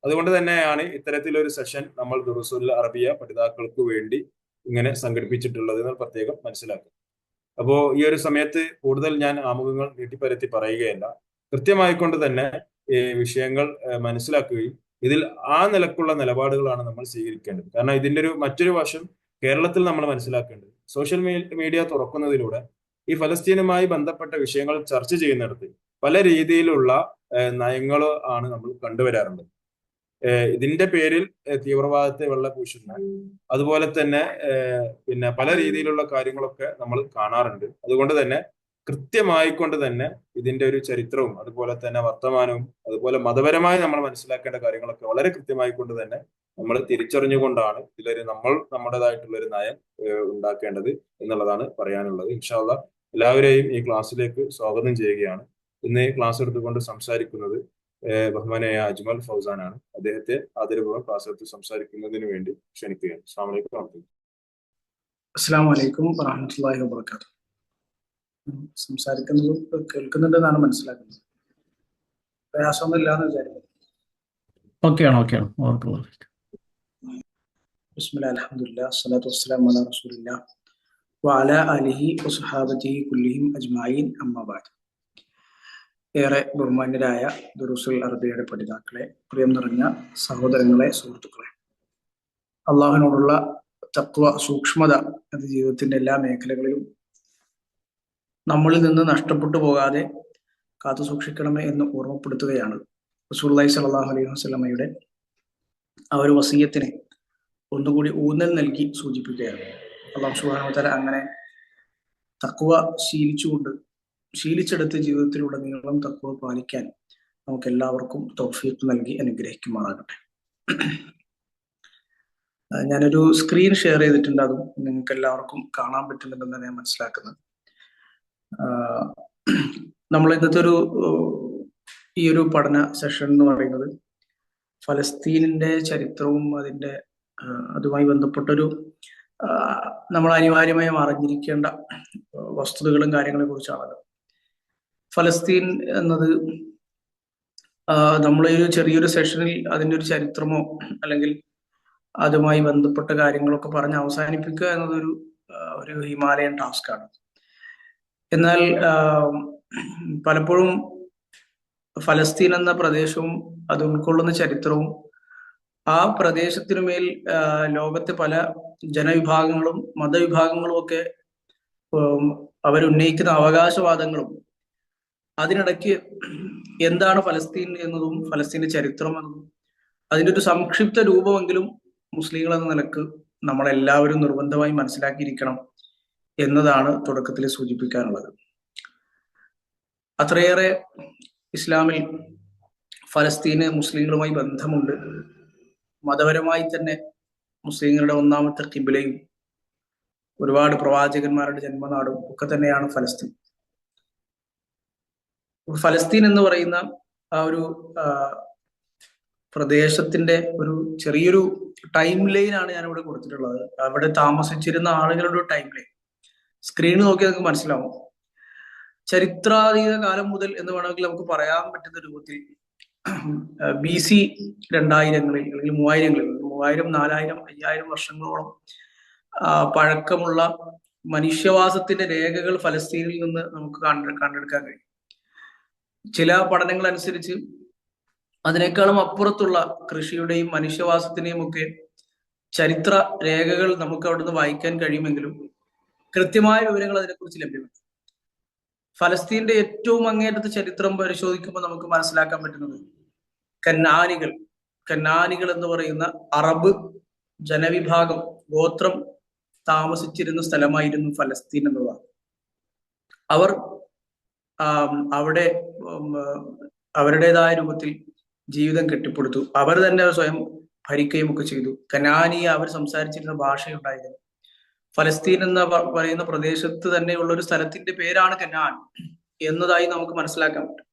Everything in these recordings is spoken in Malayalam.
അതുകൊണ്ട് തന്നെയാണ് ഇത്തരത്തിലൊരു സെഷൻ നമ്മൾ ദുറൂസുൽ അറബിയ പഠിതാക്കൾക്ക് വേണ്ടി ഇങ്ങനെ സംഘടിപ്പിച്ചിട്ടുള്ളത് എന്ന് പ്രത്യേകം മനസ്സിലാക്കുക. അപ്പോൾ ഈ ഒരു സമയത്ത് കൂടുതൽ ഞാൻ ആമുഖങ്ങൾ നീട്ടിപ്പരത്തി പറയുകയല്ല. കൃത്യമായിക്കൊണ്ട് തന്നെ ഈ വിഷയങ്ങൾ മനസ്സിലാക്കുകയും ഇതിൽ ആ നിലക്കുള്ള നിലപാടുകളാണ് നമ്മൾ സ്വീകരിക്കേണ്ടത്. കാരണം ഇതിന്റെ മറ്റൊരു വശം കേരളത്തിൽ നമ്മൾ മനസ്സിലാക്കേണ്ടത്, സോഷ്യൽ മീഡിയ തുറക്കുന്നതിലൂടെ ഈ ഫലസ്തീനുമായി ബന്ധപ്പെട്ട വിഷയങ്ങൾ ചർച്ച ചെയ്യുന്നിടത്ത് പല രീതിയിലുള്ള നയങ്ങൾ ആണ് നമ്മൾ കണ്ടുവരാറുള്ളത്. ഇതിന്റെ പേരിൽ തീവ്രവാദത്തെ വെള്ളപൂശുന്ന, അതുപോലെ തന്നെ പിന്നെ പല രീതിയിലുള്ള കാര്യങ്ങളൊക്കെ നമ്മൾ കാണാറുണ്ട്. അതുകൊണ്ട് തന്നെ കൃത്യമായിക്കൊണ്ട് തന്നെ ഇതിന്റെ ഒരു ചരിത്രവും അതുപോലെ തന്നെ വർത്തമാനവും അതുപോലെ മതപരമായി നമ്മൾ മനസ്സിലാക്കേണ്ട കാര്യങ്ങളൊക്കെ വളരെ കൃത്യമായിക്കൊണ്ട് തന്നെ നമ്മൾ തിരിച്ചറിഞ്ഞുകൊണ്ടാണ് നമ്മൾ നമ്മുടേതായിട്ടുള്ള ഒരു നയം ഉണ്ടാക്കേണ്ടത് എന്നുള്ളതാണ് പറയാനുള്ളത്. ഇൻഷാ അല്ലാഹ് എല്ലാവരെയും ഈ ക്ലാസ്സിലേക്ക് സ്വാഗതം ചെയ്യുകയാണ്. ഇന്ന് ക്ലാസ് എടുത്തുകൊണ്ട് സംസാരിക്കുന്നത് ബഹുമാനായ അജ്മൽ ഫൗസാനാണ്. അദ്ദേഹത്തെ ആദരപൂർവ്വം ക്ലാസ് എടുത്ത് സംസാരിക്കുന്നതിന് വേണ്ടി ക്ഷണിക്കുകയാണ്. അസ്സലാമു അലൈക്കും വറഹ്മത്തുള്ളാഹി വബറകാതുഹു. സംസാരിക്കുന്നത് കേൾക്കുന്നുണ്ടെന്നാണ് മനസ്സിലാക്കുന്നത്. പ്രയാസമൊന്നും ഇല്ലാന്ന് വിചാരിക്കുന്നു. ഓക്കെയാണ്. ബിസ്മില്ലാഹിർ അൽഹംദുലില്ലാഹി വസ്സലാത്തു വസ്സലാമു അലാ റസൂലില്ലാഹി വഅലാ ആലിഹി വസ്വഹാബിഹി കുല്ലിഹിം അജ്മഈൻ അമ്മാ ബഅദ്. ഏറെ ബഹുമാന്യരായ ദുറൂസുൽ അറബിയയുടെ പഠിതാക്കളെ, പ്രിയം നിറഞ്ഞ സഹോദരങ്ങളെ, സുഹൃത്തുക്കളെ, അള്ളാഹുവിനോടുള്ള തഖ്വ, സൂക്ഷ്മത അത് ജീവിതത്തിന്റെ എല്ലാ മേഖലകളിലും നമ്മളിൽ നിന്ന് നഷ്ടപ്പെട്ടു പോകാതെ കാത്തു സൂക്ഷിക്കണമേ എന്ന് ഓർമ്മപ്പെടുത്തുകയാണ്. റസൂലുള്ളാഹി സ്വല്ലല്ലാഹു അലൈഹി വസല്ലമയുടെ ആ ഒരു വസിയ്യത്തിനെ ഒന്നുകൂടി ഊന്നൽ നൽകി സൂചിപ്പിക്കുകയാണ്. അല്ലാഹു സുബ്ഹാനഹു വ തആല അങ്ങനെ തഖ്വ ശീലിച്ചെടുത്ത് ജീവിതത്തിലുടനീളം തഖ്വ പാലിക്കാൻ നമുക്ക് എല്ലാവർക്കും തൗഫീഖ് നൽകി അനുഗ്രഹിക്കുമാറാകട്ടെ. ഞാനൊരു സ്ക്രീൻ ഷെയർ ചെയ്തിട്ടുണ്ട്, അതും നിങ്ങൾക്ക് എല്ലാവർക്കും കാണാൻ പറ്റുന്നുണ്ടെന്ന് ഞാൻ മനസ്സിലാക്കുന്നത്. നമ്മൾ ഇന്നത്തെ ഈ ഒരു പഠന സെഷൻ എന്ന് പറയുന്നത് ഫലസ്തീനിന്റെ ചരിത്രവും അതുമായി ബന്ധപ്പെട്ടൊരു നമ്മൾ അനിവാര്യമായും അറിഞ്ഞിരിക്കേണ്ട വസ്തുതകളും കാര്യങ്ങളെ കുറിച്ചാണല്ലോ. ഫലസ്തീൻ എന്നത് നമ്മൾ ഈ ചെറിയൊരു സെഷനിൽ അതിൻ്റെ ഒരു ചരിത്രമോ അല്ലെങ്കിൽ അതുമായി ബന്ധപ്പെട്ട കാര്യങ്ങളൊക്കെ പറഞ്ഞ് അവസാനിപ്പിക്കുക എന്നതൊരു ഹിമാലയൻ ടാസ്ക് ആണ്. എന്നാൽ പലപ്പോഴും ഫലസ്തീൻ എന്ന പ്രദേശവും അത് ഉൾക്കൊള്ളുന്ന ചരിത്രവും ആ പ്രദേശത്തിനുമേൽ ലോകത്തെ പല ജനവിഭാഗങ്ങളും മതവിഭാഗങ്ങളും ഒക്കെ അവരുന്നയിക്കുന്ന അവകാശവാദങ്ങളും, അതിനിടയ്ക്ക് എന്താണ് ഫലസ്തീൻ എന്നതും ഫലസ്തീന്റെ ചരിത്രം എന്നതും അതിൻ്റെ ഒരു സംക്ഷിപ്ത രൂപമെങ്കിലും മുസ്ലിങ്ങൾ എന്ന നിലക്ക് നമ്മളെല്ലാവരും നിർബന്ധമായി മനസ്സിലാക്കിയിരിക്കണം എന്നതാണ് തുടക്കത്തിൽ സൂചിപ്പിക്കാനുള്ളത്. അത്രയേറെ ഇസ്ലാമിൽ ഫലസ്തീന് മുസ്ലിങ്ങളുമായി ബന്ധമുണ്ട്. മതപരമായി തന്നെ മുസ്ലിങ്ങളുടെ ഒന്നാമത്തെ ഖിബ്ലയും ഒരുപാട് പ്രവാചകന്മാരുടെ ജന്മനാടും ഒക്കെ തന്നെയാണ് ഫലസ്തീൻ. ഫലസ്തീൻ എന്ന് പറയുന്ന ആ ഒരു പ്രദേശത്തിന്റെ ഒരു ചെറിയൊരു ടൈം ലൈനാണ് ഞാനിവിടെ കൊടുത്തിട്ടുള്ളത്. അവിടെ താമസിച്ചിരുന്ന ആളുകളുടെ ടൈം ലൈൻ സ്ക്രീനിൽ നോക്കിയാൽ നമുക്ക് മനസ്സിലാവും. ചരിത്രാതീത കാലം മുതൽ എന്ന് വേണമെങ്കിൽ നമുക്ക് പറയാൻ പറ്റുന്ന രൂപത്തിൽ BC 2000-ങ്ങളിൽ അല്ലെങ്കിൽ 3000, 4000, 5000 വർഷങ്ങളോളം പഴക്കമുള്ള മനുഷ്യവാസത്തിന്റെ രേഖകൾ ഫലസ്തീനിൽ നിന്ന് നമുക്ക് കണ്ടെടുക്കാൻ കഴിയും. ചില പഠനങ്ങൾ അനുസരിച്ച് അതിനേക്കാളും അപ്പുറത്തുള്ള കൃഷിയുടെയും മനുഷ്യവാസത്തിനെയും ഒക്കെ ചരിത്ര രേഖകൾ നമുക്ക് അവിടുന്ന് വായിക്കാൻ കഴിയുമെങ്കിലും കൃത്യമായ വിവരങ്ങൾ അതിനെക്കുറിച്ച് ലഭ്യമല്ല. ഫലസ്തീന്റെ ഏറ്റവും അങ്ങേറ്റത്തെ ചരിത്രം പരിശോധിക്കുമ്പോൾ നമുക്ക് മനസ്സിലാക്കാൻ പറ്റുന്നത് കന്നാനികൾ എന്ന് പറയുന്ന അറബ് ജനവിഭാഗം ഗോത്രം താമസിച്ചിരുന്ന സ്ഥലമായിരുന്നു ഫലസ്തീൻ എന്നുള്ളതാണ്. അവർ അവിടെ അവരുടേതായ രൂപത്തിൽ ജീവിതം കെട്ടിപ്പടുത്തു. അവർ തന്നെ സ്വയം ഭരിക്കുകയും ഒക്കെ ചെയ്തു. കനാനിയ അവർ സംസാരിച്ചിരുന്ന ഭാഷയുണ്ടായിരുന്നു. ഫലസ്തീൻ എന്ന് പറയുന്ന പ്രദേശത്ത് തന്നെയുള്ള ഒരു സ്ഥലത്തിന്റെ പേരാണ് കനാൻ എന്നതായി നമുക്ക് മനസ്സിലാക്കാൻ പറ്റും.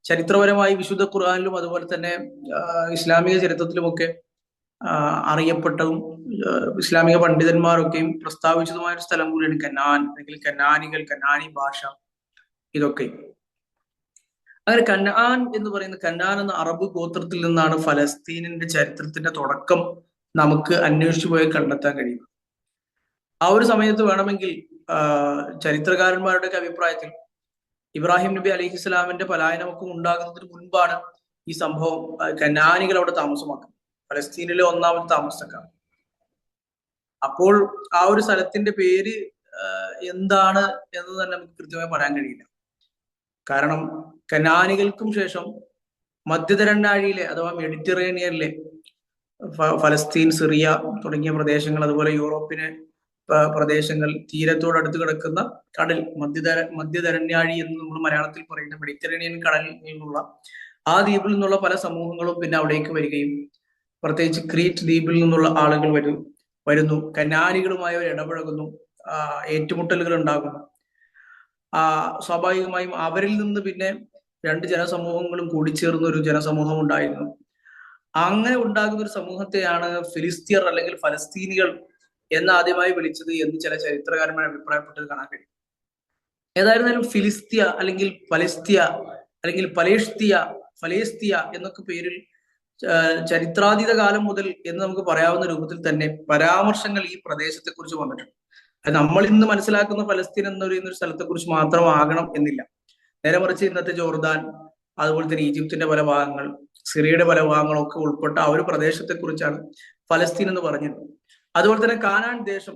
ചരിത്രപരമായി വിശുദ്ധ ഖുർആനിലും അതുപോലെ തന്നെ ഇസ്ലാമിക ചരിത്രത്തിലുമൊക്കെ അറിയപ്പെട്ടതും ഇസ്ലാമിക പണ്ഡിതന്മാരൊക്കെയും പ്രസ്താവിച്ചതുമായ ഒരു സ്ഥലം കൂടിയാണ് കനാൻ, അല്ലെങ്കിൽ കനാനികൾ, കനാനി ഭാഷ. ഇതൊക്കെ അങ്ങനെ കനാൻ എന്ന് പറയുന്ന കനാൻ എന്ന അറബ് ഗോത്രത്തിൽ നിന്നാണ് ഫലസ്തീനിന്റെ ചരിത്രത്തിന്റെ തുടക്കം നമുക്ക് അന്വേഷിച്ചു പോയി കണ്ടെത്താൻ കഴിയും. ആ ഒരു സമയത്ത് വേണമെങ്കിൽ ചരിത്രകാരന്മാരുടെ അഭിപ്രായത്തിൽ ഇബ്രാഹിം നബി അലൈഹി ഇസ്ലാമിന്റെ പലായനമൊക്കെ ഉണ്ടാകുന്നതിന് മുൻപാണ് ഈ സംഭവം കനാനികൾ അവിടെ താമസമാക്കുന്നത്. ഫലസ്തീനിലെ ഒന്നാമത്തെ താമസക്കാർ. അപ്പോൾ ആ ഒരു സ്ഥലത്തിന്റെ പേര് എന്താണ് എന്ന് തന്നെ നമുക്ക് കൃത്യമായി പറയാൻ കഴിയില്ല. കാരണം കനാനികൾക്കും ശേഷം മധ്യധരനാഴിയിലെ അഥവാ മെഡിറ്ററേനിയനിലെ ഫലസ്തീൻ, സിറിയ തുടങ്ങിയ പ്രദേശങ്ങൾ, അതുപോലെ യൂറോപ്പിനെ പ്രദേശങ്ങൾ, തീരത്തോടടുത്ത് കിടക്കുന്ന കടൽ, മധ്യധരനാഴി എന്ന് നമ്മൾ മലയാളത്തിൽ പറയുന്ന മെഡിറ്ററേനിയൻ കടലിൽ നിന്നുള്ള ആ ദ്വീപിൽ നിന്നുള്ള പല സമൂഹങ്ങളും പിന്നെ അവിടേക്ക് വരികയും പ്രത്യേകിച്ച് ക്രീറ്റ് ദ്വീപിൽ നിന്നുള്ള ആളുകൾ വരുന്നു, കനാനികളുമായി അവർ ഇടപഴകുന്നു, ഏറ്റുമുട്ടലുകൾ ഉണ്ടാകുന്നു. സ്വാഭാവികമായും അവരിൽ നിന്ന് പിന്നെ രണ്ട് ജനസമൂഹങ്ങളും കൂടിച്ചേർന്ന ഒരു ജനസമൂഹം ഉണ്ടായിരുന്നു. അങ്ങനെ ഉണ്ടാകുന്ന ഒരു സമൂഹത്തെയാണ് ഫിലിസ്തീർ അല്ലെങ്കിൽ ഫലസ്തീനികൾ എന്ന് ആദ്യമായി വിളിച്ചത് എന്ന് ചില ചരിത്രകാരന്മാർ അഭിപ്രായപ്പെട്ടത് കാണാൻ കഴിയും. ഏതായിരുന്നാലും ഫിലിസ്തീയ അല്ലെങ്കിൽ പലസ്തീയ അല്ലെങ്കിൽ ഫലേസ്തീയ എന്നൊക്കെ പേരിൽ ചരിത്രാതീത കാലം മുതൽ എന്ന് നമുക്ക് പറയാവുന്ന രൂപത്തിൽ തന്നെ പരാമർശങ്ങൾ ഈ പ്രദേശത്തെ കുറിച്ച് വന്നിട്ടുണ്ട്. അത് നമ്മൾ ഇന്ന് മനസ്സിലാക്കുന്ന ഫലസ്തീൻ എന്ന് പറയുന്ന ഒരു സ്ഥലത്തെ കുറിച്ച് മാത്രമാകണം എന്നില്ല. നേരെ മറിച്ച് ഇന്നത്തെ ജോർദാൻ, അതുപോലെ തന്നെ ഈജിപ്തിന്റെ പല ഭാഗങ്ങൾ, സിറിയയുടെ പല ഭാഗങ്ങളൊക്കെ ഉൾപ്പെട്ട ആ ഒരു പ്രദേശത്തെ കുറിച്ചാണ് ഫലസ്തീൻ എന്ന് പറഞ്ഞത്. അതുപോലെ തന്നെ കാനാൻ ദേശം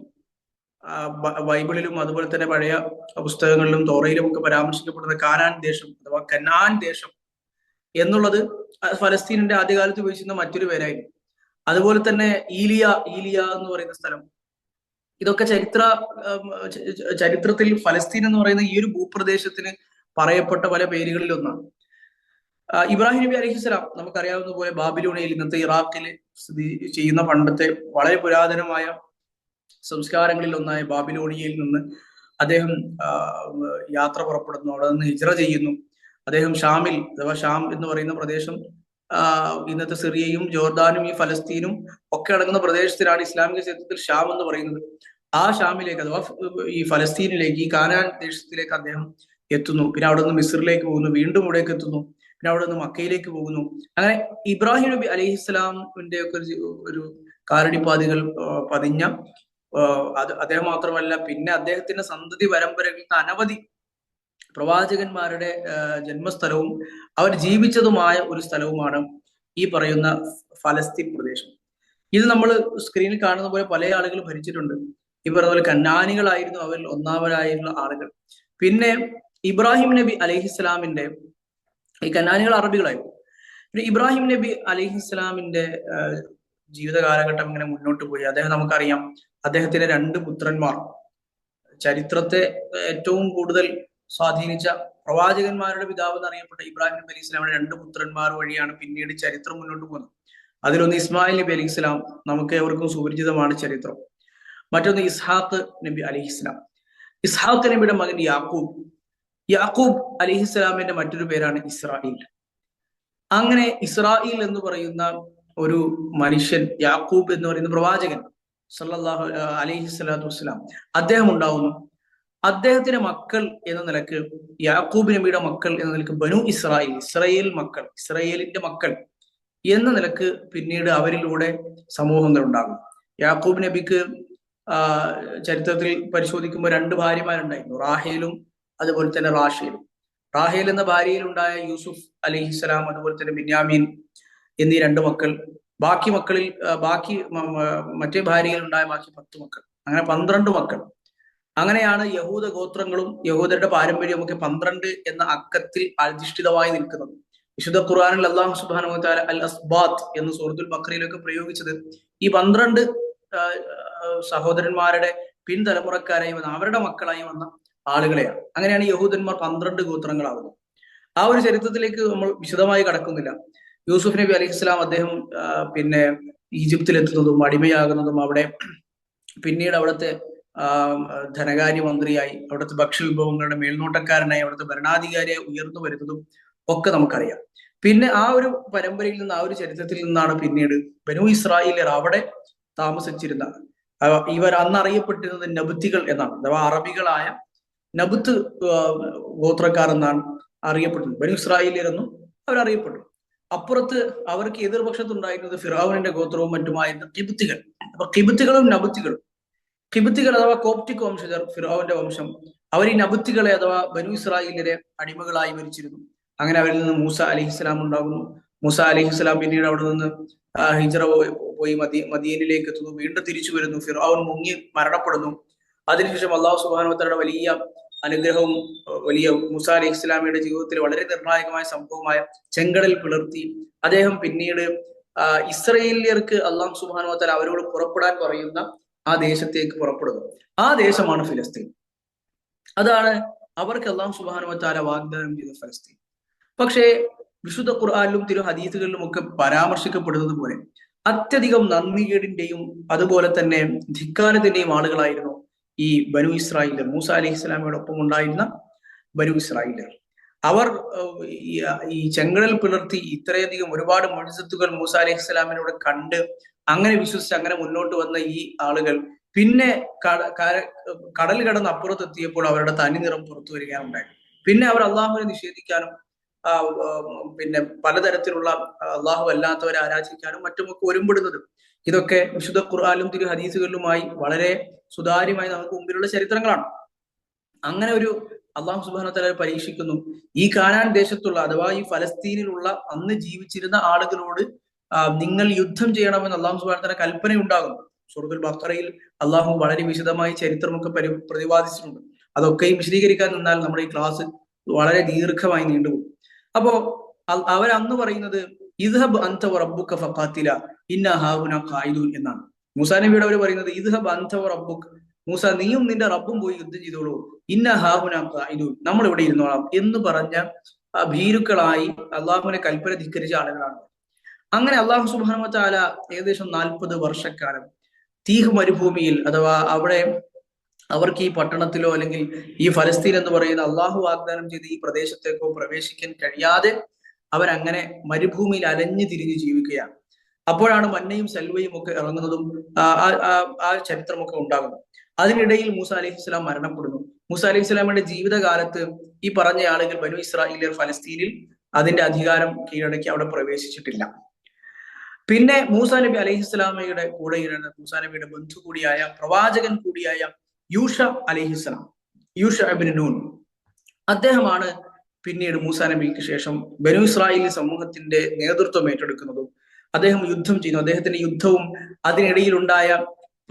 ബൈബിളിലും അതുപോലെ തന്നെ പഴയ പുസ്തകങ്ങളിലും തോറയിലും ഒക്കെ പരാമർശിക്കപ്പെടുന്ന കാനാൻ ദേശം അഥവാ കനാൻ ദേശം എന്നുള്ളത് ഫലസ്തീനിന്റെ ആദ്യകാലത്ത് ഉപയോഗിച്ചിരുന്ന മറ്റൊരു പേരായിരുന്നു. അതുപോലെ തന്നെ ഈലിയ എന്ന് പറയുന്ന സ്ഥലം, ഇതൊക്കെ ചരിത്രത്തിൽ ഫലസ്തീൻ എന്ന് പറയുന്ന ഈ ഒരു ഭൂപ്രദേശത്തിന് പറയപ്പെട്ട പല പേരുകളിൽ ഒന്നാണ്. ഇബ്രാഹിം നബി അലൈഹിസ്സലാം നമുക്കറിയാവുന്ന പോലെ ബാബിലോണിയയിൽ, ഇന്നത്തെ ഇറാഖിൽ സ്ഥിതി ചെയ്യുന്ന പണ്ടത്തെ വളരെ പുരാതനമായ സംസ്കാരങ്ങളിൽ ഒന്നായ ബാബിലോണിയയിൽ നിന്ന് അദ്ദേഹം യാത്ര പുറപ്പെടുന്നു. അവിടെ നിന്ന് ഹിജ്റ ചെയ്യുന്നു. അദ്ദേഹം ഷാമിൽ, അഥവാ ഷാം എന്ന് പറയുന്ന പ്രദേശം ഇന്നത്തെ സിറിയയും ജോർദാനും ഈ ഫലസ്തീനും ഒക്കെ അടങ്ങുന്ന പ്രദേശത്തിനാണ് ഇസ്ലാമിക ചരിത്രത്തിൽ ഷാം എന്ന് പറയുന്നത്. ആ ഷാമിലേക്ക് അഥവാ ഈ ഫലസ്തീനിലേക്ക്, ഈ കാനാൻ ദേശത്തിലേക്ക് അദ്ദേഹം എത്തുന്നു. പിന്നെ അവിടെ നിന്ന് മിസ്രിലേക്ക് പോകുന്നു, വീണ്ടും ഇവിടേക്ക് എത്തുന്നു, പിന്നെ അവിടെ നിന്ന് മക്കയിലേക്ക് പോകുന്നു. അങ്ങനെ ഇബ്രാഹിം നബി അലൈഹിസ്സലാമിന്റെ ഒക്കെ ഒരു കാലടിപ്പാതികൾ പതിഞ്ഞ അദ്ദേഹം മാത്രമല്ല, പിന്നെ അദ്ദേഹത്തിന്റെ സന്തതി പരമ്പരകളിൽ അനവധി പ്രവാചകന്മാരുടെ ജന്മസ്ഥലവും അവർ ജീവിച്ചതുമായ ഒരു സ്ഥലവുമാണ് ഈ പറയുന്ന ഫലസ്തീൻ പ്രദേശം. ഇത് നമ്മൾ സ്ക്രീനിൽ കാണുന്ന പോലെ പല ആളുകൾ ഭരിച്ചിട്ടുണ്ട്. ഈ പറഞ്ഞ പോലെ കന്നാനികളായിരുന്നു അവരിൽ ഒന്നാമരായുള്ള ആളുകൾ. പിന്നെ ഇബ്രാഹിം നബി അലൈഹിസ്സലാമിന്റെ, ഈ കന്നാനികൾ അറബികളായിരുന്നു. പിന്നെ ഇബ്രാഹിം നബി അലൈഹിസ്സലാമിന്റെ ജീവിത കാലഘട്ടം ഇങ്ങനെ മുന്നോട്ട് പോയി. അദ്ദേഹം നമുക്കറിയാം, അദ്ദേഹത്തിന്റെ രണ്ട് പുത്രന്മാർ, ചരിത്രത്തെ ഏറ്റവും കൂടുതൽ സ്വാധീനിച്ച പ്രവാചകന്മാരുടെ പിതാവ് എന്നറിയപ്പെട്ട ഇബ്രാഹിം നബി അലൈഹി സ്വലാമിന്റെ രണ്ട് പുത്രന്മാർ വഴിയാണ് പിന്നീട് ചരിത്രം മുന്നോട്ട് പോകുന്നത്. അതിലൊന്ന് ഇസ്മായിൽ നബി അലൈഹി സ്വലാം, നമുക്ക് ഏവർക്കും സുപരിചിതമാണ് ചരിത്രം. മറ്റൊന്ന് ഇസ്ഹാഖ് നബി അലൈഹിസ്സലാം. ഇസ്ഹാഖ് നബിയുടെ മകൻ യാക്കൂബ് അലൈഹിസ്സലാമിന്റെ മറ്റൊരു പേരാണ് ഇസ്രായേൽ. അങ്ങനെ ഇസ്രായേൽ എന്ന് പറയുന്ന ഒരു മനുഷ്യൻ, യാക്കൂബ് എന്ന് പറയുന്ന പ്രവാചകൻ സല്ലല്ലാഹു അലൈഹി സ്വലാത്തു വസ്സലാം, അദ്ദേഹം ഉണ്ടാവുന്നു. അദ്ദേഹത്തിന്റെ മക്കൾ എന്ന നിലക്ക്, യാക്കൂബ് നബിയുടെ മക്കൾ എന്ന നിലക്ക് ബനു ഇസ്രായേലിന്റെ മക്കൾ എന്ന നിലക്ക് പിന്നീട് അവരിലൂടെ സമൂഹങ്ങൾ ഉണ്ടാകും. യാക്കൂബ് നബിക്ക് ചരിത്രത്തിൽ പരിശോധിക്കുമ്പോൾ രണ്ട് ഭാര്യമാരുണ്ടായിരുന്നു, റാഹേലും അതുപോലെ തന്നെ റാഷേലും. റാഹേൽ എന്ന ഭാര്യയിലുണ്ടായ യൂസുഫ് അലൈഹിസ്സലാം, അതുപോലെ തന്നെ ബിന്യാമീൻ എന്നീ രണ്ട് മക്കൾ. മറ്റേ ഭാര്യയിലുണ്ടായ ബാക്കി 10 മക്കൾ. അങ്ങനെ 12 മക്കൾ. അങ്ങനെയാണ് യഹൂദ ഗോത്രങ്ങളും യഹൂദരുടെ പാരമ്പര്യവും ഒക്കെ 12 എന്ന അക്കത്തിൽ അധിഷ്ഠിതമായി നിൽക്കുന്നത്. വിശുദ്ധ ഖുർആനിൽ അല്ലാഹു സുബ്ഹാനഹു വ തആല അൽ അസ്ബാത്ത് എന്ന് സൂറത്തുൽ ബഖറയിലൊക്കെ പ്രയോഗിച്ചത് ഈ 12 സഹോദരന്മാരുടെ പിൻതലമുറക്കാരായി വന്ന, അവരുടെ മക്കളായി വന്ന ആളുകളെയാണ്. അങ്ങനെയാണ് യഹൂദന്മാർ 12 ഗോത്രങ്ങളാവുന്നത്. ആ ഒരു ചരിത്രത്തിലേക്ക് നമ്മൾ വിശദമായി കടക്കുന്നില്ല. യൂസുഫ് നബി അലൈഹിസ്സലാം അദ്ദേഹം പിന്നെ ഈജിപ്തിലെത്തുന്നതും അടിമയാകുന്നതും, അവിടെ പിന്നീട് അവിടുത്തെ ധനകാര്യമന്ത്രിയായി, അവിടുത്തെ ഭക്ഷ്യവിഭവങ്ങളുടെ മേൽനോട്ടക്കാരനായി, അവിടുത്തെ ഭരണാധികാരിയായി ഉയർന്നു വരുന്നതും ഒക്കെ നമുക്കറിയാം. പിന്നെ ആ ഒരു പരമ്പരയിൽ നിന്ന്, ആ ഒരു ചരിത്രത്തിൽ നിന്നാണ് പിന്നീട് ബനു ഇസ്രായേലിയർ അവിടെ താമസിച്ചിരുന്ന, ഇവർ അന്ന് അറിയപ്പെട്ടിരുന്നത് നബുത്തികൾ എന്നാണ്, അഥവാ അറബികളായ നബുത്ത് ഗോത്രക്കാർ എന്നാണ് അറിയപ്പെട്ടു. ബനു ഇസ്രായേലിയർ എന്നും അവരറിയപ്പെട്ടു. അപ്പുറത്ത് അവർക്ക് എതിർപക്ഷത്തുണ്ടായിരുന്നത് ഫിറഔനിന്റെ ഗോത്രവും മറ്റുമായിരുന്ന കിബുത്തികൾ. അപ്പൊ കിബുത്തികളും നബുത്തികളും, കിബുത്തികൾ അഥവാ കോപ്റ്റിക് വംശജർ, ഫിറഔന്റെ വംശം, അവർ ഈ നബുത്തികളെ അഥവാ ബനു ഇസ്രായേലിയരെ അടിമകളായി ഭരിച്ചിരുന്നു. അങ്ങനെ അവരിൽ നിന്ന് മൂസ അലിഹിസ്ലാം ഉണ്ടാകുന്നു. മൂസ അലിഹിസ്ലാം പിന്നീട് അവിടെ നിന്ന് ഹിജ്റ പോയി മദീനിലേക്ക് എത്തുന്നു. വീണ്ടും തിരിച്ചു വരുന്നു. ഫിറഔൻ മുങ്ങി മരണപ്പെടുന്നു. അതിനുശേഷം അള്ളാഹു സുബ്ഹാനഹു വ തആലയുടെ വലിയ അനുഗ്രഹവും വലിയ മൂസ അലൈഹി ഇസ്ലാമിയുടെ ജീവിതത്തിൽ വളരെ നിർണായകമായ സംഭവമായ ചെങ്കടൽ പിളർത്തി അദ്ദേഹം പിന്നീട് ഇസ്രയേലിയർക്ക് അള്ളാഹു സുബ്ഹാനഹു വ തആല അവരോട് പുറപ്പെടാൻ പറയുന്ന ആ ദേശത്തേക്ക് പുറപ്പെടുന്നു. ആ ദേശമാണ് ഫിലിസ്തീൻ. അതാണ് അവർക്ക് അള്ളാഹു സുബ്ഹാനഹു വ തആല വാഗ്ദാനം ചെയ്ത ഫലസ്തീൻ. പക്ഷേ വിശുദ്ധ ഖുർആനിലും തിരു ഹദീസുകളിലും ഒക്കെ പരാമർശിക്കപ്പെടുന്നത് പോലെ അത്യധികം നന്ദികേടിന്റെയും അതുപോലെ തന്നെ ധിക്കാരത്തിന്റെയും ആളുകളായിരുന്നു ഈ ബനു ഇസ്രായേലർ, മൂസ അലൈഹി ഇസ്ലാമിയോടൊപ്പം ഉണ്ടായിരുന്ന ബനു ഇസ്രായേലർ. അവർ ഈ ചെങ്കടൽ പിളർത്തി ഇത്രയധികം ഒരുപാട് മുഅ്ജിസത്തുകൾ മൂസ അലൈഹി ഇസ്ലാമിനോട് കണ്ട് അങ്ങനെ വിശ്വസിച്ച് അങ്ങനെ മുന്നോട്ട് വന്ന ഈ ആളുകൾ പിന്നെ കടൽ കടന്ന് അപ്പുറത്തെത്തിയപ്പോൾ അവരുടെ തനി നിറം പുറത്തു വരികയാണുണ്ടായി. പിന്നെ അവർ അള്ളാഹുവിനെ നിഷേധിക്കാനും പിന്നെ പലതരത്തിലുള്ള അള്ളാഹു അല്ലാത്തവരെ ആരാധിക്കാനും മറ്റുമൊക്കെ ഒരുമ്പെടുന്നത്, ഇതൊക്കെ വിശുദ്ധ ഖുർആനിലും തിരു ഹദീസുകളിലുമായി വളരെ സുതാര്യമായി നമുക്ക് മുമ്പിലുള്ള ചരിത്രങ്ങളാണ്. അങ്ങനെ ഒരു അള്ളാഹു സുബ്ഹാനഹു വ തആല പരീക്ഷിക്കുന്നു. ഈ കാനാൻ ദേശത്തുള്ള അഥവാ ഈ ഫലസ്തീനിലുള്ള അന്ന് ജീവിച്ചിരുന്ന ആളുകളോട് നിങ്ങൾ യുദ്ധം ചെയ്യണമെന്ന് അള്ളാഹു സുബ്ഹാനഹു വ തആല കൽപ്പന ഉണ്ടാകുന്നു. സൂറത്തുൽ ബഖറയിൽ അള്ളാഹു വളരെ വിശദമായി ചരിത്രമൊക്കെ പ്രതിപാദിച്ചിട്ടുണ്ട്. അതൊക്കെയും വിശദീകരിക്കാൻ നിന്നാൽ നമ്മുടെ ഈ ക്ലാസ് വളരെ ദീർഘമായി നീണ്ടുപോകും. അപ്പോ അവരന്ന് പറയുന്നത് ഇദ്ഹബ് അൻത വറബ്ബുക ഫഖാതില ഇന്നാ ഹാഹുനാ ഖായിദൂൻ എന്നാണ്. മൂസാ നബിയോട് അവർ പറയുന്നത് ഇദ്ഹബ് അൻത വറബ്ബുക, മൂസ നീയും നിന്റെ റബ്ബും പോയി യുദ്ധം ചെയ്തോളൂ, ഇന്നാ ഹാഹുനാ ഖായിദൂൻ, നമ്മൾ ഇവിടെ ഇരുന്നോളാം എന്ന് പറഞ്ഞ ഭീരുക്കളായി അള്ളാഹുവിനെ കൽപ്പന ധിക്കരിച്ച ആളുകളാണ്. അങ്ങനെ അള്ളാഹു സുബ്ഹാനഹു വ തആല ഏകദേശം 40 വർഷക്കാലം തീഹ് മരുഭൂമിയിൽ അഥവാ അവിടെ അവർക്ക് ഈ പട്ടണത്തിലോ അല്ലെങ്കിൽ ഈ ഫലസ്തീൻ എന്ന് പറയുന്ന അള്ളാഹു വാഗ്ദാനം ചെയ്ത് ഈ പ്രദേശത്തേക്കോ പ്രവേശിക്കാൻ കഴിയാതെ അവരങ്ങനെ മരുഭൂമിയിൽ അലഞ്ഞു തിരിഞ്ഞ് ജീവിക്കുകയാണ്. അപ്പോഴാണ് മന്നയും സൽവയും ഒക്കെ ഇറങ്ങുന്നതും ആ ചരിത്രമൊക്കെ ഉണ്ടാകുന്നത്. അതിനിടയിൽ മൂസ അലൈഹി ഇസ്ലാം മരണപ്പെടുന്നു. മൂസ അലൈഹി ഇസ്ലാമിന്റെ ജീവിതകാലത്ത് ഈ പറഞ്ഞ ആളുകൾ ബനു ഇസ്രായേലിയർ ഫലസ്തീനിൽ അതിന്റെ അധികാരം കീഴടക്കി അവിടെ പ്രവേശിച്ചിട്ടില്ല. പിന്നെ മൂസാ നബി അലൈഹി ഇസ്ലാമയുടെ കൂടെ ഇരുന്ന മൂസാ നബിയുടെ ബന്ധു കൂടിയായ പ്രവാചകൻ കൂടിയായ യൂഷ അലൈഹിസ്സലാം, യൂഷ ഇബ്നു നൂൻ, അദ്ദേഹമാണ് പിന്നീട് മൂസാ നബിക്ക് ശേഷം ബനു ഇസ്രായേലി സമൂഹത്തിന്റെ നേതൃത്വം ഏറ്റെടുക്കുന്നതും അദ്ദേഹം യുദ്ധം ചെയ്യുന്നു. അദ്ദേഹത്തിന്റെ യുദ്ധവും അതിനിടയിലുണ്ടായ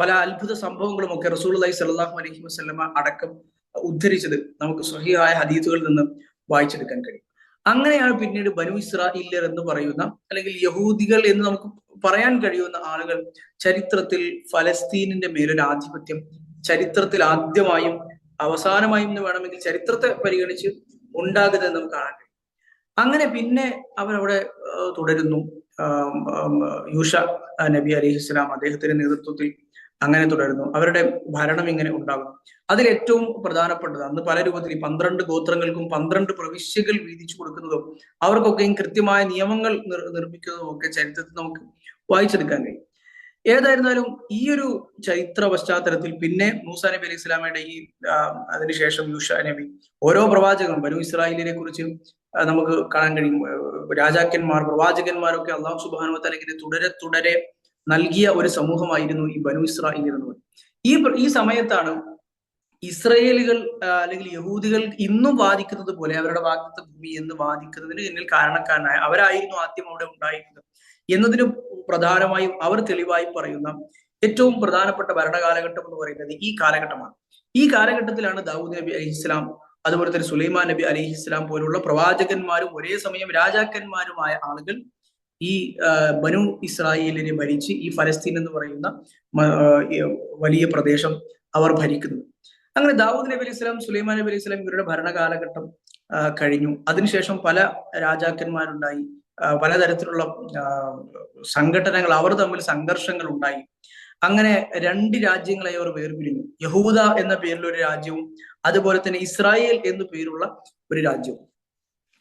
പല അത്ഭുത സംഭവങ്ങളും ഒക്കെ റസൂലുള്ളാഹി സ്വല്ലല്ലാഹു അലൈഹി വസല്ലമ അടക്കം ഉദ്ധരിച്ചത് നമുക്ക് സ്വഹീഹായ ഹദീസുകളിൽ നിന്ന് വായിച്ചെടുക്കാൻ കഴിയും. അങ്ങനെയാണ് പിന്നീട് ബനു ഇസ്രായേലിയർ എന്ന് പറയുന്ന അല്ലെങ്കിൽ യഹൂദികൾ എന്ന് നമുക്ക് പറയാൻ കഴിയുന്ന ആളുകൾ ചരിത്രത്തിൽ ഫലസ്തീനിന്റെ മേലൊരു ആധിപത്യം ചരിത്രത്തിൽ ആദ്യമായും അവസാനമായും എന്ന് വേണമെങ്കിൽ ചരിത്രത്തെ പരിഗണിച്ച് ഉണ്ടാകുന്നത് നമുക്ക് കാണാൻ കഴിയും. അങ്ങനെ പിന്നെ അവരവിടെ തുടരുന്നു. യൂഷ നബി അലൈഹിസ്സലാം അദ്ദേഹത്തിന്റെ നേതൃത്വത്തിൽ അങ്ങനെ തുടരുന്നു. അവരുടെ ഭരണം ഇങ്ങനെ ഉണ്ടാകുന്നു. അതിൽ ഏറ്റവും പ്രധാനപ്പെട്ടത് അന്ന് പല രൂപത്തിൽ 12 ഗോത്രങ്ങൾക്കും 12 പ്രവിശ്യകൾ വീതിച്ചു കൊടുക്കുന്നതും അവർക്കൊക്കെയും കൃത്യമായ നിയമങ്ങൾ നിർമ്മിക്കുന്നതും ഒക്കെ ചരിത്രത്തിൽ നമുക്ക് വായിച്ചെടുക്കാൻ കഴിയും. ഏതായിരുന്നാലും ഈ ഒരു ചരിത്ര പശ്ചാത്തലത്തിൽ പിന്നെ മൂസാ നബി അലൈഹി ഇസ്ലാമയുടെ ഈ അതിനുശേഷം യൂഷ നബി ഓരോ പ്രവാചകനും ബനു ഇസ്രായേലിനെ കുറിച്ച് നമുക്ക് കാണാൻ കഴിയും. രാജാക്കന്മാർ പ്രവാചകന്മാരൊക്കെ അള്ളാഹു സുബ്ഹാനഹു വ തആല ഇങ്ങനെ തുടരെ നൽകിയ ഒരു സമൂഹമായിരുന്നു ഈ ബനു ഇസ്രായേൽ എന്ന് പറയുന്നത്. ഈ സമയത്താണ് ഇസ്രയേലുകൾ അല്ലെങ്കിൽ യഹൂദികൾ ഇന്നും വാദിക്കുന്നത് പോലെ അവരുടെ വാഗ്ദത്ത ഭൂമി എന്ന് വാദിക്കുന്നതിന് എന്നിൽ കാരണക്കാരനായ അവരായിരുന്നു ആദ്യം അവിടെ ഉണ്ടായിരുന്നത് എന്നതിന് പ്രധാനമായും അവർ തെളിവായി പറയുന്ന ഏറ്റവും പ്രധാനപ്പെട്ട ഭരണകാലഘട്ടം എന്ന് പറയുന്നത് ഈ കാലഘട്ടമാണ്. ഈ കാലഘട്ടത്തിലാണ് ദാവൂദ് നബി അലൈഹിസ്സലാം അതുപോലെ തന്നെ സുലൈമാൻ നബി അലൈഹിസ്സലാം പോലുള്ള പ്രവാചകന്മാരും ഒരേ സമയം രാജാക്കന്മാരുമായ ആളുകൾ ഈ ബനു ഇസ്രായേലിനെ ഭരിച്ച് ഈ ഫലസ്തീൻ എന്ന് പറയുന്ന വലിയ പ്രദേശം അവർ ഭരിക്കുന്നത്. അങ്ങനെ ദാവൂദ് നബി അലൈഹി സ്വലാം സുലൈമാൻ നബി അലൈഹി സ്വലാം ഇവരുടെ ഭരണകാലഘട്ടം കഴിഞ്ഞു. അതിനുശേഷം പല രാജാക്കന്മാരുണ്ടായി, പലതരത്തിലുള്ള സംഘടനകൾ അവർ തമ്മിൽ സംഘർഷങ്ങൾ ഉണ്ടായി. അങ്ങനെ 2 രാജ്യങ്ങളെ അവർ വേർപിരിഞ്ഞു. യഹൂദ എന്ന പേരിൽ ഒരു രാജ്യവും അതുപോലെ തന്നെ ഇസ്രായേൽ എന്നു പേരുള്ള ഒരു രാജ്യവും.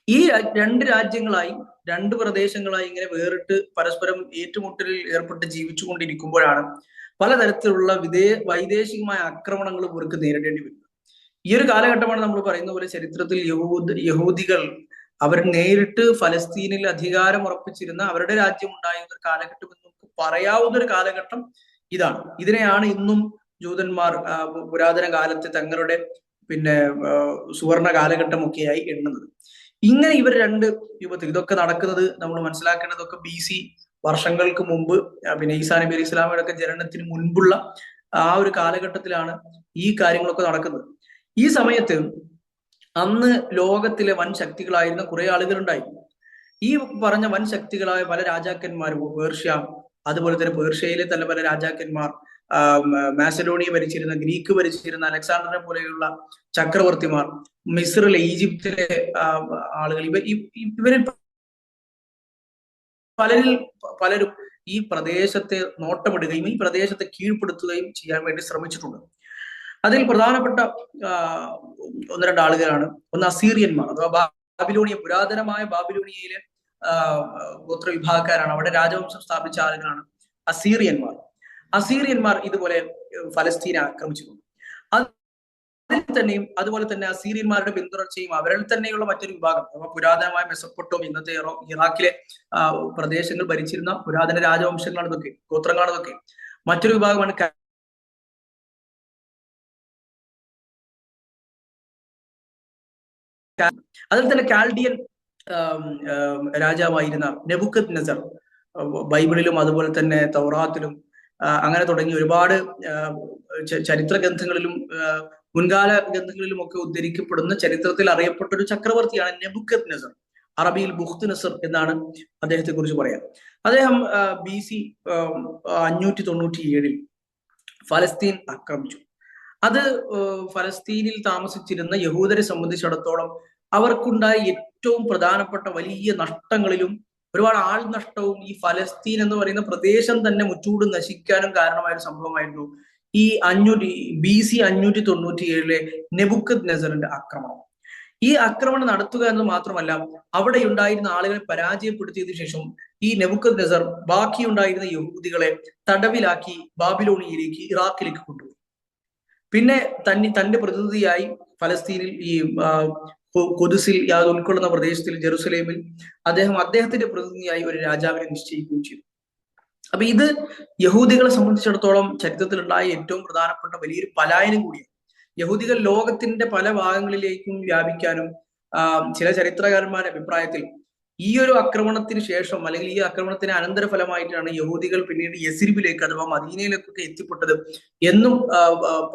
ഈ 2 രാജ്യങ്ങളായി 2 പ്രദേശങ്ങളായി ഇങ്ങനെ വേറിട്ട് പരസ്പരം ഏറ്റുമുട്ടലിൽ ഏർപ്പെട്ട് ജീവിച്ചു കൊണ്ടിരിക്കുമ്പോഴാണ് പലതരത്തിലുള്ള വൈദേശികമായ ആക്രമണങ്ങളും ഇവർക്ക് നേരിടേണ്ടി വരുന്നത്. ഈ ഒരു കാലഘട്ടമാണ് നമ്മൾ പറയുന്ന പോലെ ചരിത്രത്തിൽ യഹൂദികൾ അവർ നേരിട്ട് ഫലസ്തീനിൽ അധികാരം ഉറപ്പിച്ചിരുന്ന അവരുടെ രാജ്യം ഉണ്ടായിരുന്ന ഒരു കാലഘട്ടം എന്ന് നമുക്ക് പറയാവുന്ന ഒരു കാലഘട്ടം ഇതാണ്. ഇതിനെയാണ് ഇന്നും ജൂതന്മാർ പുരാതന കാലത്ത് തങ്ങളുടെ പിന്നെ സുവർണ കാലഘട്ടമൊക്കെയായി എണ്ണുന്നത്. ഇങ്ങനെ ഇവർ രണ്ട് രൂപത്തിൽ ഇതൊക്കെ നടക്കുന്നത് നമ്മൾ മനസ്സിലാക്കേണ്ടതൊക്കെ BC വർഷങ്ങൾക്ക് മുമ്പ്, പിന്നെ ഈസാ നബി അലൈഹി ഇസ്ലാമയുടെ ഒക്കെ ജനനത്തിന് മുൻപുള്ള ആ ഒരു കാലഘട്ടത്തിലാണ് ഈ കാര്യങ്ങളൊക്കെ നടക്കുന്നത്. ഈ സമയത്ത് അന്ന് ലോകത്തിലെ വൻ ശക്തികളായിരുന്ന കുറെ ആളുകൾ ഉണ്ടായിരുന്നു. ഈ പറഞ്ഞ വൻ ശക്തികളായ പല രാജാക്കന്മാരും, പേർഷ്യ, അതുപോലെ തന്നെ പേർഷ്യയിലെ തന്നെ പല രാജാക്കന്മാർ, മാസഡോണിയ ഭരിച്ചിരുന്ന, ഗ്രീക്ക് ഭരിച്ചിരുന്ന അലക്സാണ്ടറിനെ പോലെയുള്ള ചക്രവർത്തിമാർ, മിസ്രിലെ, ഈജിപ്തിലെ ആളുകൾ, ഇവരിൽ പലരും ഈ പ്രദേശത്തെ നോട്ടമിടുകയും ഈ പ്രദേശത്തെ കീഴ്പ്പെടുത്തുകയും ചെയ്യാൻ വേണ്ടി ശ്രമിച്ചിട്ടുണ്ട്. അതിൽ പ്രധാനപ്പെട്ട ഒന്ന് രണ്ട് ആളുകളാണ്. ഒന്ന് അസീറിയന്മാർ അഥവാ പുരാതനമായ ബാബിലോണിയയിലെ ഗോത്രവിഭാഗക്കാരാണ്. അവിടെ രാജവംശം സ്ഥാപിച്ച ആളുകളാണ് അസീറിയന്മാർ ഇതുപോലെ ഫലസ്തീനെ ആക്രമിച്ചിട്ടുണ്ട്. അതുപോലെ തന്നെ അസീറിയന്മാരുടെ പിന്തുടർച്ചയും അവരിൽ തന്നെയുള്ള മറ്റൊരു വിഭാഗം, പുരാതനമായ മെസപ്പൊട്ടോമിയ, ഇന്നത്തെ ഇറാഖിലെ പ്രദേശങ്ങൾ ഭരിച്ചിരുന്ന പുരാതന രാജവംശങ്ങളാണ് ഇതൊക്കെ, ഗോത്രങ്ങളാണ് ഇതൊക്കെ. മറ്റൊരു വിഭാഗമാണ് അതിൽ തന്നെ കാൽഡിയൻ രാജാവായിരുന്ന നെബുക്കദ്നെസർ, ബൈബിളിലും അതുപോലെ തന്നെ തൗറാത്തിലും അങ്ങനെ തുടങ്ങി ഒരുപാട് ചരിത്ര ഗ്രന്ഥങ്ങളിലും മുൻകാല ഗ്രന്ഥങ്ങളിലും ഒക്കെ ഉദ്ധരിക്കപ്പെടുന്ന, ചരിത്രത്തിൽ അറിയപ്പെട്ട ഒരു ചക്രവർത്തിയാണ് നെബുക്കദ്നെസർ. അറബിയിൽ ബുഖ്ത് നസർ എന്നാണ് അദ്ദേഹത്തെ കുറിച്ച് പറയാം. അദ്ദേഹം BC 597 ഫലസ്തീൻ ആക്രമിച്ചു. അത് ഫലസ്തീനിൽ താമസിച്ചിരുന്ന യഹൂദരെ സംബന്ധിച്ചിടത്തോളം അവർക്കുണ്ടായ ഏറ്റവും പ്രധാനപ്പെട്ട വലിയ നഷ്ടങ്ങളിലും ഒരുപാട് ആൾ നഷ്ടവും ഈ ഫലസ്തീൻ എന്ന് പറയുന്ന പ്രദേശം തന്നെ മുച്ചൂട് നശിക്കാനും കാരണമായ ഒരു സംഭവമായിരുന്നു ഈ BC 597 നെബുക്കദ്നെസറിന്റെ ആക്രമണം. ഈ ആക്രമണം നടത്തുക എന്ന് മാത്രമല്ല, അവിടെ ഉണ്ടായിരുന്ന ആളുകളെ പരാജയപ്പെടുത്തിയതിനു ശേഷം ഈ നെബുക്കദ്നെസർ ബാക്കിയുണ്ടായിരുന്ന യഹൂദികളെ തടവിലാക്കി ബാബിലോണിയയിലേക്ക്, ഇറാഖിലേക്ക് കൊണ്ടുപോയി. പിന്നെ തന്റെ പ്രതിനിധിയായി ഫലസ്തീനിൽ, ഈ ഖുദ്സിൽ, അത് ഉൾക്കൊള്ളുന്ന പ്രദേശത്തിൽ, ജെറുസലേമിൽ അദ്ദേഹത്തിന്റെ പ്രതിനിധിയായി ഒരു രാജാവിനെ നിശ്ചയിക്കുകയും ചെയ്തു. അപ്പൊ ഇത് യഹൂദികളെ സംബന്ധിച്ചിടത്തോളം ചരിത്രത്തിൽ ഉണ്ടായ ഏറ്റവും പ്രധാനപ്പെട്ട വലിയൊരു പലായനം കൂടിയാണ്. യഹൂദികൾ ലോകത്തിന്റെ പല ഭാഗങ്ങളിലേക്കും വ്യാപിക്കാനും, ചില ചരിത്രകാരന്മാരുടെ അഭിപ്രായത്തിൽ ഈ ഒരു ആക്രമണത്തിന് ശേഷം, അല്ലെങ്കിൽ ഈ ആക്രമണത്തിന് അനന്തരഫലമായിട്ടാണ് യഹൂദികൾ പിന്നീട് യസ്രിബിലേക്ക് അഥവാ മദീനയിലേക്കൊക്കെ എത്തിപ്പെട്ടത് എന്നും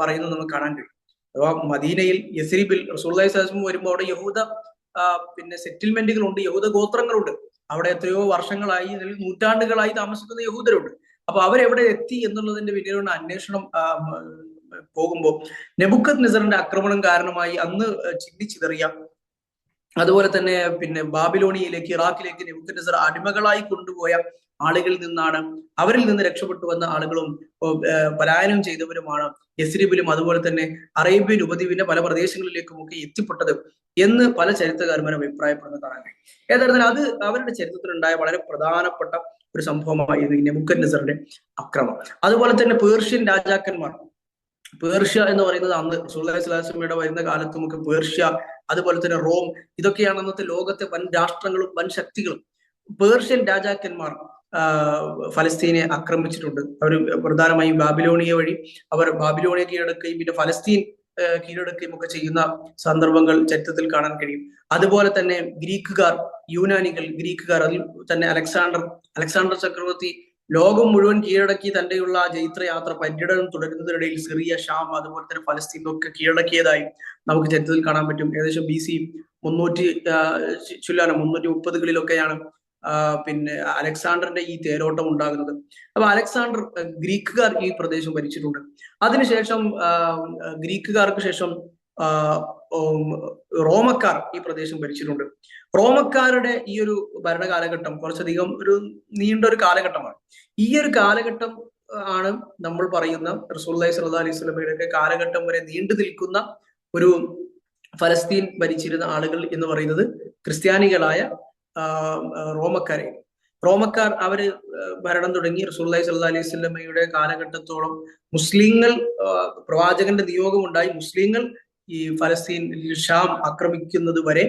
പറയുന്നത് നമുക്ക് കാണാൻ കഴിയും. അഥവാ മദീനയിൽ, യസ്രിബിൽ റസൂലുള്ളാഹി സ്വല്ലല്ലാഹു അലൈഹി വസല്ലം വരുമ്പോൾ അവിടെ യഹൂദ പിന്നെ സെറ്റിൽമെന്റുകളുണ്ട്, യഹൂദ ഗോത്രങ്ങളുണ്ട്. അവിടെ എത്രയോ വർഷങ്ങളായി, നൂറ്റാണ്ടുകളായി താമസിക്കുന്ന യഹൂദരുണ്ട്. അപ്പൊ അവരെവിടെ എത്തി എന്നുള്ളതിന്റെ പിന്നീടുള്ള അന്വേഷണം പോകുമ്പോൾ നെബുക്കദ്നെസറിന്റെ ആക്രമണം കാരണമായി അന്ന് ചിന്തിച്ചിതറിയ, അതുപോലെ തന്നെ പിന്നെ ബാബിലോണിയയിലേക്ക്, ഇറാഖിലേക്ക് നെബുക്കദ്നെസർ അടിമകളായി കൊണ്ടുപോയ ആളുകളിൽ നിന്നാണ്, അവരിൽ നിന്ന് രക്ഷപ്പെട്ടു വന്ന ആളുകളും പലായനം ചെയ്തവരുമാണ് യസ്രിബിലും അതുപോലെ തന്നെ അറേബ്യൻ ഉപദ്വീപിന്റെ പല പ്രദേശങ്ങളിലേക്കും ഒക്കെ എത്തിപ്പെട്ടത് എന്ന് പല ചരിത്രകാരന്മാരും അഭിപ്രായപ്പെടുന്ന കാണാൻ കഴിയും. ഏതായിരുന്നാലും അത് അവരുടെ ചരിത്രത്തിലുണ്ടായ വളരെ പ്രധാനപ്പെട്ട ഒരു സംഭവമായിരുന്നു ഈ നെബുക്കദ്നെസറിന്റെ ആക്രമണം. അതുപോലെ തന്നെ പേർഷ്യൻ രാജാക്കന്മാർ, പേർഷ്യ എന്ന് പറയുന്നത് അന്ന് റസൂലുള്ളാഹി സ്വല്ലല്ലാഹു അലൈഹി വസല്ലമയുടെ വരുന്ന കാലത്ത് നമുക്ക് പേർഷ്യ, അതുപോലെ തന്നെ റോം, ഇതൊക്കെയാണ് അന്നത്തെ ലോകത്തെ വൻ രാഷ്ട്രങ്ങളും വൻ ശക്തികളും. പേർഷ്യൻ രാജാക്കന്മാർ ഫലസ്തീനെ ആക്രമിച്ചിട്ടുണ്ട്. അവർ പ്രധാനമായും ബാബിലോണിയ വഴി അവർ ബാബിലോണിയ കീഴടക്കുകയും പിന്നെ ഫലസ്തീൻ കീഴടക്കുകയും ഒക്കെ ചെയ്യുന്ന സന്ദർഭങ്ങൾ ചരിത്രത്തിൽ കാണാൻ കഴിയും. അതുപോലെ തന്നെ ഗ്രീക്കുകാർ, ഗ്രീക്കുകാർ, അതിൽ തന്നെ അലക്സാണ്ടർ ചക്രവർത്തി ലോകം മുഴുവൻ കീഴടക്കി തന്റെയുള്ള ജൈത്രയാത്ര പര്യടനം തുടരുന്നതിനിടയിൽ സിറിയ, ഷാം, അതുപോലെ തന്നെ ഫലസ്തീനൊക്കെ കീഴടക്കിയതായി നമുക്ക് ചരിത്രത്തിൽ കാണാൻ പറ്റും. ഏകദേശം BC 330കളിലൊക്കെയാണ് പിന്നെ അലക്സാണ്ടറിന്റെ ഈ തേരോട്ടം ഉണ്ടാകുന്നത്. അപ്പൊ ഗ്രീക്കുകാർ ഈ പ്രദേശം ഭരിച്ചിട്ടുണ്ട്. അതിനുശേഷം ഗ്രീക്കുകാർക്ക് ശേഷം റോമക്കാർ ഈ പ്രദേശം ഭരിച്ചിട്ടുണ്ട്. റോമക്കാരുടെ ഈ ഒരു ഭരണകാലഘട്ടം കുറച്ചധികം ഒരു നീണ്ട ഒരു കാലഘട്ടമാണ്. ഈ ഒരു കാലഘട്ടം ആണ് നമ്മൾ പറയുന്ന റസൂലുള്ളാഹി സ്വല്ലല്ലാഹു അലൈഹി വസല്ലമയുടെ കാലഘട്ടം വരെ നീണ്ടു നിൽക്കുന്ന ഒരു ഫലസ്തീൻ ഭരിച്ചിരുന്ന ആളുകൾ എന്ന് പറയുന്നത് ക്രിസ്ത്യാനികളായ റോമക്കാർ അവര് ഭരണം തുടങ്ങി. റസൂലുള്ളാഹി സ്വല്ലല്ലാഹു അലൈഹി വസല്ലമയുടെ കാലഘട്ടത്തോളം മുസ്ലിങ്ങൾ, പ്രവാചകന്റെ നിയോഗം ഉണ്ടായി, മുസ്ലിങ്ങൾ ഈ ഫലസ്തീൻ ഷാം ആക്രമിക്കുന്നത് വരെ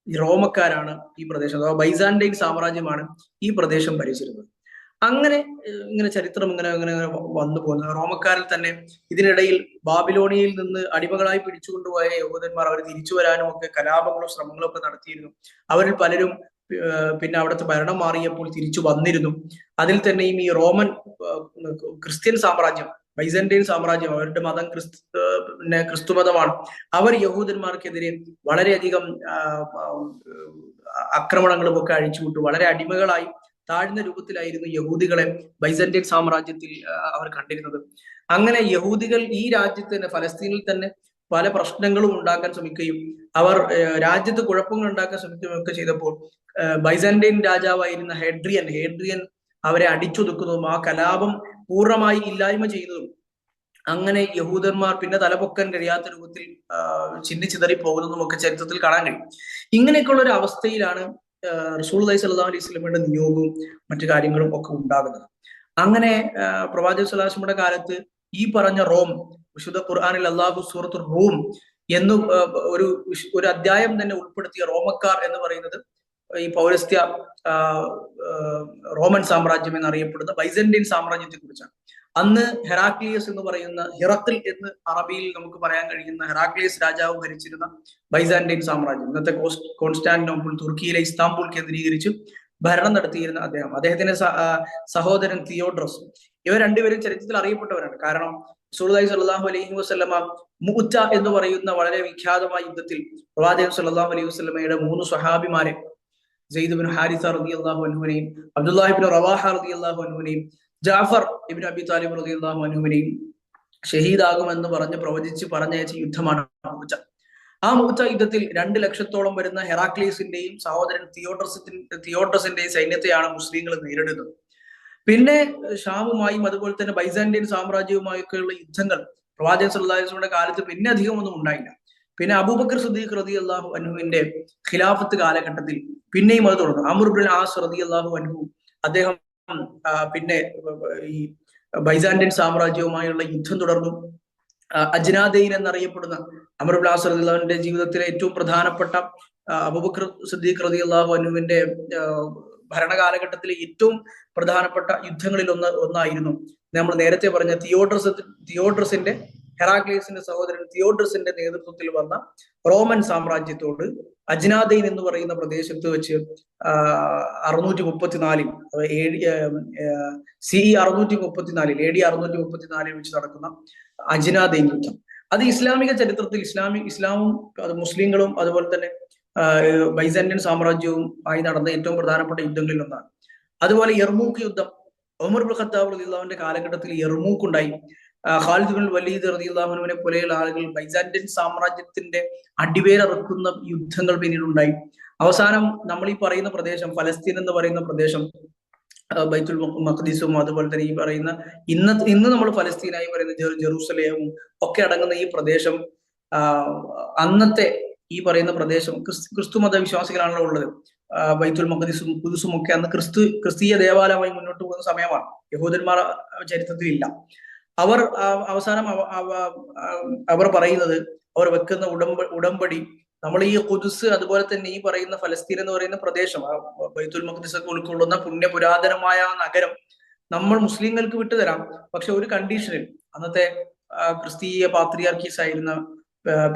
ഈ റോമക്കാരാണ് ഈ പ്രദേശം, അഥവാ ബൈസാന്റൈൻ സാമ്രാജ്യമാണ് ഈ പ്രദേശം ഭരിച്ചിരുന്നത്. അങ്ങനെ ഇങ്ങനെ ചരിത്രം ഇങ്ങനെ ഇങ്ങനെ വന്നു പോകുന്നത്. റോമക്കാരിൽ തന്നെ ഇതിനിടയിൽ ബാബിലോണിയയിൽ നിന്ന് അടിമകളായി പിടിച്ചുകൊണ്ടുപോയ യഹൂദന്മാർ അവർ തിരിച്ചു വരാനും ഒക്കെ കലാപങ്ങളും ശ്രമങ്ങളും ഒക്കെ നടത്തിയിരുന്നു. അവരിൽ പലരും പിന്നെ അവിടുത്തെ ഭരണം മാറിയപ്പോൾ തിരിച്ചു വന്നിരുന്നു. അതിൽ തന്നെയും ഈ റോമൻ ക്രിസ്ത്യൻ സാമ്രാജ്യം, ബൈസന്റൈൻ സാമ്രാജ്യം, അവരുടെ മതം ക്രിസ്തു മതമാണ്. അവർ യഹൂദന്മാർക്കെതിരെ വളരെയധികം ആക്രമണങ്ങളും ഒക്കെ അഴിച്ചുവിട്ടു. വളരെ അടിമകളായി താഴ്ന്ന രൂപത്തിലായിരുന്നു യഹൂദികളെ ബൈസന്റൈൻ സാമ്രാജ്യത്തിൽ അവർ കണ്ടിരുന്നത്. അങ്ങനെ യഹൂദികൾ ഈ രാജ്യത്ത് തന്നെ, ഫലസ്തീനിൽ തന്നെ പല പ്രശ്നങ്ങളും ഉണ്ടാക്കാൻ ശ്രമിക്കുകയും അവർ രാജ്യത്ത് കുഴപ്പങ്ങൾ ഉണ്ടാക്കാൻ ശ്രമിക്കുകയും ഒക്കെ ചെയ്തപ്പോൾ ബൈസന്റൈൻ രാജാവായിരുന്ന ഹേഡ്രിയൻ അവരെ അടിച്ചൊതുക്കുന്നതും ആ കലാപം പൂർണ്ണമായി ഇല്ലായ്മ ചെയ്യുന്നതും, അങ്ങനെ യഹൂദന്മാർ പിന്നെ തലപൊക്കാൻ കഴിയാത്ത രൂപത്തിൽ ചിന്നിച്ചിതറി പോകുന്നതും ഒക്കെ ചരിത്രത്തിൽ കാണാൻ കഴിയും. ഇങ്ങനെയൊക്കെയുള്ള ഒരു അവസ്ഥയിലാണ് റസൂലുള്ളാഹി സ്വല്ലല്ലാഹു അലൈഹി വസല്ലമയുടെ നിയോഗവും മറ്റു കാര്യങ്ങളും ഒക്കെ ഉണ്ടാകുന്നത്. അങ്ങനെ പ്രവാചകൻ സ്വല്ലല്ലാഹു അലൈഹി വസല്ലമയുടെ കാലത്ത് ഈ പറഞ്ഞ റോം, വിശുദ്ധ ഖുർആനിൽ അല്ലാഹു സൂറത്തുൽ റൂം എന്ന് ഒരു അധ്യായം തന്നെ ഉൾപ്പെടുത്തിയ റോമക്കാർ എന്ന് പറയുന്നത് ഈ പൗരസ്ത്യ റോമൻ സാമ്രാജ്യം എന്നറിയപ്പെടുന്ന ബൈസന്റൈൻ സാമ്രാജ്യത്തെ കുറിച്ചാണ്. അന്ന് ഹെറാക്ലിയസ് എന്ന് പറയുന്ന, ഹിറക്കിൾ എന്ന് അറബിയിൽ നമുക്ക് പറയാൻ കഴിയുന്ന ഹെറാക്ലിയസ് രാജാവ് ഭരിച്ചിരുന്ന ബൈസാന്റൈൻ സാമ്രാജ്യം, ഇന്നത്തെ കോൺസ്റ്റാന്റിനോപ്പിൾ, തുർക്കിയിലെ ഇസ്താംബുൾ കേന്ദ്രീകരിച്ച് ഭരണം നടത്തിയിരുന്ന അദ്ദേഹത്തിന്റെ സഹോദരൻ തിയോഡ്രോസ്, ഇവർ രണ്ടുപേരും ചരിത്രത്തിൽ അറിയപ്പെട്ടവരാണ്. കാരണം റസൂലുള്ളാഹി സ്വല്ലല്ലാഹു അലൈഹി വസല്ലമ മുഅ്ത എന്ന് പറയുന്ന വളരെ വിഖ്യാതമായ യുദ്ധത്തിൽ പ്രവാചകൻ സ്വല്ലല്ലാഹു അലൈഹി വസല്ലമയുടെ 3 സ്വഹാബിമാരെ, സെയ്ദ് ഇബ്നു ഹാരിസ റളിയല്ലാഹു അൻഹുവിനെയും അബ്ദുല്ലാഹി ഇബ്നു റവാഹ റളിയല്ലാഹു അൻഹുവിനെയും ജാഫർ ഇബ്നു അബി താലിബ് റളിയല്ലാഹു അൻഹുവിനെയും ഷഹീദാകുമെന്ന് പ്രവചിച്ച് പറഞ്ഞയച്ച യുദ്ധമാണ് മുഅ്ത. ആ മുഅ്ത യുദ്ധത്തിൽ 2 ലക്ഷത്തോളം വരുന്ന ഹെറാക്ലിയസിന്റെയും സഹോദരൻ തിയോഡ്രസിന്റെയും സൈന്യത്തെയാണ് മുസ്ലിങ്ങൾ നേരിടുന്നത്. പിന്നെ ഷാമുമായും അതുപോലെ തന്നെ ബൈസാന്റൈൻ സാമ്രാജ്യവുമായൊക്കെയുള്ള യുദ്ധങ്ങൾ പ്രവാചകൻ സ്വല്ലല്ലാഹു അലൈഹി വസല്ലമയുടെ കാലത്ത് പിന്നെ അധികം ഒന്നും ഉണ്ടായില്ല. പിന്നെ അബൂബക്കർ സിദ്ദീഖ് റളിയല്ലാഹു അൻഹുവിന്റെ ഖിലാഫത്ത് കാലഘട്ടത്തിൽ പിന്നെയും അത് തുടർന്നു. അംർ ഇബ്നുൽ ആസ് റളിയല്ലാഹു അൻഹു അദ്ദേഹം പിന്നെ ഈ ബൈസാന്റൈൻ സാമ്രാജ്യവുമായുള്ള യുദ്ധം തുടർന്നു. അജ്നാദൈൻ എന്നറിയപ്പെടുന്ന അംർ ഇബ്നുൽ ആസ് റളിയല്ലാഹുവിന്റെ ജീവിതത്തിലെ ഏറ്റവും പ്രധാനപ്പെട്ട അബൂബക്കർ സിദ്ദീഖ് റളിയല്ലാഹു അൻഹുവിന്റെ ഭരണകാലഘട്ടത്തിലെ ഏറ്റവും പ്രധാനപ്പെട്ട യുദ്ധങ്ങളിൽ ഒന്നായിരുന്നു നമ്മൾ നേരത്തെ പറഞ്ഞ തിയോഡ്രസിന്റെ, ഹെറാക്ലിയസിന്റെ സഹോദരൻ തിയോഡ്രസിന്റെ നേതൃത്വത്തിൽ വന്ന റോമൻ സാമ്രാജ്യത്തോട് അജ്നാദൈൻ എന്ന് പറയുന്ന പ്രദേശത്ത് വെച്ച് 634 CE 634 AD 634 വെച്ച് നടക്കുന്ന അജ്നാദൈൻ യുദ്ധം. അത് ഇസ്ലാമിക ചരിത്രത്തിൽ ഇസ്ലാമും മുസ്ലിങ്ങളും അതുപോലെ തന്നെ ബൈസാന്റൈൻ സാമ്രാജ്യവും ആയി നടന്ന ഏറ്റവും പ്രധാനപ്പെട്ട യുദ്ധങ്ങളിൽ ഒന്നാണ്. അതുപോലെ യർമൂക്ക് യുദ്ധം, ഉമർ ഇബ്നു ഖത്താബ് റളിയല്ലാഹുവിന്റെ കാലഘട്ടത്തിൽ യർമൂക്ക് ഉണ്ടായി. ഖാലിദ് ഇബ്നുൽ വലീദ് റളിയല്ലാഹു അൻഹുവിനെ പോലെയുള്ള ആളുകൾ ബൈസാന്റൈൻ സാമ്രാജ്യത്തിന്റെ അടിവേരറുക്കുന്ന യുദ്ധങ്ങൾ പിന്നീട് ഉണ്ടായി. അവസാനം നമ്മൾ ഈ പറയുന്ന പ്രദേശം, ഫലസ്തീൻ എന്ന് പറയുന്ന പ്രദേശം, ബൈത്തുൽ മഖ്ദിസും അതുപോലെ തന്നെ ഈ പറയുന്ന ഇന്ന് നമ്മൾ ഫലസ്തീനായി പറയുന്ന ജെറൂസലേമും ഒക്കെ അടങ്ങുന്ന ഈ പ്രദേശം, അന്നത്തെ ഈ പറയുന്ന പ്രദേശം ക്രിസ്തു മത വിശ്വാസികളാണല്ലോ ഉള്ളത്. ബൈത്തുൽ മഖ്ദിസും ഖുദ്സും ഒക്കെ അന്ന് ക്രിസ്തീയ ദേവാലയമായി മുന്നോട്ട് പോകുന്ന സമയമാണ്. യഹൂദന്മാർ ചരിത്രത്തിലില്ല. അവർ അവസാനം അവർ പറയുന്നത്, അവർ വെക്കുന്ന ഉടമ്പടി, നമ്മൾ ഈ ഖുദ്സ് അതുപോലെ തന്നെ ഈ പറയുന്ന ഫലസ്തീൻ എന്ന് പറയുന്ന പ്രദേശം, ബൈത്തുൽ മഖ്ദിസ് ഒക്കെ ഉൾക്കൊള്ളുന്ന പുണ്യപുരാതനമായ നഗരം നമ്മൾ മുസ്ലിങ്ങൾക്ക് വിട്ടുതരാം, പക്ഷെ ഒരു കണ്ടീഷനിൽ. അന്നത്തെ ക്രിസ്തീയ പാത്രിയാർക്കീസ് ആയിരുന്ന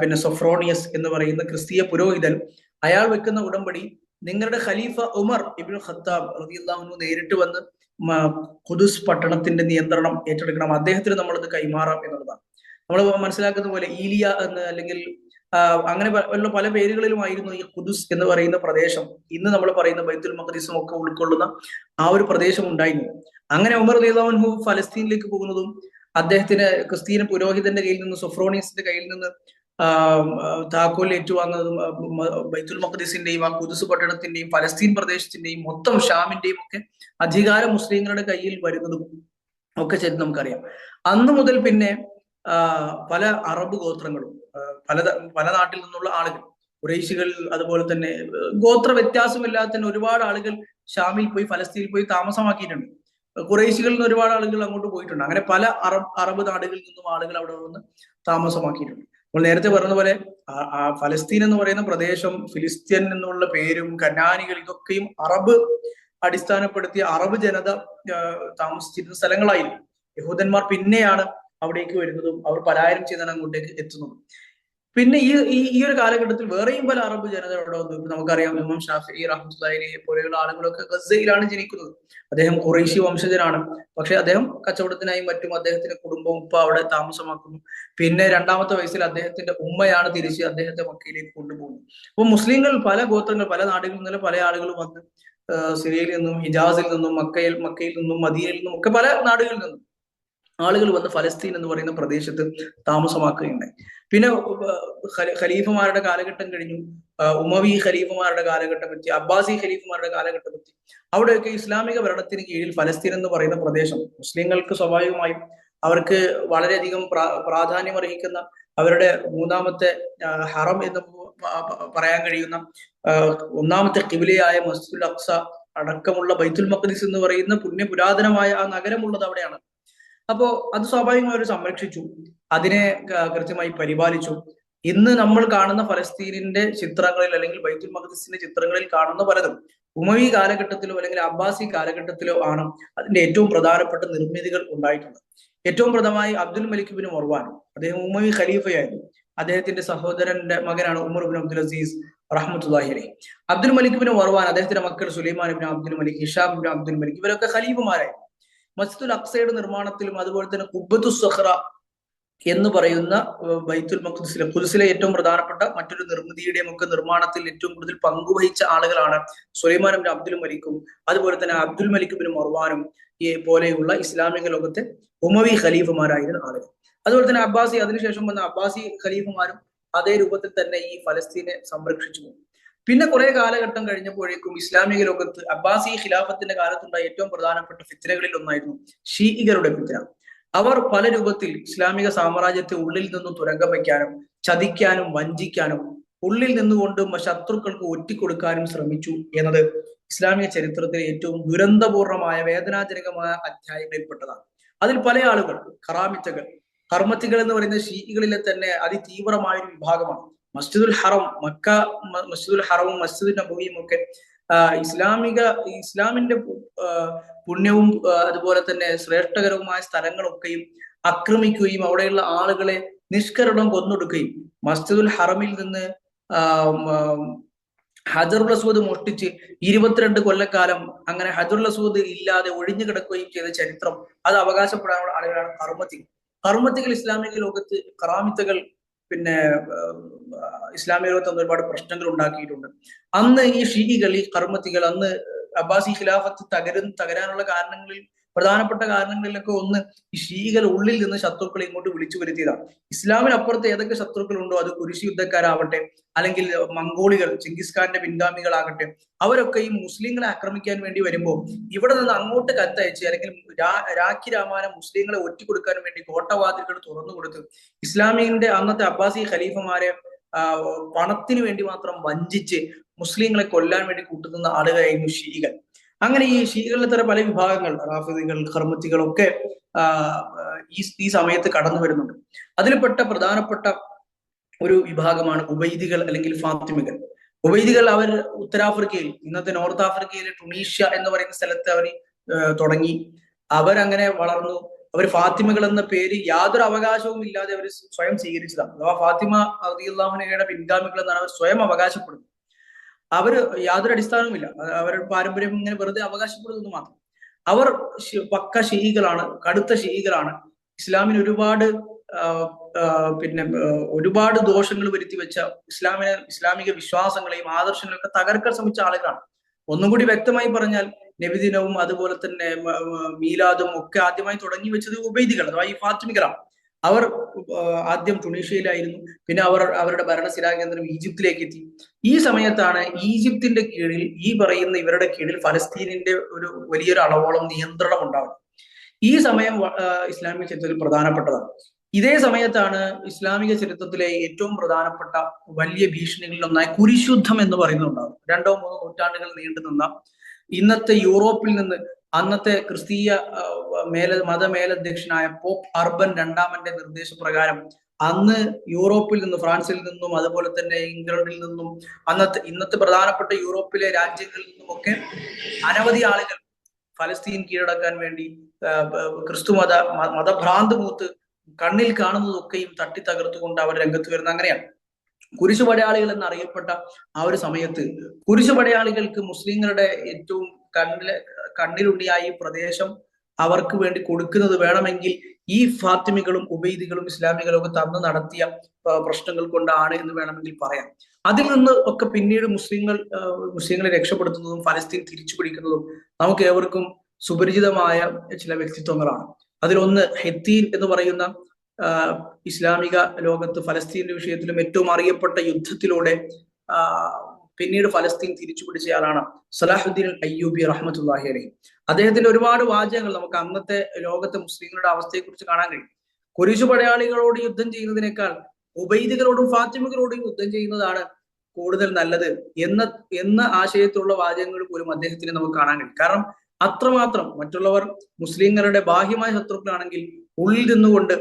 പിന്നെ സൊഫ്രോണിയസ് എന്ന് പറയുന്ന ക്രിസ്തീയ പുരോഹിതൻ, അയാൾ വെക്കുന്ന ഉടമ്പടി, നിങ്ങളുടെ ഖലീഫ ഉമർ ഇബ്നുൽ ഖത്താബ് റളിയല്ലാഹു അൻഹു നേരിട്ട് വന്ന് ഖുദ്സ് പട്ടണത്തിന്റെ നിയന്ത്രണം ഏറ്റെടുക്കണം, അദ്ദേഹത്തിന് നമ്മളത് കൈമാറാം എന്നുള്ളതാണ്. നമ്മൾ മനസ്സിലാക്കുന്ന പോലെ ഈലിയ എന്ന്, അല്ലെങ്കിൽ അങ്ങനെ പല പേരുകളിലുമായിരുന്നു ഈ ഖുദ്സ് എന്ന് പറയുന്ന പ്രദേശം, ഇന്ന് നമ്മൾ പറയുന്ന ബൈത്തുൽ മഖ്ദിസും ഒക്കെ ഉൾക്കൊള്ളുന്ന ആ ഒരു പ്രദേശം ഉണ്ടായിരുന്നു. അങ്ങനെ ഉമർ റളിയല്ലാഹു അൻഹു ഫലസ്തീനിലേക്ക് പോകുന്നതും അദ്ദേഹത്തിന് ക്രിസ്തീയ പുരോഹിതന്റെ കയ്യിൽ നിന്ന്, സൊഫ്രോണിയസിന്റെ കയ്യിൽ നിന്ന് താക്കോൽ ഏറ്റുവാങ്ങുന്നതും, ബൈത്തുൽ മഖ്ദിസിന്റെയും ആ ഖുദ്സ് പട്ടണത്തിന്റെയും ഫലസ്തീൻ പ്രദേശത്തിന്റെയും മൊത്തം ഷാമിന്റെയും ഒക്കെ അധികാരം മുസ്ലിങ്ങളുടെ കയ്യിൽ വരുന്നതും ഒക്കെ ചെയ്ത് നമുക്കറിയാം. അന്ന് മുതൽ പിന്നെ പല അറബ് ഗോത്രങ്ങളും, പല നാട്ടിൽ നിന്നുള്ള ആളുകൾ, ഖുറൈശികൾ, അതുപോലെ തന്നെ ഗോത്ര വ്യത്യാസമില്ലാതെ തന്നെ ഒരുപാട് ആളുകൾ ഷാമിൽ പോയി, ഫലസ്തീനിൽ പോയി താമസമാക്കിയിട്ടുണ്ട്. ഖുറൈശികളിൽ നിന്ന് ഒരുപാട് ആളുകൾ അങ്ങോട്ട് പോയിട്ടുണ്ട്. അങ്ങനെ പല അറബ് നാടുകളിൽ നിന്നും ആളുകൾ അവിടെ വന്ന് താമസമാക്കിയിട്ടുണ്ട്. നമ്മൾ നേരത്തെ പറഞ്ഞ പോലെ ആ ഫലസ്തീൻ എന്ന് പറയുന്ന പ്രദേശം, ഫിലിസ്തീൻ എന്നുള്ള പേരും കനാനികൾ, ഇതൊക്കെയും അറബ് അടിസ്ഥാനപ്പെടുത്തിയ അറബ് ജനത താമസിച്ചിരുന്ന സ്ഥലങ്ങളായിരുന്നു. യഹൂദന്മാർ പിന്നെയാണ് അവിടേക്ക് വരുന്നതും അവർ പലായനം ചെയ്താണ് അങ്ങോട്ടേക്ക് എത്തുന്നതും. പിന്നെ ഈ ഒരു കാലഘട്ടത്തിൽ വേറെയും പല അറബ് ജനത അവിടെ വന്നു. നമുക്കറിയാം, ഇമാം ഷാഫി റഹ്മത്തുള്ളാഹി പോലെയുള്ള ആളുകളൊക്കെ ഗസയിലാണ് ജനിക്കുന്നത്. അദ്ദേഹം ഖുറൈശി വംശജനാണ്. പക്ഷെ അദ്ദേഹം കച്ചവടത്തിനായും മറ്റും അദ്ദേഹത്തിന്റെ കുടുംബം ഉപ്പ അവിടെ താമസമാക്കുന്നു. പിന്നെ രണ്ടാമത്തെ വയസ്സിൽ അദ്ദേഹത്തിന്റെ ഉമ്മയാണ് തിരിച്ച് അദ്ദേഹത്തെ മക്കയിലേക്ക് കൊണ്ടുപോകുന്നത്. അപ്പൊ മുസ്ലിങ്ങൾ പല ഗോത്രങ്ങൾ, പല നാടുകളിൽ നിന്നും പല ആളുകളും വന്ന് സിറിയയിൽ നിന്നും, ഹിജാസിൽ നിന്നും, മക്കയിൽ നിന്നും, മദീനയിൽ നിന്നും ഒക്കെ പല നാടുകളിൽ നിന്നും ആളുകൾ വന്ന് ഫലസ്തീൻ എന്ന് പറയുന്ന പ്രദേശത്ത് താമസമാക്കുകയുണ്ടായി. പിന്നെ ഖലീഫമാരുടെ കാലഘട്ടം കഴിഞ്ഞു, ഉമവി ഖലീഫമാരുടെ കാലഘട്ടം എത്തി, അബ്ബാസി ഖലീഫമാരുടെ കാലഘട്ടം എത്തി. അവിടെയൊക്കെ ഇസ്ലാമിക ഭരണത്തിന് കീഴിൽ ഫലസ്തീൻ എന്ന് പറയുന്ന പ്രദേശം മുസ്ലിങ്ങൾക്ക് സ്വാഭാവികമായും അവർക്ക് വളരെയധികം പ്രാധാന്യം അർഹിക്കുന്ന, അവരുടെ മൂന്നാമത്തെ ഹറം എന്ന് പറയാൻ കഴിയുന്ന ഒന്നാമത്തെ ഖിബിലയായ മസ്ജിദുൽ അഖ്സ അടക്കമുള്ള ബൈത്തുൽ മഖ്ദിസ് എന്ന് പറയുന്ന പുരാതനമായ ആ നഗരമുള്ളത് അവിടെയാണ്. അപ്പോ അത് സ്വാഭാവികമായി അവർ സംരക്ഷിച്ചു, അതിനെ കൃത്യമായി പരിപാലിച്ചു. ഇന്ന് നമ്മൾ കാണുന്ന ഫലസ്തീനിന്റെ ചിത്രങ്ങളിൽ അല്ലെങ്കിൽ ബൈത്തുൽ മഖ്ദിസിന്റെ ചിത്രങ്ങളിൽ കാണുന്ന പലതും ഉമവി കാലഘട്ടത്തിലോ അല്ലെങ്കിൽ അബ്ബാസി കാലഘട്ടത്തിലോ ആണ് അതിന്റെ ഏറ്റവും പ്രധാനപ്പെട്ട നിർമ്മിതികൾ ഉണ്ടായിട്ടുള്ളത്. ഏറ്റവും പ്രധാനമായി അബ്ദുൽ മലിക് ബിൻ മർവാൻ, അദ്ദേഹം ഉമവി ഖലീഫയായിരുന്നു. അദ്ദേഹത്തിന്റെ സഹോദരന്റെ മകനാണ് ഉമർ ബിൻ അബ്ദുൽ അസീസ് റഹ്മത്തുള്ളാഹി അലൈഹി. അബ്ദുൽ മലിക് ബിൻ മർവാൻ, അദ്ദേഹത്തിന്റെ മക്കൾ സുലൈമാൻ ബിൻ അബ്ദുൽ മലിക്, ഹിഷാം ബിൻ അബ്ദുൽ മലിക്, ഇവരൊക്കെ ഖലീഫമാരായിരുന്നു. മസ്ജിദുൽ അഖ്സയുടെ നിർമ്മാണത്തിലും അതുപോലെ തന്നെ ഖുബ്ബത്തു സഖ്റ എന്ന് പറയുന്ന ബൈത്തുൽ മഖ്ദിസിലെ ഖുദ്സിലെ ഏറ്റവും പ്രധാനപ്പെട്ട മറ്റൊരു നിർമ്മിതിയുടെയും ഒക്കെ നിർമ്മാണത്തിൽ ഏറ്റവും കൂടുതൽ പങ്കുവഹിച്ച ആളുകളാണ് സുലൈമാൻ ബിൻ അബ്ദുൽ മലിക്കും അതുപോലെ തന്നെ അബ്ദുൽ മലിക് ബിൻ മർവാനും പോലെയുള്ള ഇസ്ലാമിക ലോകത്തെ ഉമവി ഖലീഫമാരായിരുന്ന ആളുകൾ. അതുപോലെ തന്നെ അബ്ബാസി, അതിനുശേഷം വന്ന അബ്ബാസി ഖലീഫമാരും അതേ രൂപത്തിൽ തന്നെ ഈ ഫലസ്തീനെ സംരക്ഷിച്ചു. പിന്നെ കുറെ കാലഘട്ടം കഴിഞ്ഞപ്പോഴേക്കും ഇസ്ലാമിക ലോകത്ത് അബ്ബാസി ഖിലാഫത്തിന്റെ കാലത്തുണ്ടായ ഏറ്റവും പ്രധാനപ്പെട്ട ഫിത്നകളിൽ ഒന്നായിരുന്നു ഷീഇകളുടെ ഫിത്ന. അവർ പല രൂപത്തിൽ ഇസ്ലാമിക സാമ്രാജ്യത്തെ ഉള്ളിൽ നിന്നും തുരങ്കം വയ്ക്കാനും ചതിക്കാനും വഞ്ചിക്കാനും ഉള്ളിൽ നിന്നുകൊണ്ട് ശത്രുക്കൾക്ക് ഒറ്റിക്കൊടുക്കാനും ശ്രമിച്ചു എന്നത് ഇസ്ലാമിക ചരിത്രത്തിലെ ഏറ്റവും ദുരന്തപൂർണമായ വേദനാജനകമായ അധ്യായങ്ങളിൽപ്പെട്ടതാണ്. അതിൽ പല ആളുകൾ കർമ്മത്തികൾ എന്ന് പറയുന്ന ഷീഇകളിലെ തന്നെ അതിതീവ്രമായ ഒരു വിഭാഗമാണ്. മസ്ജിദുൽ ഹറം, മസ്ജിദുൽ ഹറവും മസ്ജിദുൽ നബവിയും ഒക്കെ ഇസ്ലാമിന്റെ പുണ്യവും അതുപോലെ തന്നെ ശ്രേഷ്ഠകരവുമായ സ്ഥലങ്ങളൊക്കെയും ആക്രമിക്കുകയും അവിടെയുള്ള ആളുകളെ നിഷ്കരണം കൊന്നൊടുക്കുകയും മസ്ജിദുൽ ഹറമിൽ നിന്ന് ഹജറുൽ അസ്വദ് മോഷ്ടിച്ച് 22 കൊല്ലക്കാലം അങ്ങനെ ഹജറുൽ അസ്വദ് ഇല്ലാതെ ഒഴിഞ്ഞു കിടക്കുകയും ചെയ്ത ചരിത്രം അത് അവകാശപ്പെടാനുള്ള ആളുകളാണ് കർമ്മത്തികൾ. ഇസ്ലാമിക ലോകത്ത് കറാമിത്തകൾ പിന്നെ ഇസ്ലാമിക ലോകത്ത് ഒരുപാട് പ്രശ്നങ്ങൾ ഉണ്ടാക്കിയിട്ടുണ്ട്. അന്ന് ഈ ഷീഇകൾ, ഈ കർമ്മത്തികൾ, അന്ന് അബ്ബാസി ഖിലാഫത്ത് തകരാനുള്ള കാരണങ്ങളിൽ പ്രധാനപ്പെട്ട കാരണങ്ങളിലൊക്കെ ഒന്ന് ഈ ഷീഇകൾ ഉള്ളിൽ നിന്ന് ശത്രുക്കളെ ഇങ്ങോട്ട് വിളിച്ചു വരുത്തിയതാണ്. ഇസ്ലാമിനപ്പുറത്ത് ഏതൊക്കെ ശത്രുക്കളുണ്ടോ, അത് കുരിശി യുദ്ധക്കാരാവട്ടെ അല്ലെങ്കിൽ മംഗോളികൾ, ചെങ്കിസ് ഖാന്റെ പിൻഗാമികളാകട്ടെ, അവരൊക്കെ ഈ മുസ്ലിങ്ങളെ ആക്രമിക്കാൻ വേണ്ടി വരുമ്പോൾ ഇവിടെ നിന്ന് അങ്ങോട്ട് കത്തയച്ച് അല്ലെങ്കിൽ രാഖി രാമാനം മുസ്ലിങ്ങളെ ഒറ്റിക്കൊടുക്കാൻ വേണ്ടി കോട്ടവാതിലുകൾ തുറന്നു കൊടുത്ത് ഇസ്ലാമിന്റെ അന്നത്തെ അബ്ബാസി ഖലീഫമാരെ പണത്തിന് വേണ്ടി മാത്രം വഞ്ചിച്ച് മുസ്ലിങ്ങളെ കൊല്ലാൻ വേണ്ടി കൂട്ടുന്ന ആളുകളായിരുന്നു ഷീഇകൾ. അങ്ങനെ ഈ ഷീഇകളിലെ തന്നെ പല വിഭാഗങ്ങൾ, റാഫിദികൾ, ഖർമത്തികളൊക്കെ ഈ സമയത്ത് കടന്നു വരുന്നുണ്ട്. അതിൽപ്പെട്ട പ്രധാനപ്പെട്ട ഒരു വിഭാഗമാണ് ഉബൈദികൾ അല്ലെങ്കിൽ ഫാത്തിമികൾ. ഉബൈദികൾ അവർ ഉത്തരാഫ്രിക്കയിൽ, ഇന്നത്തെ നോർത്ത് ആഫ്രിക്കയിലെ ടുണീഷ്യ എന്ന് പറയുന്ന സ്ഥലത്ത് അവർ തുടങ്ങി. അവരങ്ങനെ വളർന്നു. അവർ ഫാത്തിമകൾ എന്ന പേര് യാതൊരു അവകാശവും ഇല്ലാതെ അവർ സ്വയം സ്വീകരിച്ചതാണ്. അഥവാ ഫാത്തിമ റളിയല്ലാഹു അൻഹയുടെ പിൻഗാമികൾ എന്നാണ് അവർ സ്വയം അവകാശപ്പെടുന്നത്. അവർ യാതൊരു അടിസ്ഥാനവുമില്ല, അവരുടെ പാരമ്പര്യം ഇങ്ങനെ വെറുതെ അവകാശപ്പെടുന്നത് മാത്രം. അവർ പക്ക ഷീഇകളാണ്, കടുത്ത ഷീഇകളാണ്. ഇസ്ലാമിന് ഒരുപാട് ദോഷങ്ങൾ വരുത്തി വെച്ച ഇസ്ലാമിക വിശ്വാസങ്ങളെയും ആദർശങ്ങളെയും ഒക്കെ തകർക്കാൻ ശ്രമിച്ച ആളുകളാണ്. ഒന്നും കൂടി വ്യക്തമായി പറഞ്ഞാൽ നബിദിനവും അതുപോലെ തന്നെ മീലാദും ഒക്കെ ആദ്യമായി തുടങ്ങി വെച്ചത് ഉബൈദികൾ അഥവാ ഈ ഫാത്തിമികളാണ്. അവർ ആദ്യം ടുണീഷ്യയിലായിരുന്നു, പിന്നെ അവരുടെ ഭരണസിരാ കേന്ദ്രം ഈജിപ്തിലേക്ക് എത്തി. ഈ സമയത്താണ് ഈജിപ്തിന്റെ കീഴിൽ ഈ പറയുന്ന ഇവരുടെ കീഴിൽ ഫലസ്തീനിന്റെ ഒരു വലിയൊരു അളവോളം നിയന്ത്രണം ഉണ്ടാകുന്നത്. ഈ സമയം ഇസ്ലാമിക ചരിത്രത്തിൽ പ്രധാനപ്പെട്ടതാണ്. ഇതേ സമയത്താണ് ഇസ്ലാമിക ചരിത്രത്തിലെ ഏറ്റവും പ്രധാനപ്പെട്ട വലിയ ഭീഷണികളിൽ ഒന്നായ കുരിശുദ്ധം എന്ന് പറയുന്നുണ്ടാകും. 2-3 നൂറ്റാണ്ടുകൾ നീണ്ടു നിന്ന ഇന്നത്തെ യൂറോപ്പിൽ നിന്ന് അന്നത്തെ ക്രിസ്തീയ മതമേലധ്യക്ഷനായ പോപ്പ് അർബൻ 2-ാമന്റെ നിർദ്ദേശപ്രകാരം അന്ന് യൂറോപ്പിൽ നിന്നും, ഫ്രാൻസിൽ നിന്നും, അതുപോലെ തന്നെ ഇംഗ്ലണ്ടിൽ നിന്നും, ഇന്നത്തെ പ്രധാനപ്പെട്ട യൂറോപ്പിലെ രാജ്യങ്ങളിൽ നിന്നുമൊക്കെ അനവധി ആളുകൾ ഫലസ്തീൻ കീഴടക്കാൻ വേണ്ടി മതഭ്രാന്ത് മൂത്ത് കണ്ണിൽ കാണുന്നതൊക്കെയും തട്ടി തകർത്തുകൊണ്ട് അവർ രംഗത്ത് വരുന്ന അങ്ങനെയാണ്. കുരിശുപടയാളികൾ എന്നറിയപ്പെട്ട ആ ഒരു സമയത്ത് കുരിശുപടയാളികൾക്ക് മുസ്ലിങ്ങളുടെ ഏറ്റവും കണ്ണിലുണ്ണിയായി പ്രദേശം അവർക്ക് വേണ്ടി കൊടുക്കുന്നത് വേണമെങ്കിൽ ഈ ഫാത്തിമികളും ഉബൈദികളും ഇസ്ലാമികളും ഒക്കെ തന്നു നടത്തിയ പ്രശ്നങ്ങൾ കൊണ്ടാണ് എന്ന് വേണമെങ്കിൽ പറയാം. അതിൽ നിന്ന് ഒക്കെ പിന്നീട് മുസ്ലിങ്ങളെ രക്ഷപ്പെടുത്തുന്നതും ഫലസ്തീൻ തിരിച്ചു പിടിക്കുന്നതും നമുക്ക് ഏവർക്കും സുപരിചിതമായ ചില വ്യക്തിത്വങ്ങളാണ്. അതിലൊന്ന് ഹെത്തീൻ എന്ന് പറയുന്ന ഇസ്ലാമിക ലോകത്ത് ഫലസ്തീന്റെ വിഷയത്തിലും ഏറ്റവും അറിയപ്പെട്ട യുദ്ധത്തിലൂടെ പിന്നീട് ഫലസ്തീൻ തിരിച്ചു പിടിച്ചയാളാണ് സലാഹുദ്ദീൻ അയ്യൂബി റഹ്മത്തുള്ളാഹി അലൈഹി. അദ്ദേഹത്തിന്റെ ഒരുപാട് വാചകങ്ങൾ നമുക്ക് അന്നത്തെ ലോകത്തെ മുസ്ലിങ്ങളുടെ അവസ്ഥയെക്കുറിച്ച് കാണാൻ കഴിയും. കുരിശു പടയാളികളോട് യുദ്ധം ചെയ്യുന്നതിനേക്കാൾ ഉബൈദികളോടും ഫാത്തിമകളോടും യുദ്ധം ചെയ്യുന്നതാണ് കൂടുതൽ നല്ലത് എന്ന ആശയത്തിലുള്ള വാചകങ്ങൾ പോലും അദ്ദേഹത്തിന് നമുക്ക് കാണാൻ കഴിയും. കാരണം അത്രമാത്രം മറ്റുള്ളവർ മുസ്ലിങ്ങളുടെ ബാഹ്യമായ ശത്രുക്കളാണെങ്കിൽ ഉള്ളിൽ നിന്നുകൊണ്ട്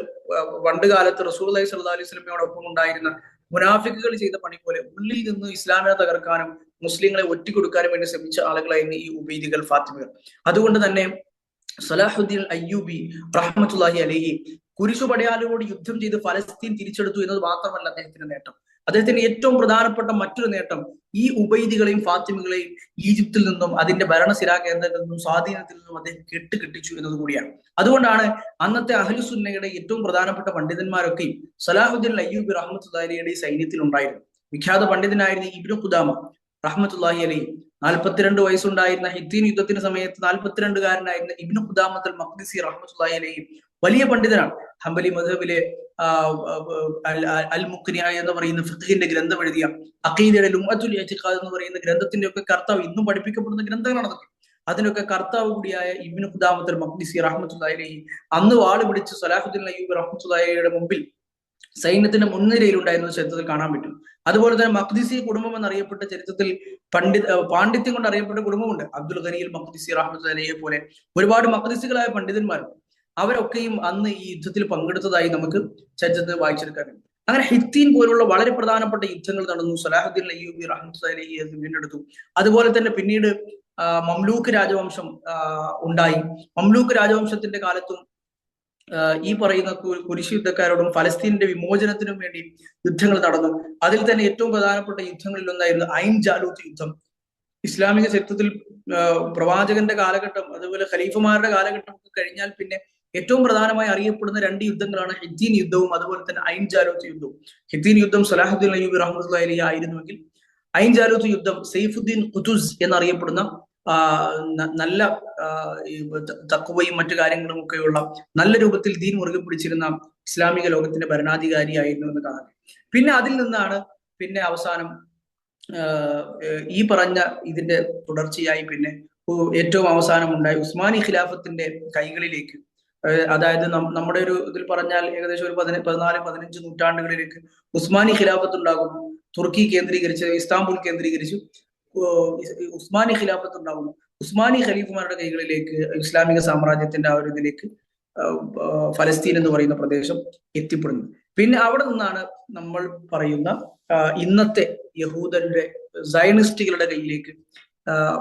പണ്ട് കാലത്ത് റസൂലുള്ളാഹി സ്വല്ലല്ലാഹു അലൈഹി വസല്ലമയോടൊപ്പം ഉണ്ടായിരുന്ന മുനാഫിക്കുകൾ ചെയ്ത പണി പോലെ ഉള്ളിൽ നിന്ന് ഇസ്ലാമിനെ തകർക്കാനും മുസ്ലിങ്ങളെ ഒറ്റിക്കൊടുക്കാനും വേണ്ടി ശ്രമിച്ച ആളുകളായിരുന്നു ഈ ഉബൈദികൾ, ഫാത്തിമകൾ. അതുകൊണ്ട് തന്നെ സലാഹുദ്ദീൻ അയ്യൂബി റഹ്മത്തുള്ളാഹി അലൈഹി കുരിശു പടയാളികളോട് യുദ്ധം ചെയ്ത് ഫലസ്തീൻ തിരിച്ചെടുത്തു എന്നത് മാത്രമല്ല അദ്ദേഹത്തിന്റെ നേട്ടം. അദ്ദേഹത്തിന്റെ ഏറ്റവും പ്രധാനപ്പെട്ട മറ്റൊരു നേട്ടം ഈ ഉബൈദികളെയും ഫാത്തിമകളെയും ഈജിപ്തിൽ നിന്നും അതിന്റെ ഭരണസിരാ കേന്ദ്രത്തിൽ നിന്നും സ്വാധീനത്തിൽ നിന്നും അദ്ദേഹം കെട്ടിച്ചു എന്നത് കൂടിയാണ്. അതുകൊണ്ടാണ് അന്നത്തെ അഹ്ലുസുന്നയുടെ ഏറ്റവും പ്രധാനപ്പെട്ട പണ്ഡിതന്മാരൊക്കെയും സലാഹുദ്ദീൻ അയ്യൂബി റഹ്മത്തുള്ളാഹി അലൈഹിയുടെ സൈന്യത്തിൽ ഉണ്ടായിരുന്നു. വിഖ്യാത പണ്ഡിതനായിരുന്ന ഇബ്നു ഖുദാമ റഹ്മത്തുള്ളാഹി അലൈഹി 42 വയസ്സുണ്ടായിരുന്ന ഹിത്തീൻ യുദ്ധത്തിന് സമയത്ത് 42കാരനായിരുന്ന ഇബ്നു ഖുദാമത്തുൽ മഖ്ദിസി റഹ്മത്തുള്ളാഹി അലൈഹി വലിയ പണ്ഡിതനാണ്. ഹംബലി മദ്ഹബിലെ അൽ മുഖ്നിയ എന്ന് പറയുന്ന ഫിഖ്ഹിന്റെ ഗ്രന്ഥം എഴുതിയ, അഖീദയുടെ ലുംഅത്തുൽ ഇഅ്തിഖാദ് എന്ന് പറയുന്ന ഗ്രന്ഥത്തിന്റെ ഒക്കെ കർത്താവ്, ഇന്നും പഠിപ്പിക്കപ്പെടുന്ന ഗ്രന്ഥങ്ങളാണ് അതൊക്കെ. അതിനൊക്കെ കർത്താവ് കൂടിയായ ഇബ്നു ഖുദാമത്തുൽ മഖ്ദിസി റഹ്മത്തുള്ളാഹി അലൈഹി അന്ന് വാള് പിടിച്ച് സലാഹുദ്ദീൻ അയ്യൂബി റഹ്മത്തുള്ളാഹി അലൈഹിയുടെ മുമ്പിൽ സൈന്യത്തിന്റെ മുൻനിരയിൽ ഉണ്ടായിരുന്ന ചരിത്രത്തിൽ കാണാൻ പറ്റും. അതുപോലെ തന്നെ മഖ്ദിസി കുടുംബം എന്നറിയപ്പെട്ട ചരിത്രത്തിൽ പാണ്ഡിത്യം കൊണ്ട് അറിയപ്പെട്ട കുടുംബമുണ്ട്. അബ്ദുൽ ഖനിയിൽ മഖ്ദിസി റഹ്മത്തുള്ളാഹി അലൈഹിയെ പോലെ ഒരുപാട് മഖ്ദിസികളായ പണ്ഡിതന്മാരുണ്ട്. അവരൊക്കെയും അന്ന് ഈ യുദ്ധത്തിൽ പങ്കെടുത്തതായി നമുക്ക് ചരിത്രത്തിൽ വായിച്ചെടുക്കാൻ കഴിയും. അങ്ങനെ ഹിത്തീൻ പോലുള്ള വളരെ പ്രധാനപ്പെട്ട യുദ്ധങ്ങൾ നടന്നു. സലാഹുദ്ദീൻ അയ്യൂബി റഹ്മത്തുള്ളാഹി അലൈഹി വീണ്ടെടുത്തു. അതുപോലെ തന്നെ പിന്നീട് മംലൂക്ക് രാജവംശം ഉണ്ടായി. മംലൂക്ക് രാജവംശത്തിന്റെ കാലത്തും ഈ പറയുന്ന കുരിശ് യുദ്ധക്കാരോടും ഫലസ്തീനിന്റെ വിമോചനത്തിനും വേണ്ടി യുദ്ധങ്ങൾ നടന്നു. അതിൽ തന്നെ ഏറ്റവും പ്രധാനപ്പെട്ട യുദ്ധങ്ങളിൽ ഒന്നായിരുന്നു ഐൻ ജാലൂത്ത് യുദ്ധം. ഇസ്ലാമിക ചരിത്രത്തിൽ പ്രവാചകന്റെ കാലഘട്ടം, അതുപോലെ ഖലീഫമാരുടെ കാലഘട്ടം ഒക്കെ കഴിഞ്ഞാൽ പിന്നെ ഏറ്റവും പ്രധാനമായി അറിയപ്പെടുന്ന 2 യുദ്ധങ്ങളാണ് ഹിത്തീൻ യുദ്ധവും അതുപോലെ തന്നെ ഐൻ ജാലൂത്ത് യുദ്ധവും. ഹിത്തീൻ യുദ്ധം സലാഹുദ്ദീൻ അയ്യൂബി റഹ്മത്തുള്ളാഹി അലൈഹി ആയിരുന്നുവെങ്കിൽ ഐൻ ജാലൂത്ത് യുദ്ധം സൈഫുദ്ദീൻ ഖുതുസ് എന്നറിയപ്പെടുന്ന നല്ല തഖ്വയും മറ്റു കാര്യങ്ങളും ഒക്കെയുള്ള നല്ല രൂപത്തിൽ ദീൻ മുറുകെ പിടിച്ചിരുന്ന ഇസ്ലാമിക ലോകത്തിന്റെ ഭരണാധികാരിയായിരുന്നു എന്ന് കാണാം. പിന്നെ അതിൽ നിന്നാണ് പിന്നെ അവസാനം ഈ പറഞ്ഞ ഇതിന്റെ തുടർച്ചയായി പിന്നെ ഏറ്റവും അവസാനം ഉണ്ടായ ഉസ്മാനി ഖിലാഫത്തിന്റെ കൈകളിലേക്ക്, അതായത് നമ്മുടെ ഒരു ഇതിൽ പറഞ്ഞാൽ ഏകദേശം ഒരു 14-15 നൂറ്റാണ്ടുകളിലേക്ക് ഉസ്മാനി ഖിലാഫത്ത് ഉണ്ടാകുന്നു. തുർക്കി കേന്ദ്രീകരിച്ച്, ഇസ്താംബുൾ കേന്ദ്രീകരിച്ചു ഉസ്മാനി ഖിലാഫത്ത് ഉണ്ടാകുന്നു. ഉസ്മാനി ഖലീഫുമാരുടെ കൈകളിലേക്ക് ഇസ്ലാമിക സാമ്രാജ്യത്തിന്റെ ആ ഒരു ഇതിലേക്ക് ഫലസ്തീൻ എന്ന് പറയുന്ന പ്രദേശം എത്തിപ്പെടുന്നു. പിന്നെ അവിടെ നിന്നാണ് നമ്മൾ പറയുന്ന ഇന്നത്തെ യഹൂദരുടെ സയനിസ്റ്റുകളുടെ കയ്യിലേക്ക്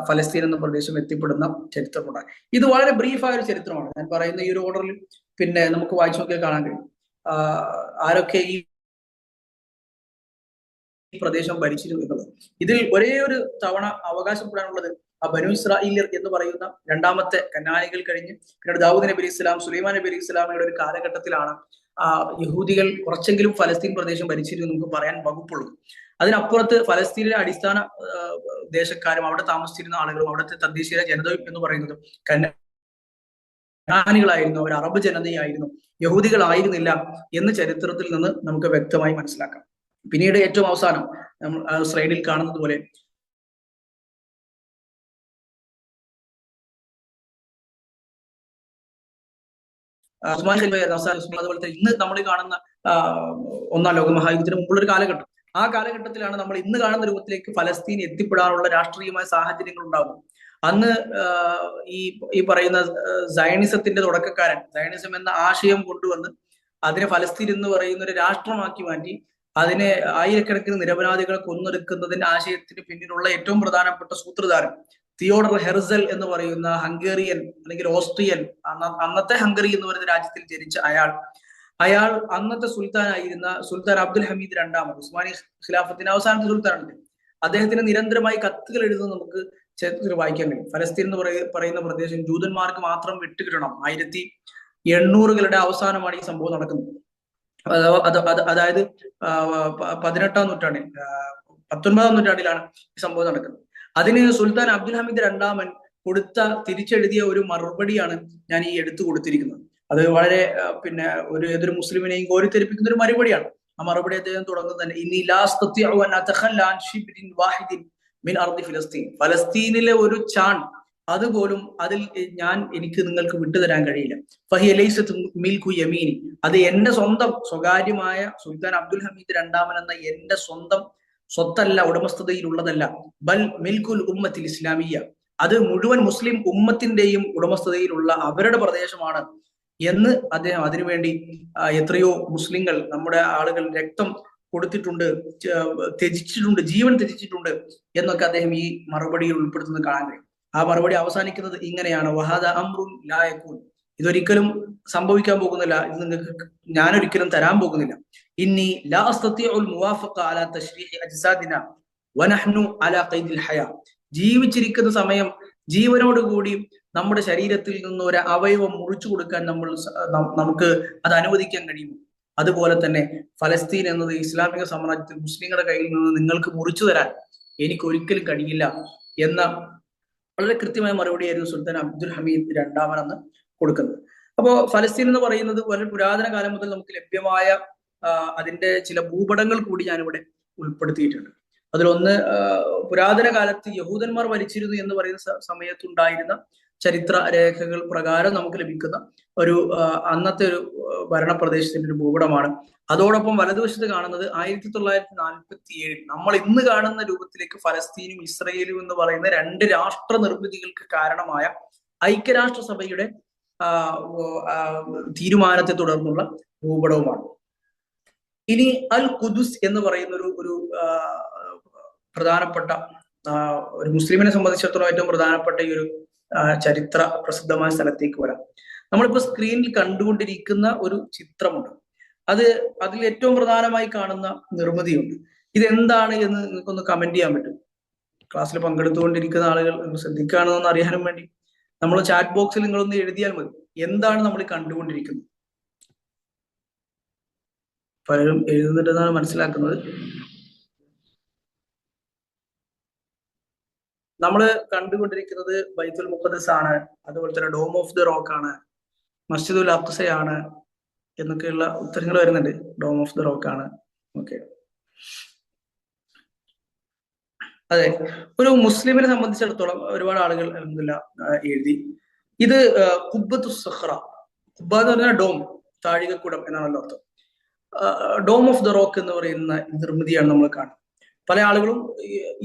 ഫലസ്തീൻ എന്ന പ്രദേശം എത്തിപ്പെടുന്ന ചരിത്രമുണ്ടായി. ഇത് വളരെ ബ്രീഫായ ഒരു ചരിത്രമാണ്. ഞാൻ പറയുന്ന ഈ ഒരു ഓർഡറിൽ പിന്നെ നമുക്ക് വായിച്ചു നോക്കിയാൽ കാണാൻ കഴിയും ആരൊക്കെ ഈ പ്രദേശം ഭരിച്ചിരുന്നു എന്നുള്ളത്. ഇതിൽ ഒരേ ഒരു തവണ അവകാശപ്പെടാനുള്ളത് ബനു ഇസ്രായേലിയർ എന്ന് പറയുന്ന രണ്ടാമത്തെ കനാനികൾ കഴിഞ്ഞ് പിന്നീട് ദാവൂദ് നബി അലൈഹി സ്വലാം, സുലൈമാൻ നബി അലൈഹി സ്വലാമയുടെ ഒരു കാലഘട്ടത്തിലാണ് യഹൂദികൾ കുറച്ചെങ്കിലും ഫലസ്തീൻ പ്രദേശം ഭരിച്ചിരുന്നു നമുക്ക് പറയാൻ വകുപ്പുള്ളത്. അതിനപ്പുറത്ത് ഫലസ്തീനിലെ അടിസ്ഥാന ദേശക്കാരും അവിടെ താമസിച്ചിരുന്ന ആളുകളും അവിടുത്തെ തദ്ദേശീയ ജനതയും എന്ന് പറയുന്നത് കനാനികളായിരുന്നു, അവർ അറബ് ജനതയായിരുന്നു, യഹൂദികളായിരുന്നില്ല എന്ന് ചരിത്രത്തിൽ നിന്ന് നമുക്ക് വ്യക്തമായി മനസ്സിലാക്കാം. പിന്നീട് ഏറ്റവും അവസാനം നമ്മൾ സ്ലൈഡിൽ കാണുന്നത് പോലെ ഉസ്മാൻ ഖലീഫ, അതുപോലെ തന്നെ ഇന്ന് നമ്മൾ കാണുന്ന 1-ാം ലോക മഹായുദ്ധത്തിന് മുമ്പുള്ള ഒരു കാലഘട്ടം. ആ കാലഘട്ടത്തിലാണ് നമ്മൾ ഇന്ന് കാണുന്ന രൂപത്തിലേക്ക് ഫലസ്തീൻ എത്തിപ്പെടാനുള്ള രാഷ്ട്രീയമായ സാഹചര്യങ്ങൾ ഉണ്ടാകും. അന്ന് ഈ പറയുന്ന സയണിസത്തിന്റെ തുടക്കക്കാരൻ, സയണിസം എന്ന ആശയം കൊണ്ടുവന്ന് അതിനെ ഫലസ്തീൻ എന്ന് പറയുന്ന ഒരു രാഷ്ട്രമാക്കി മാറ്റി അതിനെ ആയിരക്കണക്കിന് നിരപരാധികളെ കൊന്നൊടുക്കുന്നതിന്റെ ആശയത്തിന് പിന്നിലുള്ള ഏറ്റവും പ്രധാനപ്പെട്ട സൂത്രധാരൻ തിയോഡർ ഹെർസൽ എന്ന് പറയുന്ന ഹംഗേറിയൻ അല്ലെങ്കിൽ ഓസ്ട്രിയൻ, അന്നത്തെ ഹംഗറി എന്ന് പറയുന്ന രാജ്യത്തിൽ ജനിച്ച അയാൾ അന്നത്തെ സുൽത്താനായിരുന്ന സുൽത്താൻ അബ്ദുൽ ഹമീദ് രണ്ടാമൻ, ഉസ്മാനി ഖിലാഫത്തിന്റെ അവസാനത്തെ സുൽത്താനാണ്. അദ്ദേഹത്തിന് നിരന്തരമായി കത്തുകൾ എഴുതുന്നത് നമുക്ക് ചരിത്രത്തിൽ വായിക്കാൻ കഴിയും. ഫലസ്തീൻ എന്ന് പറയുന്ന പ്രദേശം ജൂതന്മാർക്ക് മാത്രം വിട്ടുകിട്ടണം. 1800കളുടെ അവസാനമാണ് ഈ സംഭവം നടക്കുന്നത്. അതായത് 18ാം നൂറ്റാണ്ടിൽ 19ാം നൂറ്റാണ്ടിലാണ് ഈ സംഭവം നടക്കുന്നത്. അതിന് സുൽത്താൻ അബ്ദുൽ ഹമീദ് രണ്ടാമൻ തിരിച്ചെഴുതിയ ഒരു മറുപടിയാണ് ഞാൻ ഈ എടുത്തു കൊടുത്തിരിക്കുന്നത്. അത് വളരെ ഏതൊരു മുസ്ലിമിനെയും കോരിത്തെരിപ്പിക്കുന്ന ഒരു മറുപടിയാണ്. ആ മറുപടി അദ്ദേഹം തുടങ്ങുന്നത് തന്നെ ഇനി ഫലസ്തീനിലെ ഒരു ചാൺ അതുപോലും എനിക്ക് നിങ്ങൾക്ക് വിട്ടുതരാൻ കഴിയില്ല. ഫഹിയ ലൈസത്ത് മിൽക്കു യമീനി, അത് എന്റെ സ്വന്തം സ്വകാര്യമായ സുൽത്താൻ അബ്ദുൽ ഹമീദ് രണ്ടാമൻ എന്ന എന്റെ സ്വന്തം സ്വത്തല്ല, ഉടമസ്ഥതയിലുള്ളതല്ല. ബൽ മിൽക്കുൽ ഉമ്മത്തിൽ ഇസ്ലാമിയ, അത് മുഴുവൻ മുസ്ലിം ഉമ്മത്തിന്റെയും ഉടമസ്ഥതയിലുള്ള അവരുടെ പ്രദേശമാണ് എന്ന് അദ്ദേഹം അതിനുവേണ്ടി എത്രയോ മുസ്ലിങ്ങൾ, നമ്മുടെ ആളുകൾ രക്തം കൊടുത്തിട്ടുണ്ട്, ത്യജിച്ചിട്ടുണ്ട്, ജീവൻ ത്യജിച്ചിട്ടുണ്ട് എന്നൊക്കെ അദ്ദേഹം ഈ മറുപടിയിൽ ഉൾപ്പെടുത്തുന്നത് കാണാൻ കഴിയും. ആ മറുപടി അവസാനിക്കുന്നത് ഇങ്ങനെയാണ്: വഹാദ അംറുൻ ലാ യകൂൻ, ഇതൊരിക്കലും സംഭവിക്കാൻ പോകുന്നില്ല, ഇത് നിങ്ങൾക്ക് ഞാനൊരിക്കലും തരാൻ പോകുന്നില്ല. ഇന്നി ലാ അസ്തതിഉൽ മുവാഫഖ അലാ തശ്രീഹി അജ്സാദിന വനഹ്നു അലാ ഖൈദിൽ ഹയാ, ജീവിച്ചിരിക്കുന്ന സമയം ജീവനോടുകൂടി നമ്മുടെ ശരീരത്തിൽ നിന്ന് ഒരു അവയവം മുറിച്ചു കൊടുക്കാൻ നമുക്ക് അത് അനുവദിക്കാൻ കഴിയുമോ? അതുപോലെ തന്നെ ഫലസ്തീൻ എന്നത് ഇസ്ലാമിക സാമ്രാജ്യത്തിൽ മുസ്ലിങ്ങളുടെ കയ്യിൽ നിന്ന് നിങ്ങൾക്ക് മുറിച്ചു തരാൻ എനിക്ക് ഒരിക്കലും കഴിയില്ല എന്ന വളരെ കൃത്യമായ മറുപടിയായിരുന്നു സുൽത്താൻ അബ്ദുൽ ഹമീദ് രണ്ടാമൻ അന്ന് കൊടുക്കുന്നത്. അപ്പോ ഫലസ്തീൻ എന്ന് പറയുന്നത് വളരെ പുരാതന കാലം മുതൽ നമുക്ക് ലഭ്യമായ അതിന്റെ ചില ഭൂപടങ്ങൾ കൂടി ഞാനിവിടെ ഉൾപ്പെടുത്തിയിട്ടുണ്ട്. അതിലൊന്ന് പുരാതന കാലത്ത് യഹൂദന്മാർ ഭരിച്ചിരുന്നു എന്ന് പറയുന്ന സമയത്തുണ്ടായിരുന്ന ചരിത്ര രേഖകൾ പ്രകാരം നമുക്ക് ലഭിക്കുന്ന ഒരു അന്നത്തെ ഒരു ഭരണപ്രദേശത്തിന്റെ ഒരു ഭൂപടമാണ്. അതോടൊപ്പം വലതുവശത്ത് കാണുന്നത് 1947 നമ്മൾ ഇന്ന് കാണുന്ന രൂപത്തിലേക്ക് ഫലസ്തീനും ഇസ്രയേലും എന്ന് പറയുന്ന രണ്ട് രാഷ്ട്ര നിർമ്മിതികൾക്ക് കാരണമായ ഐക്യരാഷ്ട്രസഭയുടെ തീരുമാനത്തെ തുടർന്നുള്ള ഭൂപടവുമാണ്. ഇനി അൽ ഖുദുസ് എന്ന് പറയുന്ന ഒരു പ്രധാനപ്പെട്ട ഒരു മുസ്ലിമിനെ സംബന്ധിച്ചിടത്തോളം ഏറ്റവും പ്രധാനപ്പെട്ട ഈ ഒരു ചരിത്ര പ്രസിദ്ധമായ സ്ഥലത്തേക്ക് വരാം. നമ്മളിപ്പോ സ്ക്രീനിൽ കണ്ടുകൊണ്ടിരിക്കുന്ന ഒരു ചിത്രമുണ്ട്. അതിൽ ഏറ്റവും പ്രധാനമായി കാണുന്ന നിർമ്മിതിയുണ്ട്. ഇതെന്താണ് എന്ന് നിങ്ങൾക്കൊന്ന് കമന്റ് ചെയ്യാൻ പറ്റും. ക്ലാസ്സിൽ പങ്കെടുത്തുകൊണ്ടിരിക്കുന്ന ആളുകൾ ശ്രദ്ധിക്കുകയാണെന്ന് അറിയാനും വേണ്ടി നമ്മൾ ചാറ്റ് ബോക്സിൽ നിങ്ങളൊന്ന് എഴുതിയാൽ മതി, എന്താണ് നമ്മൾ കണ്ടുകൊണ്ടിരിക്കുന്നത്. പലരും എഴുതുന്നുണ്ടെന്നാണ് മനസ്സിലാക്കുന്നത്. നമ്മൾ കണ്ടുകൊണ്ടിരിക്കുന്നത് ബൈത്തുൽ മുഖദ്ദസ് ആണ്, അതുപോലെ തന്നെ ഡോം ഓഫ് ദി റോക്ക് ആണ്, മസ്ജിദുൽ അഖ്സയാണ് എന്നൊക്കെയുള്ള ഉത്തരങ്ങൾ വരുന്നുണ്ട്. ഡോം ഓഫ് ദി റോക്ക് ആണ്. ഓക്കെ, അതെ, ഒരു മുസ്ലിമിനെ സംബന്ധിച്ചിടത്തോളം ഒരുപാട് ആളുകൾ എഴുതി ഇത് ഖുബ്ബത്തു സഖ്റ. ഖുബ്ബ എന്ന് പറഞ്ഞാൽ ഡോം, താഴികക്കുടം എന്നാണല്ലോ അർത്ഥം. ഡോം ഓഫ് ദ റോക്ക് എന്ന് പറയുന്ന നിർമ്മിതിയാണ് നമ്മൾ കാണുന്നത്. പല ആളുകളും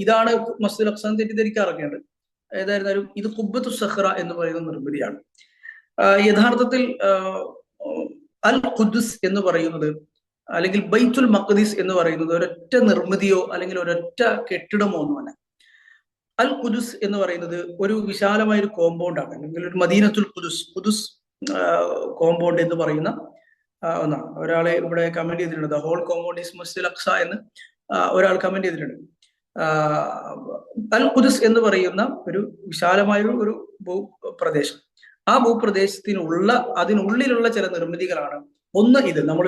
ഇതാണ് മസ്ജിദുൽ അഖ്സ എന്ന് തെറ്റിദ്ധരിക്കാറൊക്കെ ഉണ്ട്. ഏതായിരുന്നാലും ഇത് ഖുബ്ബത്തു സഖ്റ എന്ന് പറയുന്ന നിർമ്മിതിയാണ്. യഥാർത്ഥത്തിൽ അൽ ഖുദ്സ് എന്ന് പറയുന്നത് അല്ലെങ്കിൽ ബൈത്തുൽ മഖ്ദിസ് എന്ന് പറയുന്നത് ഒരൊറ്റ നിർമ്മിതിയോ അല്ലെങ്കിൽ ഒരൊറ്റ കെട്ടിടമോ ഒന്നുമല്ല. അൽ ഖുദ്സ് എന്ന് പറയുന്നത് ഒരു വിശാലമായ ഒരു കോമ്പൗണ്ടാണ്, അല്ലെങ്കിൽ ഒരു മദീനത്തുൽ ഖുദ്സ് കോമ്പൗണ്ട് എന്ന് പറയുന്ന ഒന്നാണ്. ഒരാളെ ഇവിടെ കമന്റ് ചെയ്തിട്ടുണ്ട്, ദ ഹോൾ കോമ്പൗണ്ട് ഈസ് മസ്ജിദുൽ അഖ്സ എന്ന് ഒരാൾ കമന്റ് ചെയ്തിട്ടുണ്ട്. അൽ ഖുദ്സ് എന്ന് പറയുന്ന ഒരു വിശാലമായ ഒരു ഭൂപ്രദേശം. ആ അതിനുള്ളിലുള്ള ചില നിർമ്മിതികളാണ്. ഒന്ന്, ഇത് നമ്മൾ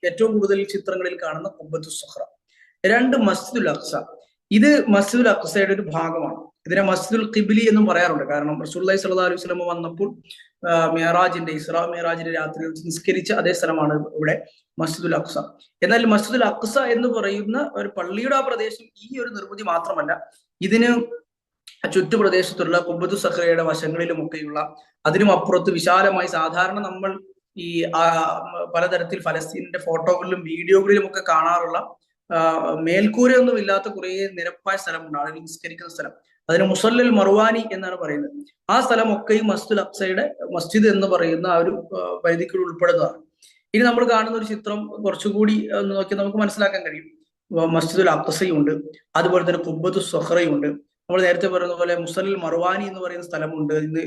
ഏറ്റവും കൂടുതൽ ചിത്രങ്ങളിൽ കാണുന്ന ഖുബ്ബത്തു സഖ്റ. രണ്ട്, മസ്ജിദുൽ അഖ്സ. ഇത് മസ്ജിദുൽ അഖ്സയുടെ ഒരു ഭാഗമാണ്. ഇതിനെ മസ്ജിദുൽ ഖിബ്ലി എന്നും പറയാറുണ്ട്. കാരണം റസൂലുള്ളാഹി സ്വല്ലല്ലാഹു അലൈഹി വസല്ലം വന്നപ്പോൾ ഇസ്രാ മിഅ്റാജിന്റെ രാത്രി നിസ്കരിച്ച അതേ സ്ഥലമാണ് ഇവിടെ മസ്ജിദുൽ അഖ്സ. എന്നാൽ മസ്ജിദുൽ അഖ്സ എന്ന് പറയുന്ന ഒരു പള്ളിയുടെ ആ പ്രദേശം ഈ ഒരു നിർമ്മിതി മാത്രമല്ല, ഇതിന് ചുറ്റുപ്രദേശത്തുള്ള ഖുബ്ബത്തു സഖ്റയുടെ വശങ്ങളിലുമൊക്കെയുള്ള അതിനും അപ്പുറത്ത് വിശാലമായി സാധാരണ നമ്മൾ ഈ പലതരത്തിൽ ഫലസ്തീനിന്റെ ഫോട്ടോകളിലും വീഡിയോകളിലും ഒക്കെ കാണാറുള്ള മേൽക്കൂരയൊന്നും ഇല്ലാത്ത കുറെ നിരപ്പായ സ്ഥലമുണ്ട്, ആളുകൾ നിസ്കരിക്കുന്ന സ്ഥലം. അതിന് മുസല്ലൽ മർവാനി എന്നാണ് പറയുന്നത്. ആ സ്ഥലമൊക്കെയും മസ്ജിദുൽ അഖ്സയുടെ മസ്ജിദ് എന്ന് പറയുന്ന ആ ഒരു പരിധിക്കുൾ ഉൾപ്പെടുന്നതാണ്. ഇനി നമ്മൾ കാണുന്ന ഒരു ചിത്രം കുറച്ചുകൂടി ഒന്ന് നോക്കിയാൽ നമുക്ക് മനസ്സിലാക്കാൻ കഴിയും. മസ്ജിദുൽ അഖ്സയുണ്ട്, അതുപോലെ തന്നെ ഖുബ്ബത്തു സഖറയുണ്ട്. നമ്മൾ നേരത്തെ പറയുന്ന പോലെ മുസല്ലിൽ മർവാനി എന്ന് പറയുന്ന സ്ഥലമുണ്ട്. ഇന്ന്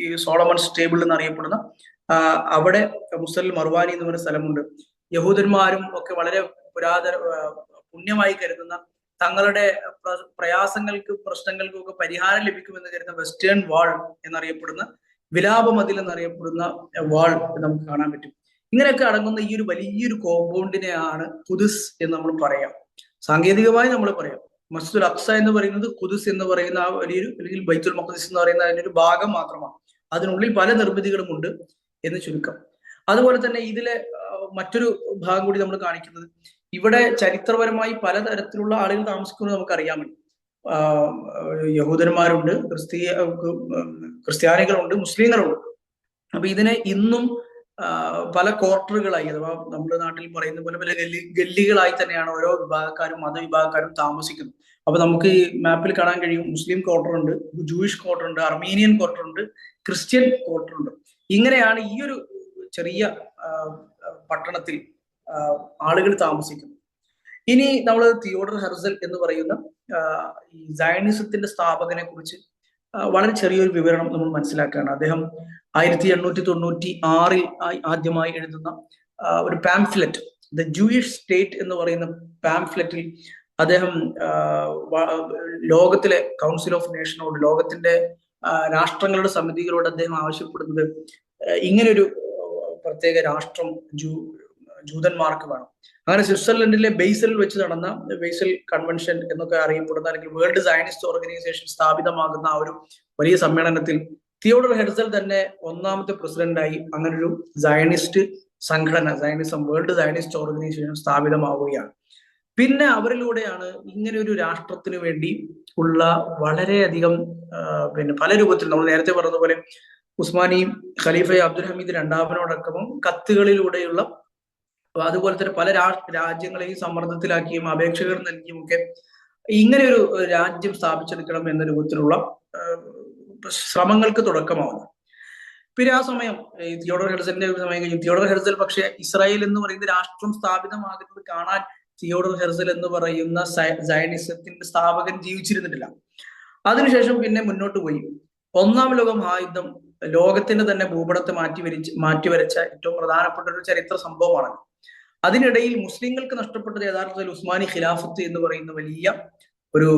ഈ സോളമൺ സ്റ്റേബിൾ എന്നറിയപ്പെടുന്ന അവിടെ മുസല്ലിൽ മർവാനി എന്ന് പറയുന്ന സ്ഥലമുണ്ട്. യഹൂദന്മാരും ഒക്കെ വളരെ പുരാതന പുണ്യമായി കരുതുന്ന തങ്ങളുടെ പ്രയാസങ്ങൾക്കും പ്രശ്നങ്ങൾക്കും ഒക്കെ പരിഹാരം ലഭിക്കുമെന്ന് കരുതുന്ന വെസ്റ്റേൺ വാൾ എന്നറിയപ്പെടുന്ന വിലാപ മതിൽ എന്നറിയപ്പെടുന്ന വാൾ നമുക്ക് കാണാൻ പറ്റും. ഇങ്ങനെയൊക്കെ അടങ്ങുന്ന ഈ ഒരു വലിയൊരു കോമ്പൗണ്ടിനെയാണ് ഖുദ്സ് എന്ന് നമ്മൾ പറയാം. സാങ്കേതികമായി നമ്മൾ പറയാം മസ്ജിദുൽ അഖ്സ എന്ന് പറയുന്നത് ഖുദ്സ് എന്ന് പറയുന്ന ആ വലിയൊരു, അല്ലെങ്കിൽ ബൈത്തുൽ മഖ്ദിസ് എന്ന് പറയുന്ന അതിന്റെ ഒരു ഭാഗം മാത്രമാണ്. അതിനുള്ളിൽ പല നിർമ്മിതികളും ഉണ്ട് എന്ന് ചുരുക്കം. അതുപോലെ തന്നെ ഇതിലെ മറ്റൊരു ഭാഗം കൂടി നമ്മൾ കാണിക്കുന്നത്, ഇവിടെ ചരിത്രപരമായി പലതരത്തിലുള്ള ആളുകൾ താമസിക്കുന്നത് നമുക്കറിയാമല്ലോ. യഹൂദന്മാരുണ്ട്, ക്രിസ്ത്യാനികളുണ്ട്, മുസ്ലിങ്ങളുണ്ട്. അപ്പൊ ഇതിനെ ഇന്നും പല ക്വാർട്ടറുകളായി, അഥവാ നമ്മുടെ നാട്ടിൽ പറയുന്ന പോലെ പല ഗല്ലികളായി തന്നെയാണ് ഓരോ വിഭാഗക്കാരും മതവിഭാഗക്കാരും താമസിക്കുന്നത്. അപ്പൊ നമുക്ക് ഈ മാപ്പിൽ കാണാൻ കഴിയും, മുസ്ലിം ക്വാർട്ടർ ഉണ്ട്, ജൂയിഷ് ക്വാർട്ടർ ഉണ്ട്, അർമീനിയൻ ക്വാർട്ടർ ഉണ്ട്, ക്രിസ്ത്യൻ ക്വാർട്ടർ ഉണ്ട്. ഇങ്ങനെയാണ് ഈ ഒരു ചെറിയ പട്ടണത്തിൽ ആളുകൾ താമസിക്കുന്നത്. ഇനി നമ്മൾ തിയോഡർ ഹെർസൽ എന്ന് പറയുന്ന ഈ സയനിസത്തിന്റെ സ്ഥാപകനെ കുറിച്ച് വളരെ ചെറിയൊരു വിവരണം നമ്മൾ മനസ്സിലാക്കുകയാണ്. അദ്ദേഹം 1896 ആദ്യമായി എഴുതുന്ന ഒരു പാംഫ്ലെറ്റ്, ദ ജൂയിഷ് സ്റ്റേറ്റ് എന്ന് പറയുന്ന പാംഫ്ലെറ്റിൽ അദ്ദേഹം ലോകത്തിലെ കൗൺസിൽ ഓഫ് നേഷനോട്, ലോകത്തിന്റെ രാഷ്ട്രങ്ങളുടെ സമിതികളോട് അദ്ദേഹം ആവശ്യപ്പെടുന്നത് ഇങ്ങനൊരു പ്രത്യേക രാഷ്ട്രം ജൂതന്മാർക്ക് വേണം. അങ്ങനെ സ്വിറ്റ്സർലൻഡിലെ ബേസലിൽ വെച്ച് നടന്ന ബേസൽ കൺവെൻഷൻ എന്നൊക്കെ അറിയപ്പെടുന്ന, അല്ലെങ്കിൽ വേൾഡ് സയനിസ്റ്റ് ഓർഗനൈസേഷൻ സ്ഥാപിതമാകുന്ന ആ ഒരു വലിയ സമ്മേളനത്തിൽ തിയോഡർ ഹെർസൽ തന്നെ ഒന്നാമത്തെ പ്രസിഡന്റായി അങ്ങനൊരു സയനിസ്റ്റ് സംഘടന, സയനിസം, വേൾഡ് സയനിസ്റ്റ് ഓർഗനൈസേഷൻ സ്ഥാപിതമാവുകയാണ്. പിന്നെ അവരിലൂടെയാണ് ഇങ്ങനെ ഒരു രാഷ്ട്രത്തിന് വേണ്ടി ഉള്ള വളരെയധികം പല രൂപത്തിൽ നമ്മൾ നേരത്തെ പറഞ്ഞതുപോലെ ഉസ്മാനി ഖലീഫ അബ്ദുൽ ഹമീദ് രണ്ടാമനോടക്കമും കത്തുകളിലൂടെയുള്ള, അതുപോലെ തന്നെ പല രാജ്യങ്ങളെയും സമ്മർദ്ദത്തിലാക്കിയും അപേക്ഷകൾ നൽകിയും ഒക്കെ ഇങ്ങനെ ഒരു രാജ്യം സ്ഥാപിച്ചെടുക്കണം എന്ന രൂപത്തിലുള്ള ശ്രമങ്ങൾക്ക് തുടക്കമാവുന്നു. പിന്നെ ആ സമയം തിയോഡർ ഹെർസലിന്റെ സമയം കഴിഞ്ഞു. തിയോഡർ ഹെർസൽ പക്ഷെ ഇസ്രായേൽ എന്ന് പറയുന്ന രാഷ്ട്രം സ്ഥാപിതമാകുന്നത് കാണാൻ തിയോഡർ ഹെർസൽ എന്ന് പറയുന്ന സയനിസത്തിന്റെ സ്ഥാപകൻ ജീവിച്ചിരുന്നിട്ടില്ല. അതിനുശേഷം പിന്നെ മുന്നോട്ട് പോയി. ഒന്നാം ലോക മഹായുദ്ധം ലോകത്തിന്റെ തന്നെ ഭൂപടത്തെ മാറ്റിവരച്ച ഏറ്റവും പ്രധാനപ്പെട്ട ഒരു ചരിത്ര സംഭവമാണ്. അതിനിടയിൽ മുസ്ലിങ്ങൾക്ക് നഷ്ടപ്പെട്ടത് യഥാർത്ഥത്തിൽ ഉസ്മാനി ഖിലാഫത്ത് എന്ന് പറയുന്ന വലിയ ഒരു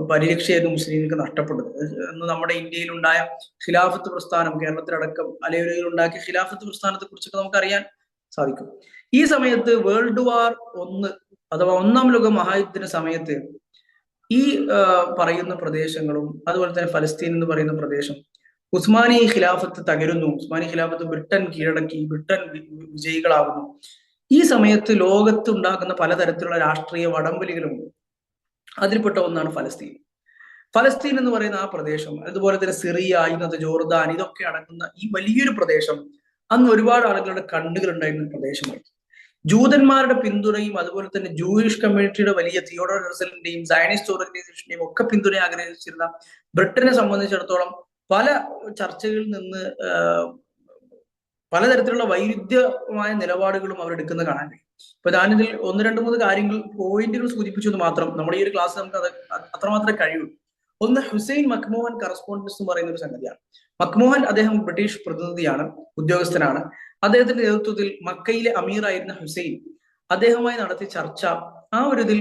പരിരക്ഷയായിരുന്നു മുസ്ലിങ്ങൾക്ക് നഷ്ടപ്പെട്ടത്. അന്ന് നമ്മുടെ ഇന്ത്യയിൽ ഉണ്ടായ ഖിലാഫത്ത് പ്രസ്ഥാനം, കേരളത്തിലടക്കം അലയുലയിൽ ഉണ്ടാക്കിയ ഖിലാഫത്ത് പ്രസ്ഥാനത്തെ കുറിച്ചൊക്കെ നമുക്കറിയാൻ സാധിക്കും. ഈ സമയത്ത് വേൾഡ് വാർ 1 അഥവാ ഒന്നാം ലോക മഹായുദ്ധത്തിന്റെ സമയത്ത് ഈ പറയുന്ന പ്രദേശങ്ങളും അതുപോലെ തന്നെ ഫലസ്തീൻ എന്ന് പറയുന്ന പ്രദേശം, ഉസ്മാനി ഖിലാഫത്ത് തകരുന്നു, ഉസ്മാനി ഖിലാഫത്ത് ബ്രിട്ടൻ കീഴടക്കി, ബ്രിട്ടൻ വിജയികളാകുന്നു. ഈ സമയത്ത് ലോകത്ത് ഉണ്ടാക്കുന്ന പലതരത്തിലുള്ള രാഷ്ട്രീയ വടംവലികളുണ്ട്. അതിൽപ്പെട്ട ഒന്നാണ് ഫലസ്തീൻ. ഫലസ്തീൻ എന്ന് പറയുന്ന ആ പ്രദേശം, അതുപോലെ തന്നെ സിറിയ, ഇന്നത്തെ ജോർദാൻ, ഇതൊക്കെ അടങ്ങുന്ന ഈ വലിയൊരു പ്രദേശം അന്ന് ഒരുപാട് ആളുകളുടെ കണ്ണുകൾ ഉണ്ടായിരുന്ന പ്രദേശമായി. ജൂതന്മാരുടെ പിന്തുണയും അതുപോലെ തന്നെ ജൂയിഷ് കമ്മ്യൂണിറ്റിയുടെ വലിയ തിയോഡർ ഹെർസലിന്റെയും സയനിസ്റ്റ് ഓർഗനൈസേഷന്റെയും ഒക്കെ പിന്തുണ ആഗ്രഹിച്ചിരുന്ന ബ്രിട്ടനെ സംബന്ധിച്ചിടത്തോളം പല ചർച്ചകളിൽ നിന്ന് പലതരത്തിലുള്ള വൈരുദ്ധ്യമായ നിലപാടുകളും അവരെടുക്കുന്നത് കാണാൻ കഴിയും. ഇപ്പൊ ഞാനിതിൽ 1-2-3 കാര്യങ്ങൾ, പോയിന്റുകൾ സൂചിപ്പിച്ചത് മാത്രം. നമ്മുടെ ഈ ഒരു ക്ലാസ് നമുക്ക് അത് അത്രമാത്രമേ കഴിയുള്ളൂ. ഒന്ന്, ഹുസൈൻ മക്മോഹൻ കറസ്പോണ്ടൻസ് എന്ന് പറയുന്ന ഒരു സംഗതിയാണ്. മക്മോഹൻ അദ്ദേഹം ബ്രിട്ടീഷ് പ്രതിനിധിയാണ്, ഉദ്യോഗസ്ഥനാണ്. അദ്ദേഹത്തിന്റെ നേതൃത്വത്തിൽ മക്കയിലെ അമീറായിരുന്ന ഹുസൈൻ അദ്ദേഹവുമായി നടത്തിയ ചർച്ച, ആ ഒരു ഇതിൽ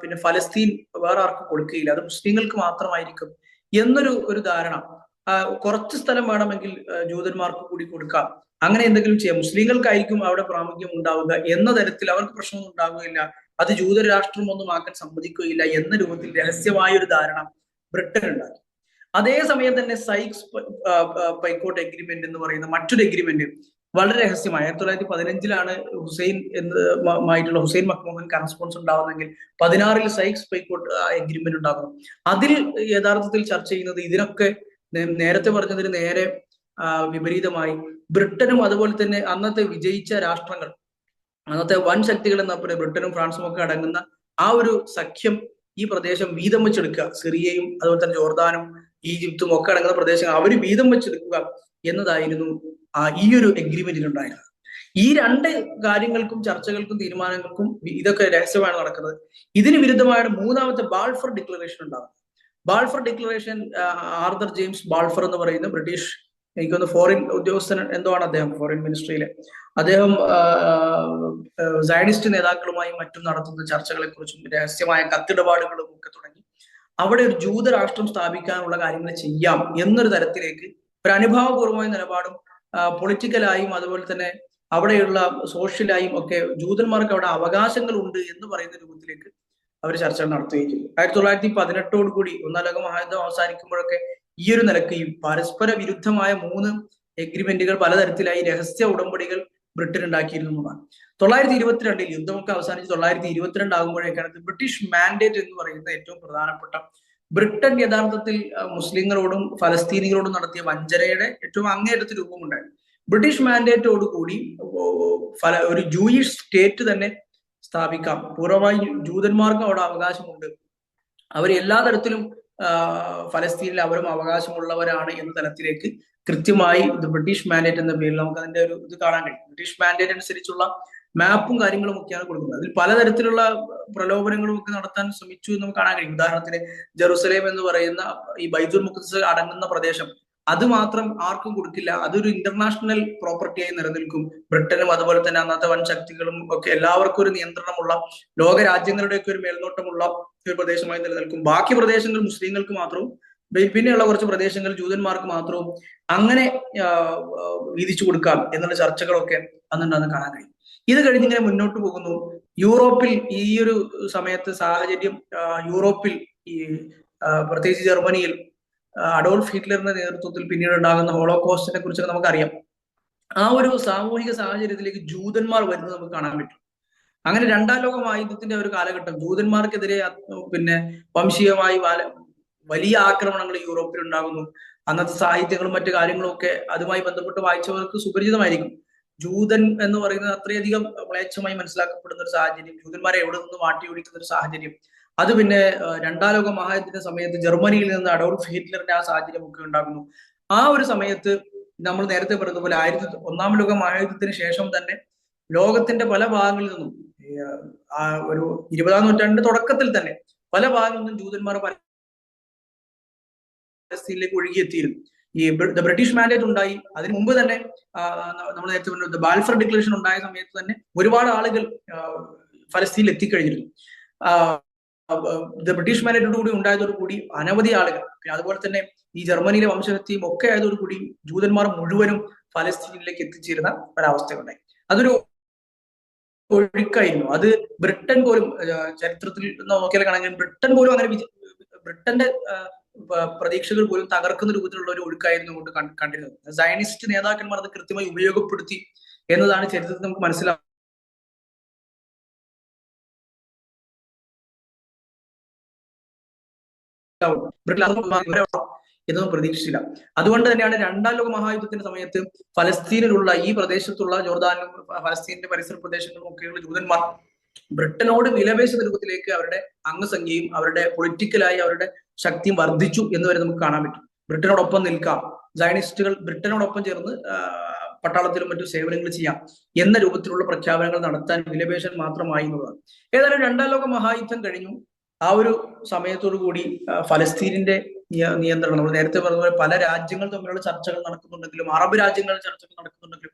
പിന്നെ ഫലസ്തീൻ വേറെ ആർക്കും കൊടുക്കുകയില്ല, അത് മുസ്ലിങ്ങൾക്ക് മാത്രമായിരിക്കും എന്നൊരു ധാരണ. കുറച്ച് സ്ഥലം വേണമെങ്കിൽ ജൂതന്മാർക്ക് കൂടി കൊടുക്കാം, അങ്ങനെ എന്തെങ്കിലും ചെയ്യാം, മുസ്ലിങ്ങൾക്കായിരിക്കും അവിടെ പ്രാമുഖ്യം ഉണ്ടാവുക എന്ന തരത്തിൽ, അവർക്ക് പ്രശ്നമൊന്നും ഉണ്ടാവുകയില്ല, അത് ജൂതരാഷ്ട്രമൊന്നും ആക്കാൻ സമ്മതിക്കുകയില്ല എന്ന രൂപത്തിൽ രഹസ്യമായ ഒരു ധാരണ ബ്രിട്ടൻ ഉണ്ടാക്കി. അതേസമയം തന്നെ സൈക്സ് പൈക്കോട്ട് എഗ്രിമെന്റ് എന്ന് പറയുന്ന മറ്റൊരു എഗ്രിമെന്റ് വളരെ രഹസ്യമായി 1915 ഹുസൈൻ മായിട്ടുള്ള ഹുസൈൻ മക്മോഹൻ കറസ്പോൺസ് ഉണ്ടാവുന്നെങ്കിൽ 16 സൈക്സ് പൈക്കോട്ട് എഗ്രിമെന്റ് ഉണ്ടാകുന്നു. അതിൽ യഥാർത്ഥത്തിൽ ചർച്ച ചെയ്യുന്നത് ഇതിനൊക്കെ നേരത്തെ പറഞ്ഞതിന് നേരെ വിപരീതമായി ബ്രിട്ടനും അതുപോലെ തന്നെ അന്നത്തെ വിജയിച്ച രാഷ്ട്രങ്ങൾ, അന്നത്തെ വൻ ശക്തികൾ എന്ന ബ്രിട്ടനും ഫ്രാൻസും ഒക്കെ അടങ്ങുന്ന ആ ഒരു സഖ്യം ഈ പ്രദേശം വീതം വെച്ചെടുക്കുക, സിറിയയും അതുപോലെ തന്നെ ജോർദാനും ഈജിപ്തും ഒക്കെ അടങ്ങുന്ന പ്രദേശങ്ങൾ അവർ വീതം വെച്ചെടുക്കുക എന്നതായിരുന്നു ഈ ഒരു എഗ്രിമെന്റിൽ ഉണ്ടായിരുന്നത്. ഈ രണ്ട് കാര്യങ്ങൾക്കും ചർച്ചകൾക്കും തീരുമാനങ്ങൾക്കും ഇതൊക്കെ രഹസ്യമാണ് നടക്കുന്നത്. ഇതിന് വിരുദ്ധമായാണ് മൂന്നാമത്തെ ബാൾഫർ ഡിക്ലറേഷൻ ഉണ്ടാകുന്നത്. Balfour declaration Arthur James Balfour എന്ന് പറയുന്ന ബ്രിട്ടീഷ്, എനിക്കൊന്ന് ഫോറിൻ ഉദ്യോഗസ്ഥൻ എന്തോ ആണ് അദ്ദേഹം, ഫോറിൻ മിനിസ്ട്രിയിലെ അദ്ദേഹം സയനിസ്റ്റ് നേതാക്കളുമായും മറ്റും നടത്തുന്ന ചർച്ചകളെ കുറിച്ചും രഹസ്യമായ കത്തിടപാടുകളും ഒക്കെ തുടങ്ങി അവിടെ ഒരു ജൂതരാഷ്ട്രം സ്ഥാപിക്കാനുള്ള കാര്യങ്ങൾ ചെയ്യാം എന്നൊരു തരത്തിലേക്ക് ഒരു അനുഭാവപൂർവമായ നിലപാടും പൊളിറ്റിക്കലായും അതുപോലെ തന്നെ അവിടെയുള്ള സോഷ്യലായും ഒക്കെ ജൂതന്മാർക്ക് അവിടെ അവകാശങ്ങൾ ഉണ്ട് എന്ന് പറയുന്ന രൂപത്തിലേക്ക് അവർ ചർച്ചകൾ നടത്തുകയും ചെയ്തു. 1918 കൂടി ഒന്നാം ലോക മഹായുദ്ധം അവസാനിക്കുമ്പോഴൊക്കെ ഈ ഒരു നിലക്ക് ഈ പരസ്പര വിരുദ്ധമായ 3 എഗ്രിമെന്റുകൾ പലതരത്തിലായി രഹസ്യ ഉടമ്പടികൾ ബ്രിട്ടൻ ഉണ്ടാക്കിയിരുന്നതാണ്. 1922 യുദ്ധമൊക്കെ അവസാനിച്ച് 1922 ആകുമ്പോഴേക്കാണ് ബ്രിട്ടീഷ് മാൻഡേറ്റ് എന്ന് പറയുന്ന ഏറ്റവും പ്രധാനപ്പെട്ട, ബ്രിട്ടൻ യഥാർത്ഥത്തിൽ മുസ്ലിങ്ങളോടും ഫലസ്തീനികളോടും നടത്തിയ വഞ്ചനയുടെ ഏറ്റവും അങ്ങേയറ്റത്തെ രൂപമുണ്ടായിരുന്നു. ബ്രിട്ടീഷ് മാൻഡേറ്റോട് കൂടി ഒരു ജൂയിഷ് സ്റ്റേറ്റ് തന്നെ സ്ഥാപിക്കാം, പൂർണ്ണമായി ജൂതന്മാർക്കും അവിടെ അവകാശമുണ്ട്, അവർ എല്ലാ തരത്തിലും ഫലസ്തീനിൽ അവരും അവകാശമുള്ളവരാണ് എന്ന തലത്തിലേക്ക് കൃത്യമായി ഇത് ബ്രിട്ടീഷ് മാൻഡേറ്റ് എന്ന പേരിൽ നമുക്ക് അതിന്റെ ഒരു ഇത് കാണാൻ കഴിയും. ബ്രിട്ടീഷ് മാൻഡേറ്റ് അനുസരിച്ചുള്ള മാപ്പും കാര്യങ്ങളും ഒക്കെയാണ് കൊടുക്കുന്നത്. അതിൽ പലതരത്തിലുള്ള പ്രലോഭനങ്ങളും ഒക്കെ നടത്താൻ ശ്രമിച്ചു എന്ന് നമുക്ക് കാണാൻ കഴിയും. ഉദാഹരണത്തിന് ജെറുസലേം എന്ന് പറയുന്ന ഈ ബൈത്തുൽ മുഖദ്ദസ് അടങ്ങുന്ന പ്രദേശം അത് മാത്രം ആർക്കും കൊടുക്കില്ല, അതൊരു ഇന്റർനാഷണൽ പ്രോപ്പർട്ടിയായി നിലനിൽക്കും. ബ്രിട്ടനും അതുപോലെ തന്നെ അന്നത്തെ വൻ ശക്തികളും ഒക്കെ എല്ലാവർക്കും ഒരു നിയന്ത്രണമുള്ള, ലോക രാജ്യങ്ങളുടെയൊക്കെ ഒരു മേൽനോട്ടമുള്ള ഒരു പ്രദേശമായി നിലനിൽക്കും. ബാക്കി പ്രദേശങ്ങൾ മുസ്ലിങ്ങൾക്ക് മാത്രവും പിന്നെയുള്ള കുറച്ച് പ്രദേശങ്ങൾ ജൂതന്മാർക്ക് മാത്രവും അങ്ങനെ വീതിച്ചു കൊടുക്കാം എന്നുള്ള ചർച്ചകളൊക്കെ അന്നുണ്ടെന്ന് കാണാൻ കഴിയും. ഇത് കഴിഞ്ഞിങ്ങനെ മുന്നോട്ട് പോകുന്നു. യൂറോപ്പിൽ ഈ ഒരു സമയത്ത് സാഹചര്യം, യൂറോപ്പിൽ ഈ പ്രത്യേകിച്ച് ജർമ്മനിയിൽ അഡോൾഫ് ഹിറ്റ്ലറിന്റെ നേതൃത്വത്തിൽ പിന്നീട് ഉണ്ടാകുന്ന ഹോളോകോസ്റ്റിനെ കുറിച്ചൊക്കെ നമുക്കറിയാം. ആ ഒരു സാമൂഹിക സാഹചര്യത്തിലേക്ക് ജൂതന്മാർ വരുന്നത് നമുക്ക് കാണാൻ പറ്റും. അങ്ങനെ 2ാം ലോക മഹായുദ്ധത്തിന്റെ ഒരു കാലഘട്ടം ജൂതന്മാർക്കെതിരെ പിന്നെ വംശീയമായി വലിയ ആക്രമണങ്ങൾ യൂറോപ്പിൽ ഉണ്ടാകുന്നു. അന്നത്തെ സാഹിത്യങ്ങളും മറ്റു കാര്യങ്ങളും ഒക്കെ അതുമായി ബന്ധപ്പെട്ട് വായിച്ചവർക്ക് സുപരിചിതമായിരിക്കും. ജൂതൻ എന്ന് പറയുന്നത് അത്രയധികം മ്ലേച്ഛമായി മനസ്സിലാക്കപ്പെടുന്ന ഒരു സാഹചര്യം, ജൂതന്മാരെ എവിടെ നിന്ന് മാറ്റിയൊഴിക്കുന്ന ഒരു സാഹചര്യം, അത് പിന്നെ 2ാം ലോക മഹായുദ്ധത്തിന്റെ സമയത്ത് ജർമ്മനിയിൽ നിന്ന് അഡോൾഫ് ഹിറ്റ്ലറിന്റെ ആ സാഹചര്യം ഒക്കെ ഉണ്ടാകുന്നു. ആ ഒരു സമയത്ത് നമ്മൾ നേരത്തെ പറഞ്ഞതുപോലെ 1ാം ലോക മഹായുദ്ധത്തിന് ശേഷം തന്നെ ലോകത്തിന്റെ പല ഭാഗങ്ങളിൽ നിന്നും ഒരു 20ാം നൂറ്റാണ്ടിന്റെ തുടക്കത്തിൽ തന്നെ പല ഭാഗങ്ങളിൽ നിന്നും ജൂതന്മാർ പലസ്തീനിലേക്ക് ഒഴുകിയെത്തിയിരുന്നു. ഈ ബ്രിട്ടീഷ് മാൻഡേറ്റ് ഉണ്ടായി, അതിനു മുമ്പ് തന്നെ നമ്മൾ നേരത്തെ പറഞ്ഞ ബാൽഫർ ഡിക്ലറേഷൻ ഉണ്ടായ സമയത്ത് തന്നെ ഒരുപാട് ആളുകൾ ഫലസ്തീനിൽ എത്തിക്കഴിഞ്ഞിരുന്നു. ബ്രിട്ടീഷ് മാൻഡേറ്റോടുകൂടി ഉണ്ടായതോടുകൂടി അനവധി ആളുകൾ, അതുപോലെ തന്നെ ഈ ജർമ്മനിയിലെ വംശഹത്യയും ഒക്കെ ആയതോടുകൂടി ജൂതന്മാർ മുഴുവനും ഫലസ്തീനിലേക്ക് എത്തിച്ചേരുന്ന ഒരവസ്ഥയുണ്ടായി. അതൊരു ഒഴുക്കായിരുന്നു. അത് ബ്രിട്ടൻ പോലും ചരിത്രത്തിൽ നോക്കിയാൽ കാണാൻ ബ്രിട്ടൻ പോലും അങ്ങനെ ബ്രിട്ടന്റെ പ്രതീക്ഷകൾ പോലും തകർക്കുന്ന രൂപത്തിലുള്ള ഒരു ഒഴുക്കായിരുന്നു കൊണ്ട് കണ്ടിരുന്നത്. സയനിസ്റ്റ് നേതാക്കന്മാർ അത് കൃത്യമായി ഉപയോഗപ്പെടുത്തി എന്നതാണ് ചരിത്രത്തിൽ നമുക്ക് മനസ്സിലാവുന്നത്. എന്നൊന്നും പ്രതീക്ഷിച്ചില്ല. അതുകൊണ്ട് തന്നെയാണ് 2ാം ലോക മഹായുദ്ധത്തിന്റെ സമയത്ത് ഫലസ്തീനിലുള്ള ഈ പ്രദേശത്തുള്ള ജോർദാനും ഫലസ്തീനിന്റെ പരിസര പ്രദേശങ്ങളും ഒക്കെയുള്ള ജൂതന്മാർ ബ്രിട്ടനോട് വിലപേശുന്ന രൂപത്തിലേക്ക് അവരുടെ അംഗസംഖ്യയും അവരുടെ പൊളിറ്റിക്കലായി അവരുടെ ശക്തിയും വർദ്ധിച്ചു എന്ന് വരെ നമുക്ക് കാണാൻ പറ്റും. ബ്രിട്ടനോടൊപ്പം നിൽക്കാം, സയനിസ്റ്റുകൾ ബ്രിട്ടനോടൊപ്പം ചേർന്ന് പട്ടാളത്തിലും മറ്റു സേവനങ്ങൾ ചെയ്യാം എന്ന രൂപത്തിലുള്ള പ്രഖ്യാപനങ്ങൾ നടത്താൻ വിലപേശൽ മാത്രമായി എന്നുള്ളതാണ്. ഏതായാലും 2ാം ലോക മഹായുദ്ധം കഴിഞ്ഞു. ആ ഒരു സമയത്തോടു കൂടി ഫലസ്തീനിന്റെ നിയന്ത്രണം, നമ്മൾ നേരത്തെ പറഞ്ഞ പല രാജ്യങ്ങൾ തമ്മിലുള്ള ചർച്ചകൾ നടക്കുന്നുണ്ടെങ്കിലും, അറബ് രാജ്യങ്ങളുടെ ചർച്ചകൾ നടക്കുന്നുണ്ടെങ്കിലും,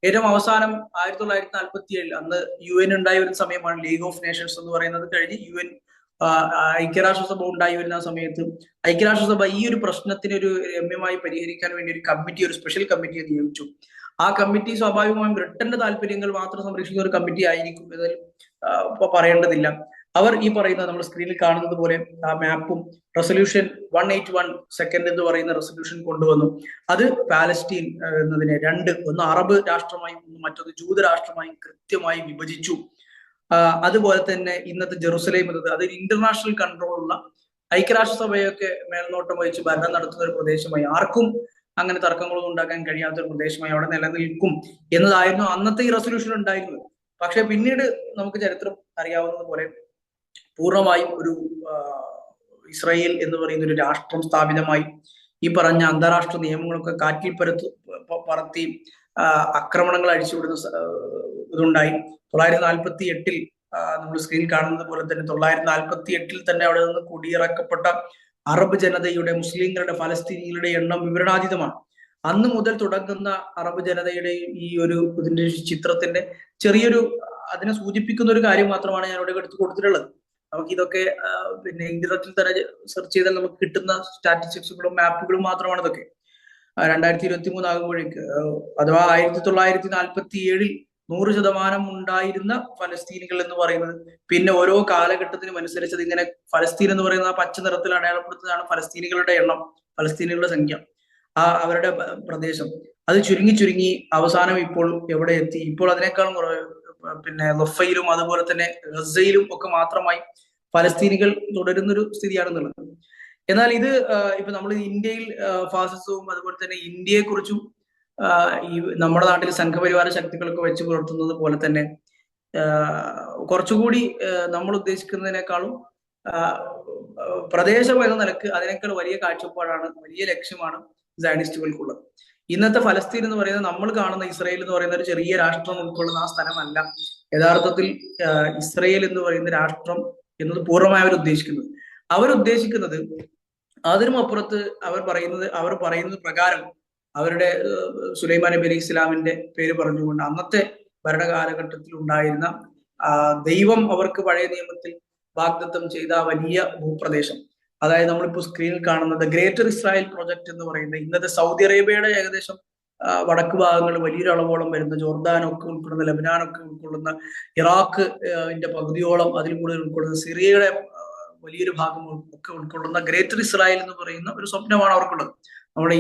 ഏറ്റവും അവസാനം 1947 അന്ന് UN ഉണ്ടായി വരുന്ന സമയമാണ്. ലീഗ് ഓഫ് നേഷൻസ് എന്ന് പറയുന്നത് കഴിഞ്ഞ് UN ഐക്യരാഷ്ട്രസഭ ഉണ്ടായി വരുന്ന സമയത്ത് ഐക്യരാഷ്ട്രസഭ ഈ ഒരു പ്രശ്നത്തിന് ഒരു രമ്യമായി പരിഹരിക്കാൻ വേണ്ടി ഒരു കമ്മിറ്റി, ഒരു സ്പെഷ്യൽ കമ്മിറ്റിയെ നിയമിച്ചു. ആ കമ്മിറ്റി സ്വാഭാവികമായും ബ്രിട്ടന്റെ താല്പര്യങ്ങൾ മാത്രം സംരക്ഷിക്കുന്ന ഒരു കമ്മിറ്റി ആയിരിക്കും എന്നതിൽ പറയേണ്ടതില്ല. അവർ ഈ പറയുന്ന നമ്മൾ സ്ക്രീനിൽ കാണുന്നത് പോലെ ആ മാപ്പും റെസൊല്യൂഷൻ 181 എന്ന് പറയുന്ന റെസൊല്യൂഷൻ കൊണ്ടുവന്നു. അത് പാലസ്റ്റീൻ എന്നതിനെ ഒന്ന് അറബ് രാഷ്ട്രമായും മറ്റൊന്ന് ജൂതരാഷ്ട്രമായും കൃത്യമായി വിഭജിച്ചു. അതുപോലെ തന്നെ ഇന്നത്തെ ജെറുസലേം എന്നത് അതൊരു ഇന്റർനാഷണൽ കൺട്രോൾ ഉള്ള, ഐക്യരാഷ്ട്രസഭയൊക്കെ മേൽനോട്ടം വഹിച്ച് ഭരണം നടത്തുന്ന ഒരു പ്രദേശമായി, ആർക്കും അങ്ങനെ തർക്കങ്ങളൊന്നും ഉണ്ടാക്കാൻ കഴിയാത്ത ഒരു പ്രദേശമായി അവിടെ നിലനിൽക്കും എന്നതായിരുന്നു അന്നത്തെ ഈ റെസൊല്യൂഷൻ ഉണ്ടായിരുന്നത്. പക്ഷെ പിന്നീട് നമുക്ക് ചരിത്രം അറിയാവുന്നത് പോലെ പൂർണ്ണമായും ഒരു ഇസ്രായേൽ എന്ന് പറയുന്ന ഒരു രാഷ്ട്രം സ്ഥാപിതമായി. ഈ പറഞ്ഞ അന്താരാഷ്ട്ര നിയമങ്ങളൊക്കെ കാറ്റിൽ പറത്തി ആക്രമണങ്ങൾ അഴിച്ചുവിടുന്ന ഇതുണ്ടായി. 948 നമ്മൾ സ്ക്രീനിൽ കാണുന്നത് പോലെ തന്നെ 948 തന്നെ അവിടെ നിന്ന് കുടിയിറക്കപ്പെട്ട അറബ് ജനതയുടെ, മുസ്ലിങ്ങളുടെ, ഫലസ്തീനികളുടെ എണ്ണം വിവരണാതീതമാണ്. അന്ന് മുതൽ തുടങ്ങുന്ന അറബ് ജനതയുടെ ഈ ഒരു ഇതിന്റെ ചിത്രത്തിന്റെ ചെറിയൊരു അതിനെ സൂചിപ്പിക്കുന്ന ഒരു കാര്യം മാത്രമാണ് ഞാൻ ഇവിടെ എടുത്ത് കൊടുത്തിട്ടുള്ളത്. നമുക്ക് ഇതൊക്കെ പിന്നെ ഇന്റർനെറ്റിൽ തന്നെ സെർച്ച് ചെയ്താൽ നമുക്ക് കിട്ടുന്ന സ്റ്റാറ്റിസ്റ്റിക്സുകളും മാപ്പുകളും മാത്രമാണ് ഇതൊക്കെ. 2023 ആകുമ്പോഴേക്ക് അഥവാ 1947 100% ഉണ്ടായിരുന്ന ഫലസ്തീനികൾ എന്ന് പറയുന്നത് പിന്നെ ഓരോ കാലഘട്ടത്തിനും അനുസരിച്ചത് ഇങ്ങനെ ഫലസ്തീൻ എന്ന് പറയുന്ന ആ പച്ച നിറത്തിൽ അടയാളപ്പെടുത്തുന്നതാണ് ഫലസ്തീനികളുടെ എണ്ണം, ഫലസ്തീനികളുടെ സംഖ്യ, അവരുടെ പ്രദേശം. അത് ചുരുങ്ങി ചുരുങ്ങി അവസാനം ഇപ്പോൾ എവിടെ എത്തി? ഇപ്പോൾ അതിനേക്കാളും പിന്നെ ലഫയിലും അതുപോലെ തന്നെ ഗസയിലും ഒക്കെ മാത്രമായി ഫലസ്തീനികൾ തുടരുന്നൊരു സ്ഥിതിയാണെന്നുള്ളത്. എന്നാൽ ഇത് ഇപ്പൊ നമ്മൾ ഇന്ത്യയിൽ ഫാസിസവും അതുപോലെ തന്നെ ഇന്ത്യയെ കുറിച്ചും ഈ നമ്മുടെ നാട്ടിൽ സംഘപരിവാര ശക്തികളൊക്കെ വെച്ച് പുലർത്തുന്നത് പോലെ തന്നെ കുറച്ചുകൂടി നമ്മൾ ഉദ്ദേശിക്കുന്നതിനേക്കാളും പ്രദേശം എന്ന നിലക്ക് അതിനേക്കാൾ വലിയ കാഴ്ചപ്പാടാണ്, വലിയ ലക്ഷ്യമാണ് സയനിസ്റ്റുകൾക്കുള്ളത്. ഇന്നത്തെ ഫലസ്തീൻ എന്ന് പറയുന്നത് നമ്മൾ കാണുന്ന ഇസ്രയേൽ എന്ന് പറയുന്ന ഒരു ചെറിയ രാഷ്ട്രം ഉൾക്കൊള്ളുന്ന ആ സ്ഥലമല്ല യഥാർത്ഥത്തിൽ ഇസ്രയേൽ എന്ന് പറയുന്ന രാഷ്ട്രം എന്നത് പൂർണ്ണമായി അവരുദ്ദേശിക്കുന്നത് അതിനും അപ്പുറത്ത് അവർ പറയുന്നത് പ്രകാരം അവരുടെ സുലൈമാൻ നബി അലൈഹി ഇസ്ലാമിന്റെ പേര് പറഞ്ഞുകൊണ്ട് അന്നത്തെ ഭരണകാലഘട്ടത്തിൽ ഉണ്ടായിരുന്ന ദൈവം അവർക്ക് പഴയ നിയമത്തിൽ വാഗ്ദത്തം ചെയ്ത വലിയ ഭൂപ്രദേശം, അതായത് നമ്മളിപ്പോൾ സ്ക്രീനിൽ കാണുന്നത് ഗ്രേറ്റർ ഇസ്രായേൽ പ്രോജക്ട് എന്ന് പറയുന്നത് ഇന്നത്തെ സൗദി അറേബ്യയുടെ ഏകദേശം വടക്ക് ഭാഗങ്ങൾ വലിയൊരു അളവോളം വരുന്ന, ജോർദാനൊക്കെ ഉൾക്കൊള്ളുന്ന, ലബനാനൊക്കെ ഉൾക്കൊള്ളുന്ന, ഇറാഖ് പകുതിയോളം അതിൽ കൂടുതൽ ഉൾക്കൊള്ളുന്ന, സിറിയയുടെ വലിയൊരു ഭാഗം ഒക്കെ ഉൾക്കൊള്ളുന്ന ഗ്രേറ്റർ ഇസ്രായേൽ എന്ന് പറയുന്ന ഒരു സ്വപ്നമാണ് അവർക്കുള്ളത്. നമ്മുടെ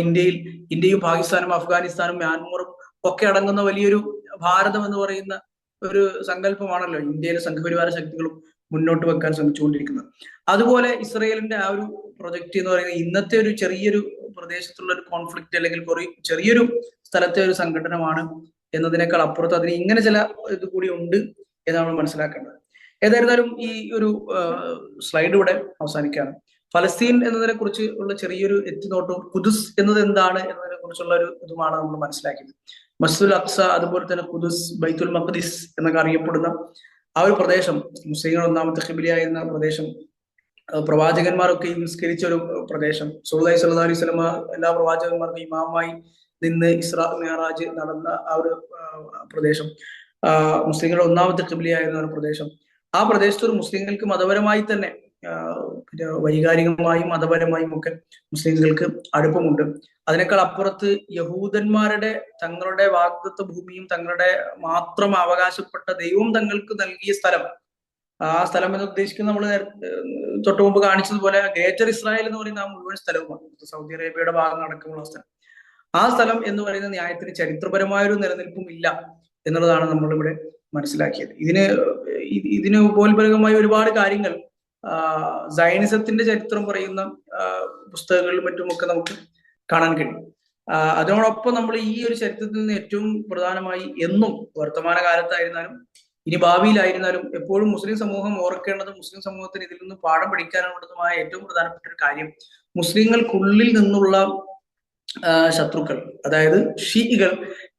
ഇന്ത്യയും പാകിസ്ഥാനും അഫ്ഗാനിസ്ഥാനും മ്യാൻമറും ഒക്കെ അടങ്ങുന്ന വലിയൊരു ഭാരതം എന്ന് പറയുന്ന ഒരു സങ്കല്പമാണല്ലോ ഇന്ത്യയിലെ സംഘപരിവാര ശക്തികളും മുന്നോട്ട് വെക്കാൻ ശ്രമിച്ചുകൊണ്ടിരിക്കുന്നത്. അതുപോലെ ഇസ്രയേലിന്റെ ആ ഒരു പ്രൊജക്ട് എന്ന് പറയുന്നത് ഇന്നത്തെ ഒരു ചെറിയൊരു പ്രദേശത്തുള്ള ഒരു കോൺഫ്ലിക്റ്റ് അല്ലെങ്കിൽ ചെറിയൊരു സ്ഥലത്തെ ഒരു സംഘടനമാണ് എന്നതിനേക്കാൾ അപ്പുറത്ത് അതിന് ഇങ്ങനെ ചില ഇത് കൂടി ഉണ്ട് എന്ന് നമ്മൾ മനസ്സിലാക്കേണ്ടത്. ഏതായിരുന്നാലും ഈ ഒരു സ്ലൈഡ് ഇവിടെ അവസാനിക്കുകയാണ്. ഫലസ്തീൻ എന്നതിനെ കുറിച്ച് ഉള്ള ചെറിയൊരു എത്തിനോട്ടവും ഖുദുസ് എന്നത് എന്താണ് എന്നതിനെ കുറിച്ചുള്ള ഒരു ഇതുമാണ് നമ്മൾ മനസ്സിലാക്കിയത്. മസ്ജിദുൽ അഖ്സ, അതുപോലെ തന്നെ ഖുദുസ്, ബൈത്തുൽ മഖ്ദിസ് എന്നൊക്കെ അറിയപ്പെടുന്ന ആ ഒരു പ്രദേശം, മുസ്ലിങ്ങൾ ഒന്നാമത്തെ ഖിബിലയായിരുന്ന പ്രദേശം, പ്രവാചകന്മാരൊക്കെ നിസ്കരിച്ച ഒരു പ്രദേശം, റസൂലുള്ളാഹി സ്വല്ലല്ലാഹു അലൈഹി വസല്ലമ എല്ലാ പ്രവാചകന്മാർക്കും ഇമാമായി നിന്ന് ഇസ്രാ മിഅ്റാജ് നടന്ന ആ ഒരു പ്രദേശം, മുസ്ലിങ്ങളുടെ ഒന്നാമത്തെ ഖിബിലയായിരുന്ന ഒരു പ്രദേശം, ആ പ്രദേശത്ത് ഒരു മുസ്ലിങ്ങൾക്ക് മതപരമായി തന്നെ പിന്നെ വൈകാരികമായും മതപരമായും ഒക്കെ മുസ്ലിങ്ങൾക്ക് അടുപ്പമുണ്ട്. അതിനേക്കാൾ അപ്പുറത്ത് യഹൂദന്മാരുടെ തങ്ങളുടെ വാഗ്ദത്ത ഭൂമിയും തങ്ങളുടെ മാത്രം അവകാശപ്പെട്ട ദൈവം തങ്ങൾക്ക് നൽകിയ സ്ഥലം, ആ സ്ഥലം എന്ന് ഉദ്ദേശിക്കുന്നത് നമ്മൾ തൊട്ടു മുമ്പ് കാണിച്ചതുപോലെ ഗ്രേറ്റർ ഇസ്രായേൽ എന്ന് പറയുന്ന ആ മുഴുവൻ സ്ഥലവുമാണ്, സൗദി അറേബ്യയുടെ ഭാഗം അടക്കമുള്ള സ്ഥലം. ആ സ്ഥലം എന്ന് പറയുന്ന ന്യായത്തിന് ചരിത്രപരമായൊരു നിലനിൽപ്പും ഇല്ല എന്നുള്ളതാണ് നമ്മളിവിടെ മനസ്സിലാക്കിയത്. ഇതിന് ഉപോത്ബലകമായ ഒരുപാട് കാര്യങ്ങൾ സയനിസത്തിന്റെ ചരിത്രം പറയുന്ന പുസ്തകങ്ങളിലും മറ്റുമൊക്കെ നമുക്ക് കാണാൻ കഴിയും. അതിനോടൊപ്പം നമ്മൾ ഈ ഒരു ചരിത്രത്തിൽ നിന്ന് ഏറ്റവും പ്രധാനമായി എന്നും വർത്തമാന കാലത്തായിരുന്നാലും ഇനി ഭാവിയിലായിരുന്നാലും എപ്പോഴും മുസ്ലിം സമൂഹം ഓർക്കേണ്ടതും മുസ്ലിം സമൂഹത്തിന് ഇതിൽ നിന്ന് പാഠം പഠിക്കാനുള്ളതുമായ ഏറ്റവും പ്രധാനപ്പെട്ട ഒരു കാര്യം മുസ്ലിങ്ങൾക്കുള്ളിൽ നിന്നുള്ള ശത്രുക്കൾ, അതായത് ഷീഇകൾ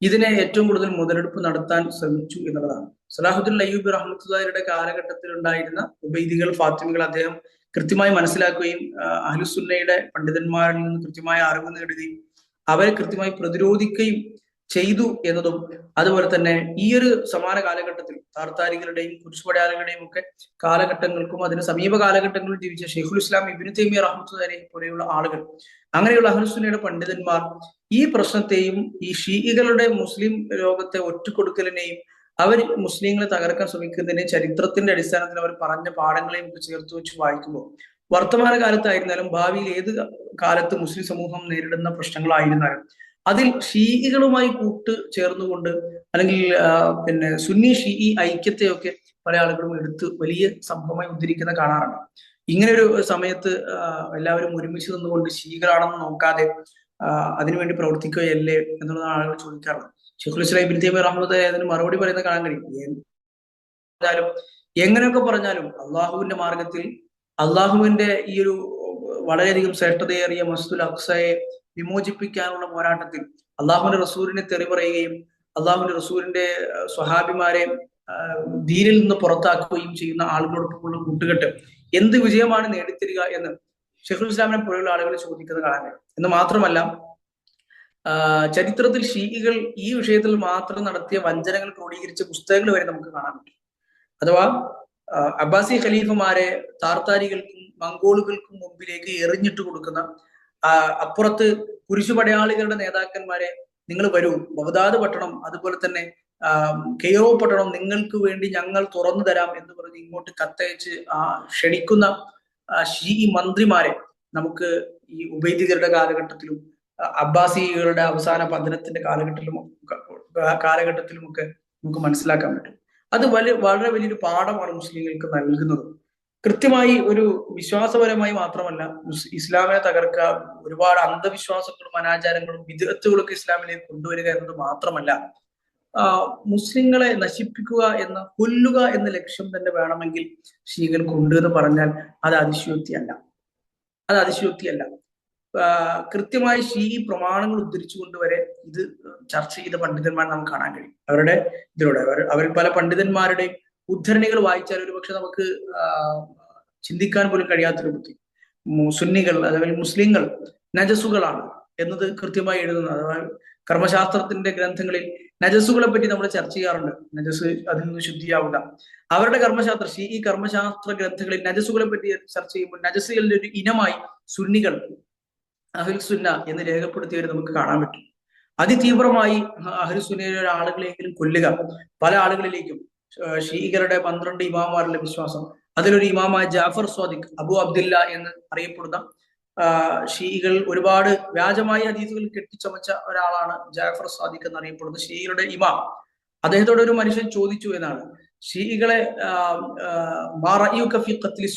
ഇതിനെ ഏറ്റവും കൂടുതൽ മുതലെടുപ്പ് നടത്താൻ ശ്രമിച്ചു എന്നുള്ളതാണ്. സലാഹുദ്ദീൻ അയ്യൂബി റഹ്മത്തുള്ളാഹിയുടെ കാലഘട്ടത്തിൽ ഉണ്ടായിരുന്ന ഉബൈദികൾ, ഫാത്തിമികൾ അദ്ദേഹം കൃത്യമായി മനസ്സിലാക്കുകയും അഹ്ലുസുന്നയുടെ പണ്ഡിതന്മാരിൽ നിന്ന് കൃത്യമായ അറിവ് നേടുകയും അവരെ കൃത്യമായി പ്രതിരോധിക്കുകയും ചെയ്തു എന്നതും, അതുപോലെ തന്നെ ഈ ഒരു സമാന കാലഘട്ടത്തിൽ താർത്താരികളുടെയും കുരിശുപടയാളികളുടെയും ഒക്കെ കാലഘട്ടങ്ങൾക്കും അതിന് സമീപ കാലഘട്ടങ്ങളിൽ ജീവിച്ച ഷെയ്ഖുൽ ഇസ്ലാം ഇബ്നു തൈമിയ്യ റഹ്മത്തുള്ളാഹി പോലെയുള്ള ആളുകൾ, അങ്ങനെയുള്ള അഹ്ലുസുന്നയുടെ പണ്ഡിതന്മാർ ഈ പ്രശ്നത്തെയും ഈ ഷീഇകളുടെ മുസ്ലിം ലോകത്തെ ഒറ്റുകൊടുക്കലിനെയും അവർ മുസ്ലിങ്ങളെ തകർക്കാൻ ശ്രമിക്കുന്നതിനെ ചരിത്രത്തിന്റെ അടിസ്ഥാനത്തിൽ അവർ പറഞ്ഞ പാഠങ്ങളെയും ഒക്കെ ചേർത്ത് വെച്ച് വായിക്കുമ്പോൾ വർത്തമാന കാലത്തായിരുന്നാലും ഭാവിയിൽ ഏത് കാലത്ത് മുസ്ലിം സമൂഹം നേരിടുന്ന പ്രശ്നങ്ങളായിരുന്നാലും അതിൽ ഷീഇകളുമായി കൂട്ട് ചേർന്നുകൊണ്ട് അല്ലെങ്കിൽ പിന്നെ സുന്നി ഷീഇ ഐക്യത്തെയൊക്കെ പല ആളുകളും എടുത്ത് വലിയ സംഭവമായി ഉദ്ധരിക്കുന്ന കാണാറുണ്ട്. ഇങ്ങനെ ഒരു സമയത്ത് എല്ലാവരും ഒരുമിച്ച് നിന്നുകൊണ്ട് ഷീഇകളാണെന്ന് നോക്കാതെ അതിനുവേണ്ടി പ്രവർത്തിക്കുകയല്ലേ എന്നുള്ളതാണ് ആളുകൾ ചോദിക്കാറുള്ളത്. ഷെയ്ഖുൽ ഇസ്ലാം ഇബ്നു തൈമിയ്യ റഹ്മത്തുള്ളാഹി അതിന് മറുപടി പറയുന്ന കാണാൻ കഴിയും. എങ്ങനെയൊക്കെ പറഞ്ഞാലും അള്ളാഹുവിന്റെ മാർഗത്തിൽ അള്ളാഹുവിന്റെ ഈ ഒരു വളരെയധികം ശ്രേഷ്ഠതയേറിയ മസ്ജിദുൽ അഖ്സയെ വിമോചിപ്പിക്കാനുള്ള പോരാട്ടത്തിൽ അള്ളാഹുവിന്റെ റസൂലിനെ തെറി പറയുകയും അള്ളാഹുവിന്റെ റസൂലിന്റെ സ്വഹാബിമാരെ ദീനിൽ നിന്ന് പുറത്താക്കുകയും ചെയ്യുന്ന ആളുകളോടൊപ്പമുള്ള കൂട്ടുകെട്ട് എന്ത് വിജയമാണ് നേടിത്തരിക എന്ന് ഷെയ്ഖുൽ ഇസ്ലാമിനെ പോലെയുള്ള ആളുകൾ ചോദിക്കുന്നത് കാണാൻ കഴിയും. എന്ന് മാത്രമല്ല ചരിത്രത്തിൽ ഷീഇകൾ ഈ വിഷയത്തിൽ മാത്രം നടത്തിയ വഞ്ചനകൾ ക്രോഡീകരിച്ച പുസ്തകങ്ങൾ വരെ നമുക്ക് കാണാൻ പറ്റും. അഥവാ അബ്ബാസി ഖലീഫമാരെ താർത്താരികൾക്കും മംഗോളുകൾക്കും മുമ്പിലേക്ക് എറിഞ്ഞിട്ട് കൊടുക്കുന്ന, അപ്പുറത്ത് കുരിശുപടയാളികളുടെ നേതാക്കന്മാരെ നിങ്ങൾ വരൂ, ബഗ്ദാദ് പട്ടണം അതുപോലെ തന്നെ കെയ്റോ പട്ടണം നിങ്ങൾക്ക് വേണ്ടി ഞങ്ങൾ തുറന്നു തരാം എന്ന് പറഞ്ഞ് ഇങ്ങോട്ട് കത്തയച്ച് ക്ഷണിക്കുന്ന ഷീഇ മന്ത്രിമാരെ നമുക്ക് ഈ ഉബൈദികളുടെ കാലഘട്ടത്തിലും അബ്ബാസികളുടെ അവസാന പതനത്തിന്റെ കാലഘട്ടത്തിലുമൊക്കെ നമുക്ക് മനസ്സിലാക്കാൻ പറ്റും. അത് വളരെ വലിയൊരു പാഠമാണ് മുസ്ലിങ്ങൾക്ക് നൽകുന്നത്. കൃത്യമായി ഒരു വിശ്വാസപരമായി മാത്രമല്ല ഇസ്ലാമിനെ തകർക്കുക, ഒരുപാട് അന്ധവിശ്വാസങ്ങളും അനാചാരങ്ങളും വിദഗ്ധകളൊക്കെ ഇസ്ലാമിലേക്ക് കൊണ്ടുവരിക എന്നത് മാത്രമല്ല, മുസ്ലിങ്ങളെ നശിപ്പിക്കുക എന്ന, കൊല്ലുക എന്ന ലക്ഷ്യം തന്നെ വേണമെങ്കിൽ ഷീകൾക്കുണ്ട് എന്ന് പറഞ്ഞാൽ അത് അതിശയോക്തിയല്ല. കൃത്യമായി ഷീ പ്രമാണങ്ങൾ ഉദ്ധരിച്ചുകൊണ്ട് വരെ ഇത് ചർച്ച ചെയ്ത പണ്ഡിതന്മാർ നമുക്ക് കാണാൻ കഴിയും. അവരുടെ ഇതിലൂടെ അവർ പല പണ്ഡിതന്മാരുടെയും ഉദ്ധരണികൾ വായിച്ചാൽ ഒരു പക്ഷെ നമുക്ക് ചിന്തിക്കാൻ പോലും കഴിയാത്തൊരു ബുദ്ധി. സുന്നികൾ അഥവാ മുസ്ലിങ്ങൾ നജസുകളാണ് എന്നത് കൃത്യമായി എഴുതുന്നത്. അഥവാ കർമ്മശാസ്ത്രത്തിന്റെ ഗ്രന്ഥങ്ങളിൽ നജസുകളെ പറ്റി നമ്മൾ ചർച്ച ചെയ്യാറുണ്ട്. നജസ് അതിൽ നിന്ന് ശുദ്ധിയാവുക. അവരുടെ ഈ കർമ്മശാസ്ത്ര ഗ്രന്ഥങ്ങളിൽ നജസുകളെ പറ്റി ചർച്ച ചെയ്യുമ്പോൾ നജസുകളുടെ ഒരു ഇനമായി സുന്നികൾ, അഹ്ലുൽ സുന്ന എന്ന് രേഖപ്പെടുത്തിയവരെ നമുക്ക് കാണാൻ പറ്റും. അതിതീവ്രമായി അഹ്ലുൽ സുന്നയിലെ ആളുകളെങ്കിലും കൊല്ലുക. പല ആളുകളിലേക്കും ഷീകളുടെ 12 ഇമാമാരുടെ വിശ്വാസം, അതിലൊരു ഇമാമായ ജാഫർ സ്വാദിഖ്, അബു അബ്ദില്ല എന്ന് അറിയപ്പെടുന്ന ഷീകൾ ഒരുപാട് വ്യാജമായ ഹദീസുകൾ കെട്ടിച്ചമച്ച ഒരാളാണ് ജാഫർ സ്വാദിഖ് എന്നറിയപ്പെടുന്ന ഷീകളുടെ ഇമാം. അദ്ദേഹത്തോട് ഒരു മനുഷ്യൻ ചോദിച്ചു എന്നാണ്, ഷീകളെ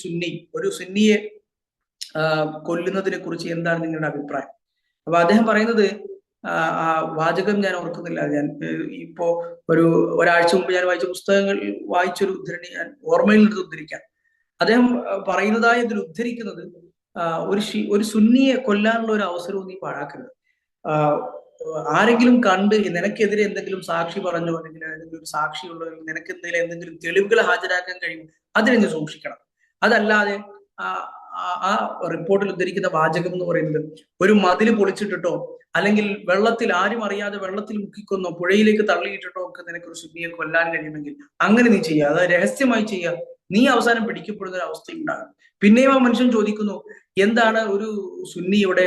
സുന്നി, ഒരു സുന്നിയെ കൊല്ലുന്നതിനെ കുറിച്ച് എന്താണ് നിങ്ങളുടെ അഭിപ്രായം? അപ്പൊ അദ്ദേഹം പറയുന്നത്, ആ വാചകം ഞാൻ ഓർക്കുന്നില്ല, ഞാൻ ഇപ്പോ ഒരാഴ്ച മുമ്പ് ഞാൻ വായിച്ച പുസ്തകങ്ങൾ വായിച്ചൊരു ഉദ്ധരണി ഞാൻ ഓർമ്മയിൽ നിന്ന് ഉദ്ധരിക്കാം. അദ്ദേഹം പറയുന്നതായി ഇതിൽ ഉദ്ധരിക്കുന്നത്, ഒരു സുന്നിയെ കൊല്ലാനുള്ള ഒരു അവസരവും നീ പാഴാക്കരുത്. ആരെങ്കിലും കണ്ട് നിനക്കെതിരെ എന്തെങ്കിലും സാക്ഷി പറഞ്ഞോ, അല്ലെങ്കിൽ ഏതെങ്കിലും ഒരു സാക്ഷിയുള്ളോ, നിനക്ക് എന്തെങ്കിലും തെളിവുകൾ ഹാജരാക്കാൻ കഴിയും, അതിനെ നീ സൂക്ഷിക്കണം. അതല്ലാതെ ആ റിപ്പോർട്ടിൽ ഉദ്ധരിക്കുന്ന വാചകം എന്ന് പറയുന്നത്, ഒരു മതില് പൊളിച്ചിട്ടിട്ടോ അല്ലെങ്കിൽ വെള്ളത്തിൽ ആരും അറിയാതെ വെള്ളത്തിൽ മുക്കിക്കൊന്നോ പുഴയിലേക്ക് തള്ളിയിട്ടിട്ടോ ഒക്കെ നിനക്കൊരു സുന്നിയെ കൊല്ലാൻ കഴിയുമെങ്കിൽ അങ്ങനെ നീ ചെയ്യുക. അത് രഹസ്യമായി ചെയ്യുക. നീ അവസാനം പിടിക്കപ്പെടുന്ന ഒരു അവസ്ഥയുണ്ടാകും. പിന്നെയും ആ മനുഷ്യൻ ചോദിക്കുന്നു, എന്താണ് ഒരു സുന്നിയുടെ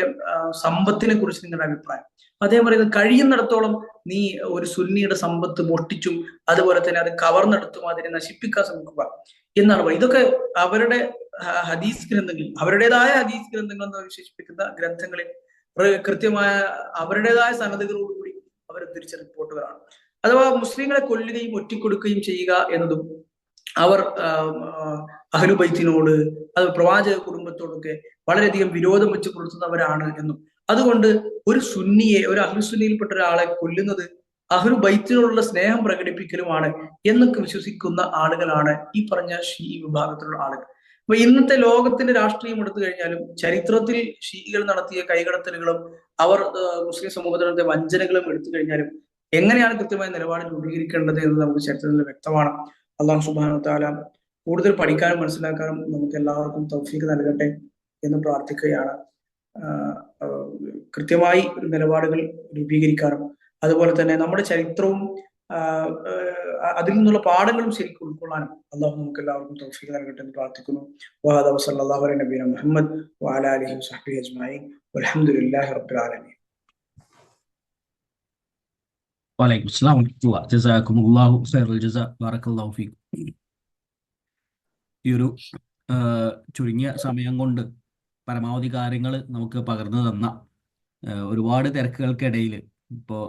സമ്പത്തിനെ കുറിച്ച് നിങ്ങളുടെ അഭിപ്രായം? അദ്ദേഹം പറയുന്നത്, കഴിയുന്നിടത്തോളം നീ ഒരു സുന്നിയുടെ സമ്പത്ത് മോഷ്ടിച്ചും അതുപോലെ തന്നെ അത് കവർന്നെടുത്തും അതിനെ നശിപ്പിക്കാൻ ശ്രമിക്കുക എന്നാണ് പറയുന്നത്. ഇതൊക്കെ അവരുടെ ഹദീസ് ഗ്രന്ഥങ്ങളിൽ, അവരുടേതായ ഹദീസ് ഗ്രന്ഥങ്ങൾ എന്ന് വിശേഷിപ്പിക്കുന്ന ഗ്രന്ഥങ്ങളിൽ കൃത്യമായ അവരുടേതായ സനദുകളോടുകൂടി അവർ ഉദ്ധരിച്ച റിപ്പോർട്ടുകളാണ്. അഥവാ മുസ്ലിങ്ങളെ കൊല്ലുകയും ഒറ്റിക്കൊടുക്കുകയും ചെയ്യുക എന്നതും അവർ അഹ്ലുബൈത്തിനോട്, അത് പ്രവാചക കുടുംബത്തോടൊക്കെ വളരെയധികം വിരോധം വെച്ച് പുലർത്തുന്നവരാണ് എന്നും, അതുകൊണ്ട് ഒരു സുന്നിയെ, ഒരു അഹ്ലുസുന്നിയിൽപ്പെട്ട ഒരാളെ കൊല്ലുന്നത് അഹ്ലുബൈത്തിനോടുള്ള സ്നേഹം പ്രകടിപ്പിക്കലുമാണ് എന്നൊക്കെ വിശ്വസിക്കുന്ന ആളുകളാണ് ഈ പറഞ്ഞ ഷീ വിഭാഗത്തിലുള്ള ആളുകൾ. അപ്പൊ ഇന്നത്തെ ലോകത്തിന്റെ രാഷ്ട്രീയം എടുത്തു കഴിഞ്ഞാലും ചരിത്രത്തിൽ ഷീകൾ നടത്തിയ കൈകടത്തലുകളും അവർ മുസ്ലിം സമൂഹത്തിനത്തെ വഞ്ചനകളും എടുത്തു കഴിഞ്ഞാലും എങ്ങനെയാണ് കൃത്യമായ നിലപാട് രൂപീകരിക്കേണ്ടത് എന്ന് നമുക്ക് ചരിത്രത്തിൽ വ്യക്തമാണ്. അല്ലാഹു സുബ്ഹാനഹു വ തആല കൂടുതൽ പഠിക്കാനും മനസ്സിലാക്കാനും നമുക്ക് എല്ലാവർക്കും തൗഫീഖ് നൽകട്ടെ എന്ന് പ്രാർത്ഥിക്കുകയാണ്. കൃത്യമായി നിലപാടുകൾ രൂപീകരിക്കാനും അതുപോലെ തന്നെ നമ്മുടെ ചരിത്രവും അതിൽ നിന്നുള്ള പാഠങ്ങളും ശരിക്കും ഉൾക്കൊള്ളാനും അള്ളാഹു നമുക്ക് എല്ലാവർക്കും തൗഫീഖ് നൽകട്ടെ എന്ന് പ്രാർത്ഥിക്കുന്നു. വഹദാ വസല്ലല്ലാഹു അലൈഹി നബിയിന മുഹമ്മദ് വഅലാ ആലിഹി വസഹ്ബിഹി അജ്മഈൻ വൽഹംദുലില്ലാഹി റബ്ബിൽ ആലമീൻ. വലൈക്കും അസ്സലാം വറഹ്മത്തുള്ളാഹി. ജസാക്കുമുല്ലാഹു ഖൈറൽ ജസാ. ബറക്കല്ലാഹു ഫീക്കും. ഈ ഒരു ചുരുങ്ങിയ സമയം കൊണ്ട് പരമാവധി കാര്യങ്ങൾ നമുക്ക് പകർന്നു തന്ന, ഒരുപാട് തിരക്കുകൾക്കിടയിൽ ഇപ്പോൾ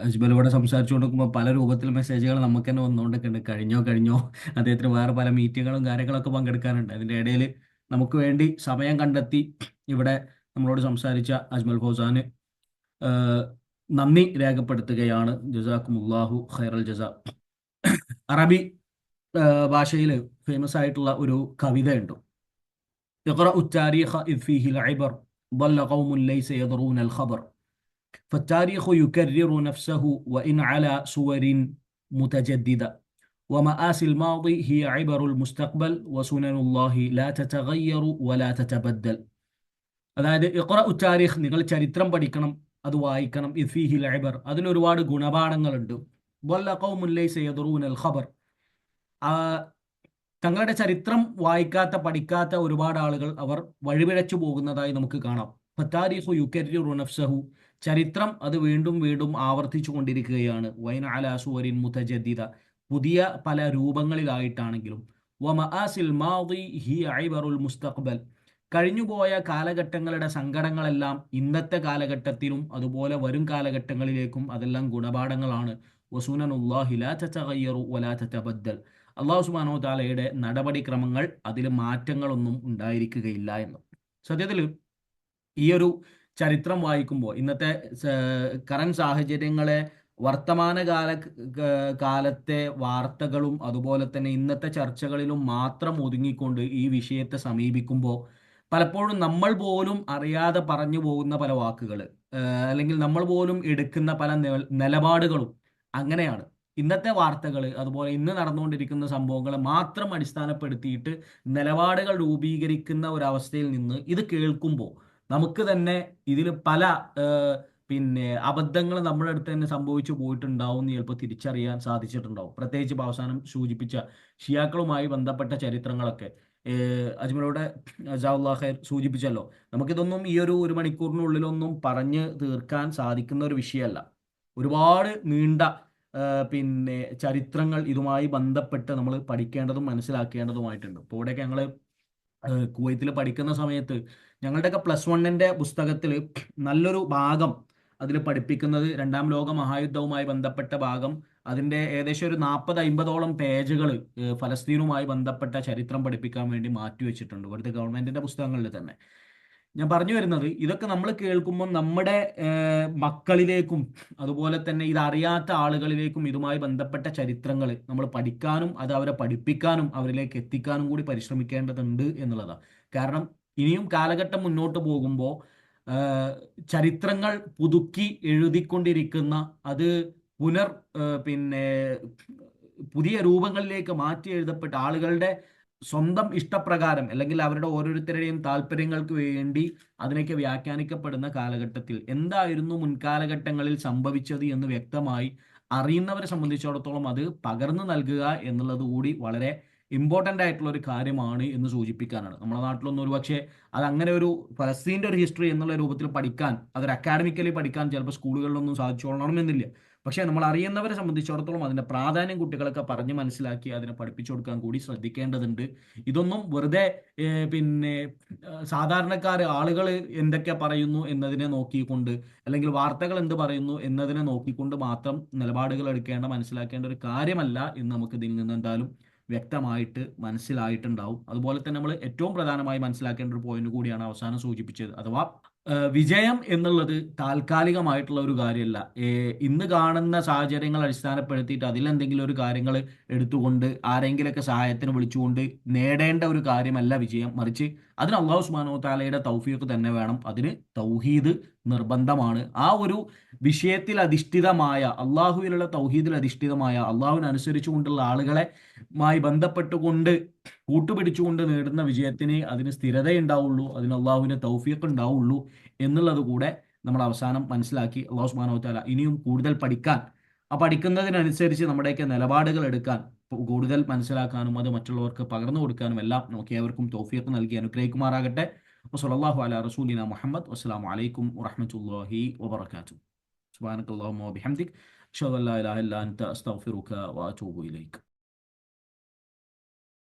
അജ്മലിവിടെ സംസാരിച്ചുകൊണ്ട് നോക്കുമ്പോൾ പല രൂപത്തിൽ മെസ്സേജുകൾ നമുക്ക് തന്നെ വന്നുകൊണ്ടൊക്കെയുണ്ട്. കഴിഞ്ഞോ അദ്ദേഹത്തിന് വേറെ പല മീറ്റിങ്ങുകളും കാര്യങ്ങളൊക്കെ പങ്കെടുക്കാനുണ്ട്. അതിൻ്റെ ഇടയിൽ നമുക്ക് വേണ്ടി സമയം കണ്ടെത്തി ഇവിടെ നമ്മളോട് സംസാരിച്ച അജ്മൽ ഫൗസാന് നന്ദി രേഖപ്പെടുത്തുകയാണ്. ജസാക്കുമുല്ലാഹു ഖൈറൽ ജസാ. അറബി ഭാഷയിൽ ഫേമസ് ആയിട്ടുള്ള ഒരു കവിതയുണ്ട്. ഇഖ്റഉ താരീഖ ഇദ് ഫീഹിൽ ഇബർ ضل قوم ليس يدرون الخبر فالتاريخ يكرر نفسه وإن على صور متجددة ومآسي الماضي هي عبر المستقبل وسنن الله لا تتغير ولا تتبدل. അതായത് ഇഖ്റഉ താരിഖ്, നിങ്ങൾ ചരിത്രം പഠിക്കണം, അത് വായിക്കണം. ഇദ് ഫീഹിൽ ഇബർ, അതിലൊരുപാട് ഗുണപാഠങ്ങളുണ്ട്. വല്ല ഖൗമുൻ ലൈസ യദ്റൂനൽ ഖബർ, തങ്ങളുടെ ചരിത്രം വായിക്കാത്ത പഠിക്കാത്ത ഒരുപാട് ആളുകൾ അവർ വഴിപിഴച്ചു പോകുന്നതായി നമുക്ക് കാണാം. ഫത്താരിഖു യുകർരിറു നഫ്സഹു, ചരിത്രം അത് വീണ്ടും വീണ്ടും ആവർത്തിച്ചു കൊണ്ടിരിക്കുകയാണ്. വൈന അലാ സുവരിൻ മുതജദ്ദിദ, പുതിയ പല രൂപങ്ങളിലായിട്ടാണെങ്കിലും. വമആസിൽ മാദി ഹിയ ഇബറുൽ മുസ്തഖ്ബൽ, കഴിഞ്ഞുപോയ കാലഘട്ടങ്ങളുടെ സങ്കടങ്ങളെല്ലാം ഇന്നത്തെ കാലഘട്ടത്തിലും അതുപോലെ വരും കാലഘട്ടങ്ങളിലേക്കും അതെല്ലാം ഗുണപാഠങ്ങളാണ്. വസുനനുല്ലാഹി ലാ തതഗയ്യറു വലാ തതബദ്ദൽ, അല്ലാഹു സുബ്ഹാനഹു വ തആലയുടെ നടപടിക്രമങ്ങൾ അതിൽ മാറ്റങ്ങളൊന്നും ഉണ്ടായിരിക്കുകയില്ല എന്ന്. സത്യത്തിൽ ഈ ഒരു ചരിത്രം വായിക്കുമ്പോൾ ഇന്നത്തെ കറന്റ് സാഹചര്യങ്ങളെ, കാലത്തെ വാർത്തകളും അതുപോലെ തന്നെ ഇന്നത്തെ ചർച്ചകളിലും മാത്രം ഒതുങ്ങിക്കൊണ്ട് ഈ വിഷയത്തെ സമീപിക്കുമ്പോൾ പലപ്പോഴും നമ്മൾ പോലും അറിയാതെ പറഞ്ഞു പോകുന്ന പല വാക്കുകൾ, അല്ലെങ്കിൽ നമ്മൾ പോലും എടുക്കുന്ന പല നിലപാടുകളും അങ്ങനെയാണ്. ഇന്നത്തെ വാർത്തകൾ അതുപോലെ ഇന്ന് നടന്നുകൊണ്ടിരിക്കുന്ന സംഭവങ്ങളെ മാത്രം അടിസ്ഥാനപ്പെടുത്തിയിട്ട് നിലപാടുകൾ രൂപീകരിക്കുന്ന ഒരവസ്ഥയിൽ നിന്ന് ഇത് കേൾക്കുമ്പോൾ നമുക്ക് തന്നെ ഇതിൽ പല അബദ്ധങ്ങൾ നമ്മുടെ അടുത്ത് തന്നെ സംഭവിച്ചു പോയിട്ടുണ്ടാവും എന്ന് ചിലപ്പോൾ തിരിച്ചറിയാൻ സാധിച്ചിട്ടുണ്ടാവും. പ്രത്യേകിച്ച് അവസാനം സൂചിപ്പിച്ച ഷിയാക്കളുമായി ബന്ധപ്പെട്ട ചരിത്രങ്ങളൊക്കെ അജ്മലോടെ ജസാഖുല്ലാഹു ഖൈർ സൂചിപ്പിച്ചല്ലോ. നമുക്കിതൊന്നും ഈ ഒരു മണിക്കൂറിനുള്ളിലൊന്നും പറഞ്ഞ് തീർക്കാൻ സാധിക്കുന്ന ഒരു വിഷയമല്ല. ഒരുപാട് നീണ്ട ചരിത്രങ്ങൾ ഇതുമായി ബന്ധപ്പെട്ട് നമ്മൾ പഠിക്കേണ്ടതും മനസ്സിലാക്കേണ്ടതുമായിട്ടുണ്ട്. ഇപ്പോൾ ഇവിടെയൊക്കെ ഞങ്ങൾ കുവൈത്തിൽ പഠിക്കുന്ന സമയത്ത് ഞങ്ങളുടെയൊക്കെ +1 പുസ്തകത്തിൽ നല്ലൊരു ഭാഗം അതിൽ പഠിപ്പിക്കുന്നത് രണ്ടാം ലോക മഹായുദ്ധവുമായി ബന്ധപ്പെട്ട ഭാഗം, അതിൻ്റെ ഏകദേശം ഒരു 40-50ഓളം പേജുകൾ ഫലസ്തീനുമായി ബന്ധപ്പെട്ട ചരിത്രം പഠിപ്പിക്കാൻ വേണ്ടി മാറ്റിവെച്ചിട്ടുണ്ട് ഇവിടുത്തെ ഗവൺമെന്റിന്റെ പുസ്തകങ്ങളിൽ തന്നെ. ഞാൻ പറഞ്ഞു വരുന്നത്, ഇതൊക്കെ നമ്മൾ കേൾക്കുമ്പോൾ നമ്മുടെ മക്കളിലേക്കും അതുപോലെ തന്നെ ഇതറിയാത്ത ആളുകളിലേക്കും ഇതുമായി ബന്ധപ്പെട്ട ചരിത്രങ്ങൾ നമ്മൾ പഠിക്കാനും അത് അവരെ പഠിപ്പിക്കാനും അവരിലേക്ക് എത്തിക്കാനും കൂടി പരിശ്രമിക്കേണ്ടതുണ്ട് എന്നുള്ളതാണ്. കാരണം ഇനിയും കാലഘട്ടം മുന്നോട്ട് പോകുമ്പോൾ ചരിത്രങ്ങൾ പുതുക്കി എഴുതിക്കൊണ്ടിരിക്കുന്ന, അത് പുതിയ രൂപങ്ങളിലേക്ക് മാറ്റി എഴുതപ്പെട്ട ആളുകളുടെ സ്വന്തം ഇഷ്ടപ്രകാരം അല്ലെങ്കിൽ അവരുടെ ഓരോരുത്തരുടെയും താല്പര്യങ്ങൾക്ക് വേണ്ടി അതിനൊക്കെ വ്യാഖ്യാനിക്കപ്പെടുന്ന കാലഘട്ടത്തിൽ എന്തായിരുന്നു മുൻകാലഘട്ടങ്ങളിൽ സംഭവിച്ചത് എന്ന് വ്യക്തമായി അറിയുന്നവരെ സംബന്ധിച്ചിടത്തോളം അത് പകർന്നു നൽകുക എന്നുള്ളത് കൂടി വളരെ ഇമ്പോർട്ടൻ്റ് ആയിട്ടുള്ള ഒരു കാര്യമാണ് എന്ന് സൂചിപ്പിക്കാനാണ്. നമ്മുടെ നാട്ടിലൊന്നും ഒരുപക്ഷെ അത് അങ്ങനെ ഒരു ഫലസ്തീൻ്റെ ഒരു ഹിസ്റ്ററി എന്നുള്ള രൂപത്തിൽ പഠിക്കാൻ, അതൊരു അക്കാഡമിക്കലി പഠിക്കാൻ ചിലപ്പോൾ സ്കൂളുകളിലൊന്നും സാധിച്ചോളണമെന്നില്ല. പക്ഷേ നമ്മൾ അറിയുന്നവരെ സംബന്ധിച്ചിടത്തോളം അതിൻ്റെ പ്രാധാന്യം കുട്ടികളൊക്കെ പറഞ്ഞ് മനസ്സിലാക്കി അതിനെ പഠിപ്പിച്ചു കൊടുക്കാൻ കൂടി ശ്രദ്ധിക്കേണ്ടതുണ്ട്. ഇതൊന്നും വെറുതെ സാധാരണക്കാർ ആളുകൾ എന്തൊക്കെ പറയുന്നു എന്നതിനെ നോക്കിക്കൊണ്ട്, അല്ലെങ്കിൽ വാർത്തകൾ എന്ത് പറയുന്നു എന്നതിനെ നോക്കിക്കൊണ്ട് മാത്രം നിലപാടുകൾ എടുക്കേണ്ട, മനസ്സിലാക്കേണ്ട ഒരു കാര്യമല്ല എന്ന് നമുക്ക് ഇതിൽ നിന്ന് എന്തായാലും വ്യക്തമായിട്ട് മനസ്സിലായിട്ടുണ്ടാവും. അതുപോലെ തന്നെ നമ്മൾ ഏറ്റവും പ്രധാനമായി മനസ്സിലാക്കേണ്ട ഒരു പോയിന്റ് കൂടിയാണ് അവസാനം സൂചിപ്പിച്ചത്. അഥവാ വിജയം എന്നുള്ളത് താൽക്കാലികമായിട്ടുള്ള ഒരു കാര്യമല്ല. ഇന്ന് കാണുന്ന സാഹചര്യങ്ങൾ അടിസ്ഥാനപ്പെടുത്തിയിട്ട് അതിലെന്തെങ്കിലും ഒരു കാര്യങ്ങൾ എടുത്തുകൊണ്ട് ആരെങ്കിലൊക്കെ സഹായത്തിന് വിളിച്ചുകൊണ്ട് നേടേണ്ട ഒരു കാര്യമല്ല വിജയം. മറിച്ച് അതിന് അല്ലാഹു സുബ്ഹാനഹു വ തആലയുടെ തൗഫീഖ് തന്നെ വേണം. അതിന് തൗഹീദ് നിർബന്ധമാണ്. ആ ഒരു വിഷയത്തിൽ അധിഷ്ഠിതമായ, അള്ളാഹുവിലുള്ള തൗഹീദിൽ അധിഷ്ഠിതമായ, അള്ളാഹുവിനനുസരിച്ചുകൊണ്ടുള്ള ആളുകളെ ബന്ധപ്പെട്ടുകൊണ്ട് കൂട്ടുപിടിച്ചുകൊണ്ട് നേടുന്ന വിജയത്തിന് അതിന് സ്ഥിരതയുണ്ടാവുള്ളൂ, അതിന് അള്ളാഹുവിൻ്റെ തൗഫീഖ് ഉണ്ടാവുള്ളൂ എന്നുള്ളത് കൂടെ നമ്മൾ അവസാനം മനസ്സിലാക്കി. അല്ലാഹു സുബ്ഹാനഹു വ തആല ഇനിയും കൂടുതൽ പഠിക്കാൻ, ആ പഠിക്കുന്നതിനനുസരിച്ച് നമ്മുടെയൊക്കെ നിലപാടുകൾ എടുക്കാൻ, കൂടുതൽ മനസ്സിലാക്കാനും അത് മറ്റുള്ളവർക്ക് പകർന്നു കൊടുക്കാനും എല്ലാം നമുക്ക് ഏവർക്കും തൗഫീഖ് നൽകി അനുഗ്രഹിക്കുമാറാകട്ടെ. വസല്ലല്ലാഹു അലാ റസൂലിന മുഹമ്മദ്. വസ്സലാമു അലൈക്കും വറഹ്മത്തുള്ളാഹി വബറകാതുഹു. സുബ്ഹാനക്കല്ലാഹുമ്മ വബിഹംദിക അഷ്ഹദു അൻ ലാ ഇലാഹ ഇല്ലാ അൻത അസ്തഗ്ഫിറുക വഅതൂബു ഇലൈക്.